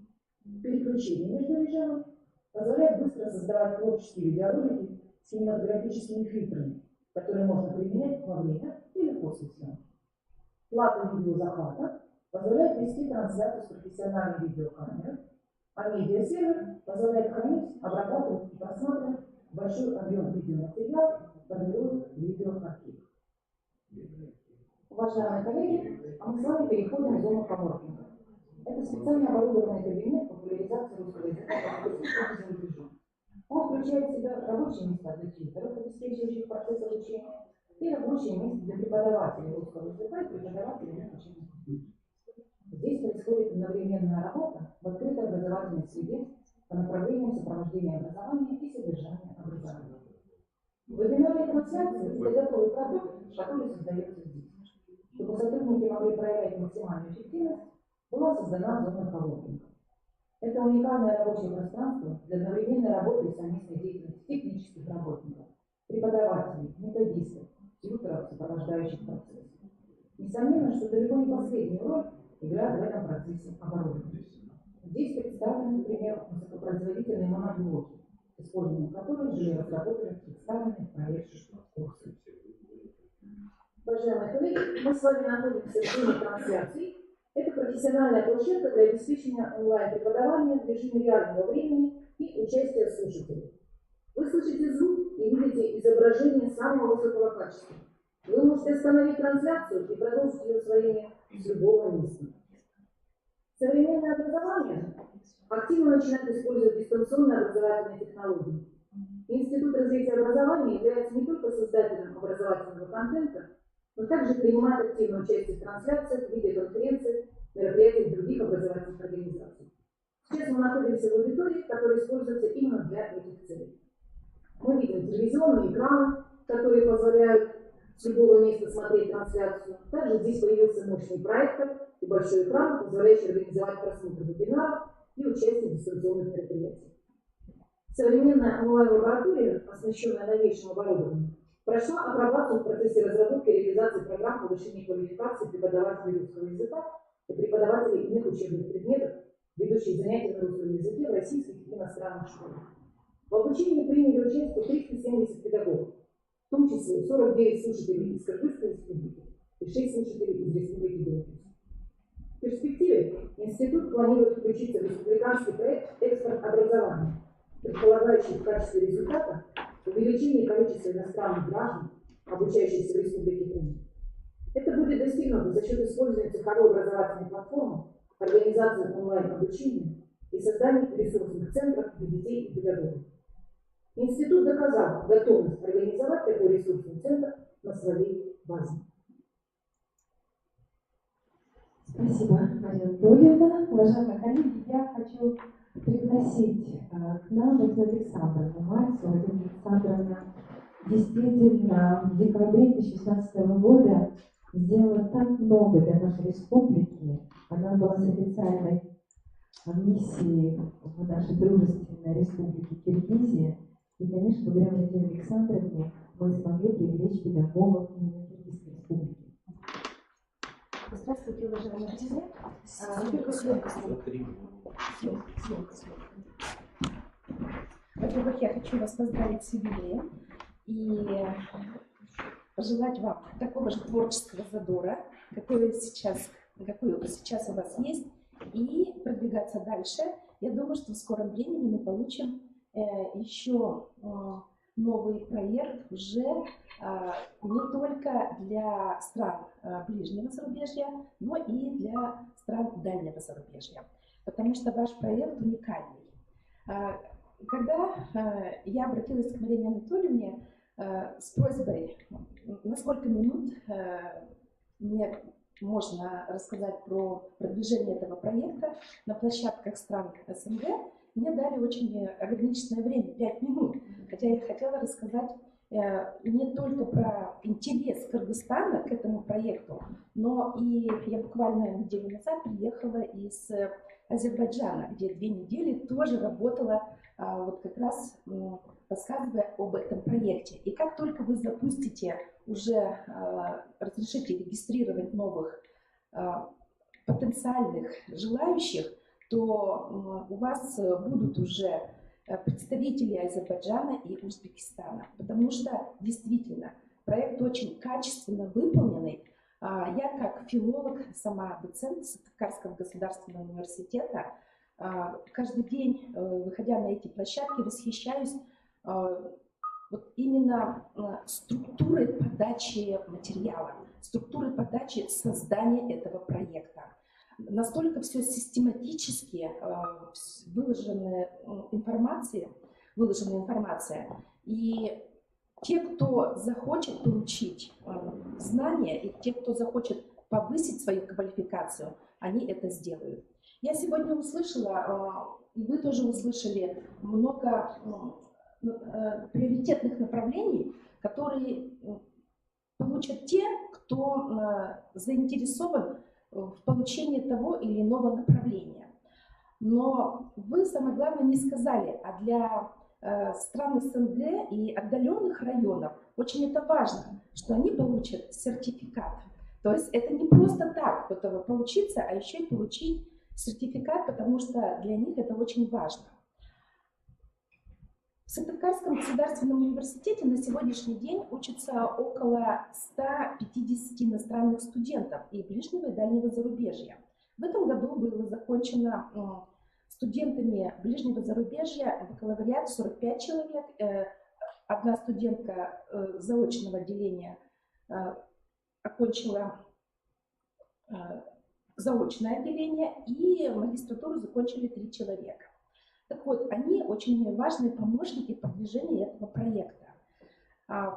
Переключение между режимами позволяет быстро создавать творческие видеоролики с кинематографическими фильтрами, которые можно применять во время или после съемки. Плата видеозахвата позволяет вести трансляцию с профессиональной видеокамерой, а медиасервер позволяет хранить, обрабатывать и просматривать большой объем видеоматериала, формируя видеоархив. Уважаемые коллеги, а мы с вами переходим в зону коворкинга. Это специально оборудованный кабинет популяризации русского языка по за рубежом. Он включает в себя рабочие места для тьюторов, обеспечивающих процесс обучения, и рабочие места для преподавателей русского языка и преподавателей учебных курсов. Здесь происходит одновременная работа в открытой образовательной среде по направлениям сопровождения образования и содержания образования. Вебинарные трансляции – это готовый продукт, который создается здесь. Чтобы сотрудники могли проявлять максимальную эффективность, была создана зона коворкинга. Это уникальное рабочее пространство для одновременной работы и совместной деятельности технических работников, преподавателей, методистов, тьюторов, сопровождающих процесс. Несомненно, что далеко не последнюю роль играет в этом процессе оборудование. Здесь представлены, например, высокопроизводительные моноблоки, с использованием которых были разработаны представленные в проекте курсы. Уважаемые коллеги, мы с вами находимся в зоне трансляций. Это профессиональная площадка для обеспечения онлайн-преподавания в режиме реального времени и участия слушателей. Вы слышите звук и видите изображение самого высокого качества. Вы можете остановить трансляцию и продолжить ее усвоение с любого места. Современное образование активно начинает использовать дистанционные образовательные технологии. Институт развития образования является не только создателем образовательного контента, но также принимает активное участие в трансляциях, видеоконференциях мероприятий других образовательных организаций. Сейчас мы находимся в аудитории, которая используется именно для этих целей. Мы видим телевизионные экраны, которые позволяют с любого места смотреть трансляцию. Также здесь появился мощный проектор и большой экран, позволяющий организовать просмотр вебинаров и участие в дистанционных мероприятиях. Современная онлайн-лаборатория, оснащенная новейшим оборудованием, прошла апробацию в процессе разработки и реализации программ повышения квалификации преподавателей русского языка и преподавателей иных учебных предметов, ведущих занятия на русском языке в российских и иностранных школах. В обучении приняли участие 370 педагогов, в том числе 49 слушателей из Кыргызской республики и 6 слушателей из Республики Беларусь. В перспективе институт планирует включиться в республиканский проект «Экспорт образования», предполагающий в качестве результата увеличение количества иностранных граждан, обучающихся в Республике Коми. Это будет достигнуто за счет использования цифровой образовательной платформы, организации онлайн-обучения и создания ресурсных центров для детей и педагогов. Институт доказал готовность организовать такой ресурсный центр на своей базе. Спасибо, Мария Анатольевна. Уважаемые коллеги, я хочу пригласить к нам Владимира Александровну Мальцеву. Владимира Александровна действительно в декабре 2016 года сделала так много для нашей республики. Она была с официальной миссией в нашей дружественной республике Киргизия. И, конечно, благодаря Владимире Александровне мы смогли привлечь педагогов именно Киргизской республики. Здравствуйте, уважаемые друзья. Во-первых, я хочу вас поздравить с юбилеем и пожелать вам такого же творческого задора, какой сейчас у вас есть, и продвигаться дальше. Я думаю, что в скором времени мы получим еще новый проект уже не только для стран ближнего зарубежья, но и для стран дальнего зарубежья, потому что ваш проект уникальный. Когда я обратилась к Марине Анатольевне с просьбой, на сколько минут мне можно рассказать про продвижение этого проекта на площадках стран СНГ, мне дали очень ограниченное время, 5 минут, хотя я хотела рассказать не только про интерес Кыргызстана к этому проекту, но и я буквально неделю назад приехала из Азербайджана, где 2 недели тоже работала, вот как раз рассказывая об этом проекте. И как только вы запустите, уже разрешите регистрировать новых потенциальных желающих, то у вас будут уже представители Азербайджана и Узбекистана, потому что действительно проект очень качественно выполненный. Я как филолог, сама доцент Сыктывкарского государственного университета, каждый день, выходя на эти площадки, восхищаюсь вот именно структурой подачи материала, структурой подачи создания этого проекта. Настолько все систематически выложенная информация, и те, кто захочет получить знания, и те, кто захочет повысить свою квалификацию, они это сделают. Я сегодня услышала, и вы тоже услышали, много приоритетных направлений, которые получат те, кто заинтересован в получении того или иного направления. Но вы, самое главное, не сказали, а для стран СНГ и отдаленных районов очень это важно, что они получат сертификат. То есть это не просто так этого поучиться, а еще и получить сертификат, потому что для них это очень важно. В Сыктывкарском государственном университете на сегодняшний день учатся около 150 иностранных студентов и ближнего и дальнего зарубежья. В этом году было закончено студентами ближнего зарубежья бакалавриат 45 человек. Одна студентка заочного отделения окончила заочное отделение, и магистратуру закончили 3 человека. Так вот, они очень важные помощники продвижения этого проекта.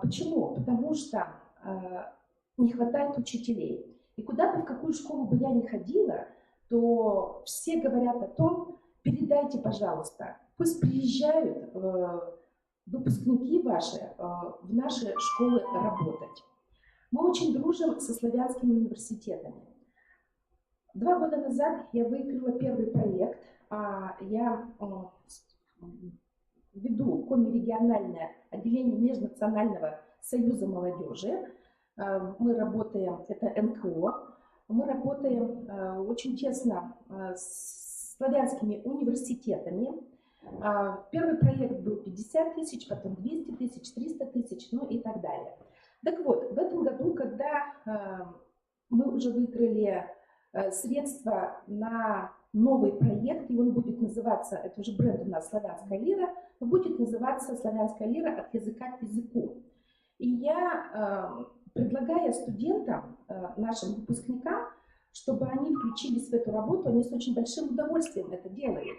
Почему? Потому что не хватает учителей. И куда бы, в какую школу бы я ни ходила, то все говорят о том, передайте, пожалуйста, пусть приезжают выпускники ваши в наши школы работать. Мы очень дружим со славянскими университетами. 2 года назад я выиграла первый проект. Я веду коми-региональное отделение Межнационального союза молодежи. Мы работаем, это НКО, мы работаем очень тесно с славянскими университетами. Первый проект был 50 тысяч, потом 200 тысяч, 300 тысяч, ну и так далее. Так вот, в этом году, когда мы уже выиграли средства на новый проект, и он будет называться, это уже бренд у нас «Славянская лира», но будет называться «Славянская лира от языка к языку». И я предлагаю студентам, нашим выпускникам, чтобы они включились в эту работу, они с очень большим удовольствием это делают.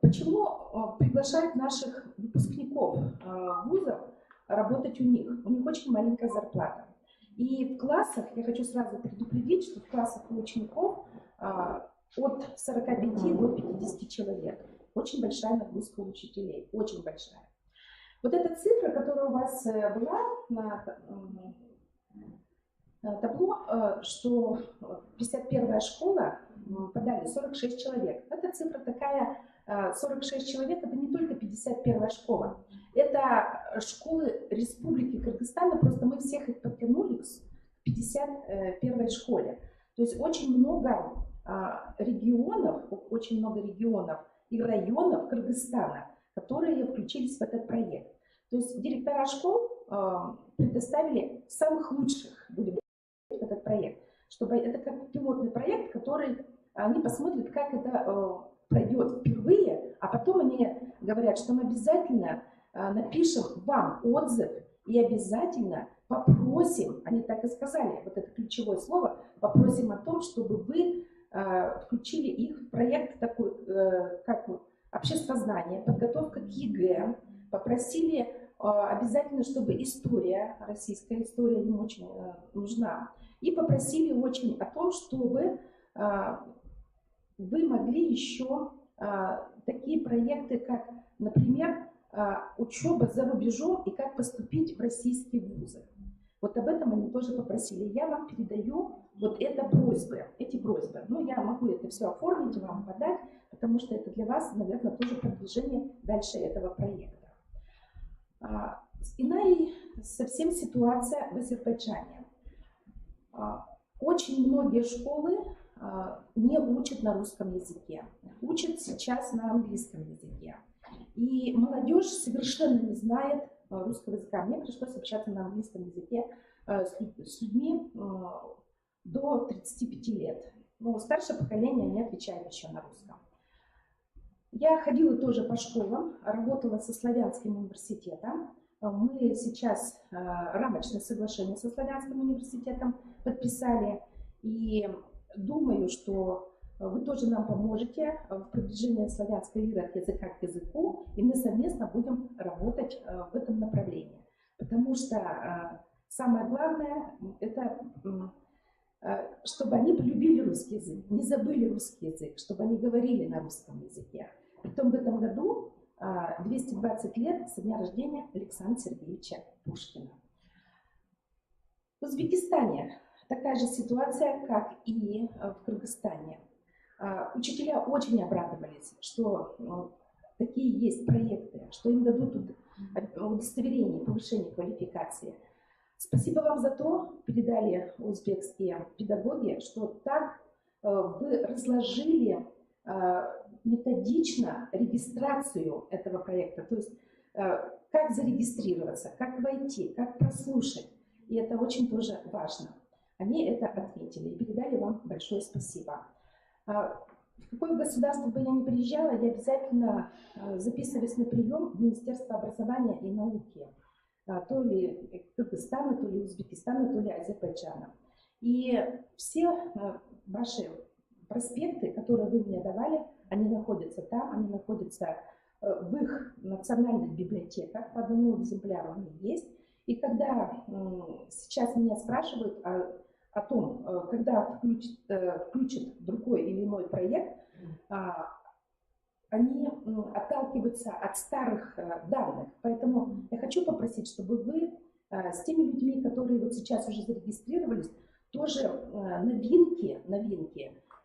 Почему приглашают наших выпускников вузов работать у них? У них очень маленькая зарплата. И в классах, я хочу сразу предупредить, что в классах у учеников от 45 до 50 человек. Очень большая нагрузка у учителей, очень большая. Вот эта цифра, которая у вас была на табло, что 51-я школа подали 46 человек. Эта цифра такая, 46 человек, это не только 51-я школа. Это школы Республики Кыргызстана, просто мы всех их подтянули к 51-й школе. То есть очень много регионов и районов Кыргызстана, которые включились в этот проект. То есть директора школ предоставили самых лучших, будем говорить, в этот проект, чтобы это как пилотный проект, который они посмотрят, как это пройдет впервые, а потом они говорят, что мы обязательно напишем вам отзыв и обязательно попросим, они так и сказали, вот это ключевое слово, попросим о том, чтобы вы включили их в проект такой, как обществознание, подготовка к ЕГЭ, попросили обязательно, чтобы история, российская история им очень нужна, и попросили очень о том, чтобы вы могли еще такие проекты, как, например, учеба за рубежом и как поступить в российские вузы. Вот об этом они тоже попросили. Я вам передаю вот эти просьбы. Ну, я могу это все оформить и вам подать, потому что это для вас, наверное, тоже продвижение дальше этого проекта. Иная совсем ситуация в Азербайджане. Очень многие школы не учат на русском языке, учат сейчас на английском языке. И молодежь совершенно не знает русского языка. Мне пришлось общаться на английском языке с людьми до 35 лет. Но старшее поколение не отвечает еще на русском. Я ходила тоже по школам, работала со Славянским университетом. Мы сейчас рамочное соглашение со Славянским университетом подписали. И думаю, что вы тоже нам поможете в продвижении славянской лиры от языка к языку, и мы совместно будем работать в этом направлении. Потому что самое главное, это чтобы они полюбили русский язык, не забыли русский язык, чтобы они говорили на русском языке. Притом в этом году 220 лет со дня рождения Александра Сергеевича Пушкина. В Узбекистане такая же ситуация, как и в Кыргызстане. Учителя очень обрадовались, что такие есть проекты, что им дадут удостоверение повышения квалификации. Спасибо вам за то, передали узбекские педагоги, что так вы разложили методично регистрацию этого проекта, то есть как зарегистрироваться, как войти, как прослушать. И это очень тоже важно. Они это отметили и передали вам большое спасибо. В какое государство бы я ни приезжала, я обязательно записываюсь на прием в Министерство образования и науки. То ли Кыргызстана, то ли Узбекистана, то ли Азербайджана. И все ваши проспекты, которые вы мне давали, они находятся там, они находятся в их национальных библиотеках, по одному экземпляру они есть. И когда сейчас меня спрашивают о том, когда включат другой или иной проект, они отталкиваются от старых данных. Поэтому я хочу попросить, чтобы вы с теми людьми, которые вот сейчас уже зарегистрировались, тоже новинки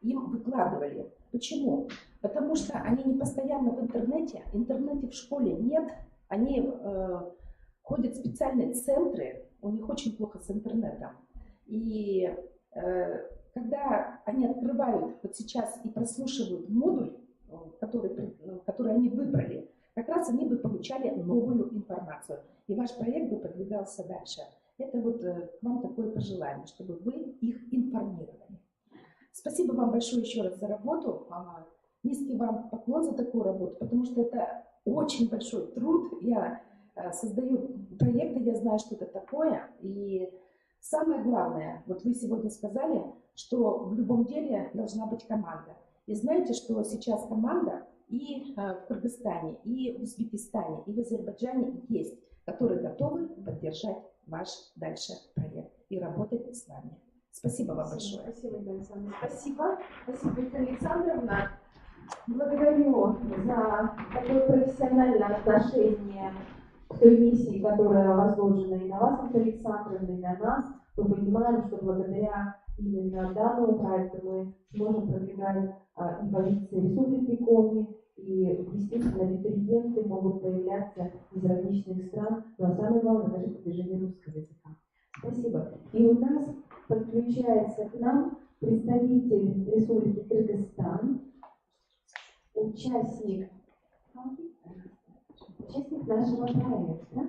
им выкладывали. Почему? Потому что они не постоянно в интернете в школе нет, они ходят в специальные центры, у них очень плохо с интернетом. И когда они открывают вот сейчас и прослушивают модуль, который они выбрали, как раз они бы получали новую информацию, и ваш проект бы продвигался дальше. Это вот к вам такое пожелание, чтобы вы их информировали. Спасибо вам большое еще раз за работу. Низкий вам поклон за такую работу, потому что это очень большой труд. Я создаю проекты, я знаю, что это такое. И самое главное, вот вы сегодня сказали, что в любом деле должна быть команда. И знаете, что сейчас команда и в Кыргызстане, и в Узбекистане, и в Азербайджане есть, которые готовы поддержать ваш дальше проект и работать с вами. Спасибо вам большое. Спасибо, Елена Александровна. Спасибо, Екатерина Александровна. Благодарю за такое профессиональное отношение к той миссии, которая возложена и на вас, Екатерина Александровна, и на нас. Мы понимаем, что благодаря именно данному проекту мы сможем продвигать и позиции Республики Коми, и действительно абитуриенты могут появляться из различных стран, но самое главное даже продвижение русского языка. Спасибо. И у нас подключается к нам представитель Республики Кыргызстан, участник нашего проекта.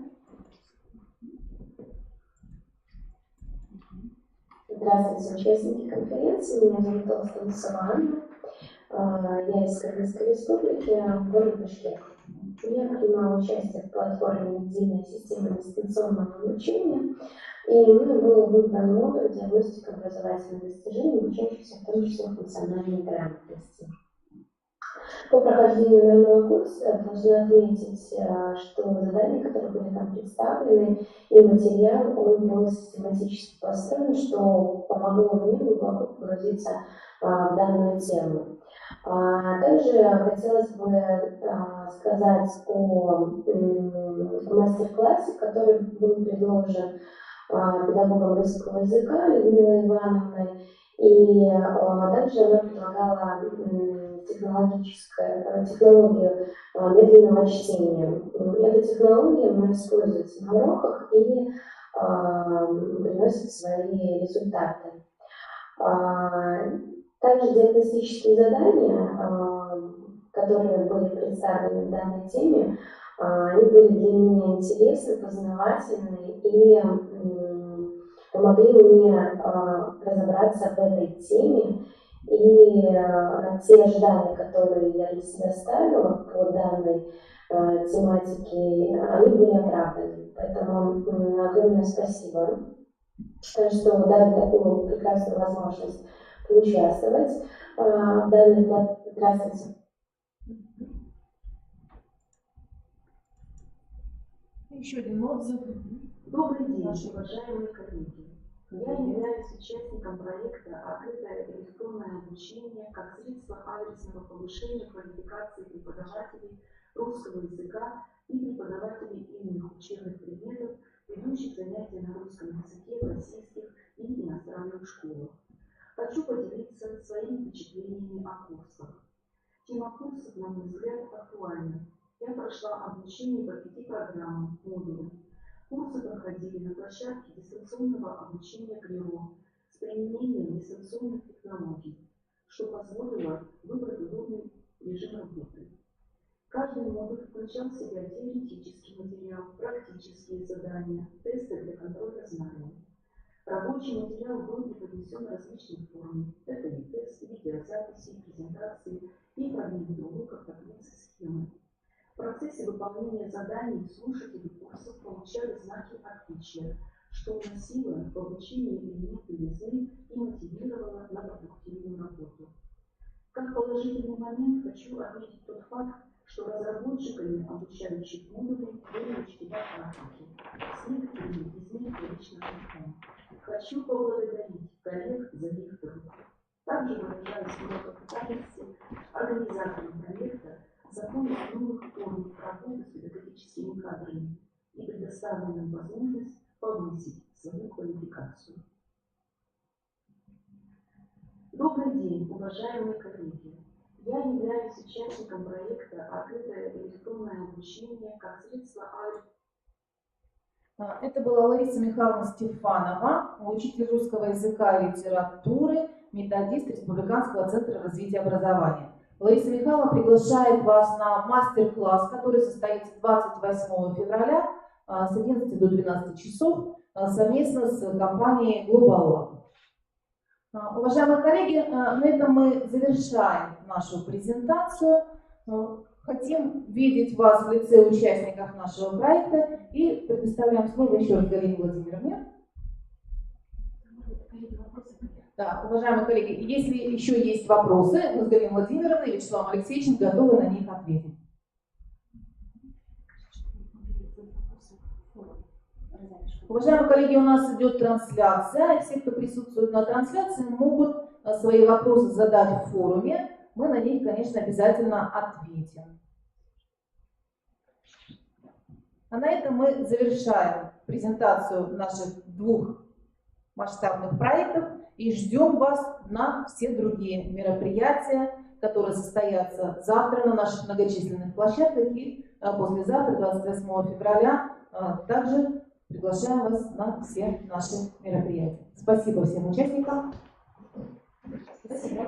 Здравствуйте, участники конференции. Меня зовут Толстонцева Анна. Я из Кыргызской республики, город Бишкек. Я принимала участие в платформе «Единая система дистанционного обучения», и мне был выбран модуль диагностика образовательных достижений, учащихся в том числе функциональной грамотности. По прохождению данного курса должна отметить, что задания, которые были там представлены, и материал, он был систематически построен, что помогло мне глубоко погрузиться в данную тему. Также хотелось бы сказать о мастер-классе, который был предложен педагогом русского языка Людмилой Ивановной. И также она предлагала технологию медленного чтения. Эта технология используется на уроках и приносит свои результаты. Также диагностические задания, которые были представлены в данной теме, они были для меня интересны, познавательны и помогли мне разобраться в этой теме. И те ожидания, которые я для себя ставила по данной тематике, они были оправданы. Поэтому огромное спасибо, что дали такую прекрасную возможность поучаствовать в данной платформе. Еще один отзыв. Добрый день, уважаемые коллеги. Я являюсь участником проекта «Открытое электронное обучение» как средство адресного повышения квалификации преподавателей русского языка и преподавателей иных учебных предметов, ведущих занятия на русском языке в российских и иностранных школах. Хочу поделиться своими впечатлениями о курсах. Тема курсов, на мой взгляд, актуальна. Я прошла обучение по 5 программам, модулям. Курсы проходили на площадке дистанционного обучения ГРИРО с применением дистанционных технологий, что позволило выбрать удобный режим работы. Каждый модуль включал в себя теоретический материал, практические задания, тесты для контроля знаний. Рабочий материал был преподнесен в различной форме. Это и тесты, видеозаписи, презентации и фрагменты уроков, таблицы, схемы. В процессе выполнения заданий слушатели курсов получали знаки отличия, что вносило в обучение элементы новизны и мотивировало на продуктивную работу. Как положительный момент хочу отметить тот факт, что разработчиками обучающих модулей были учителя практики, с некоторыми из них я лично знакома. Хочу поблагодарить коллег предоставленным возможность повысить свою квалификацию. Добрый день, уважаемые коллеги! Я являюсь участником проекта «Открытое электронное обучение как средство». Это была Лариса Михайловна Стефанова, учитель русского языка и литературы, методист Республиканского центра развития образования. Лариса Михайловна приглашает вас на мастер-класс, который состоится 28 февраля с 11 до 12 часов совместно с компанией Global Lab. Уважаемые коллеги, на этом мы завершаем нашу презентацию. Хотим видеть вас в лице участников нашего проекта и предоставляем слово еще раз Галине Владимировне. Да, уважаемые коллеги, если еще есть вопросы, мы с Галиной Владимировной и Вячеславом Алексеевичем готовы на них ответить. Уважаемые коллеги, у нас идет трансляция. Все, кто присутствует на трансляции, могут свои вопросы задать в форуме. Мы на них, конечно, обязательно ответим. А на этом мы завершаем презентацию наших двух масштабных проектов и ждем вас на все другие мероприятия, которые состоятся завтра на наших многочисленных площадках и послезавтра, 28 февраля, также приглашаем вас на все наши мероприятия. Спасибо всем участникам. Спасибо.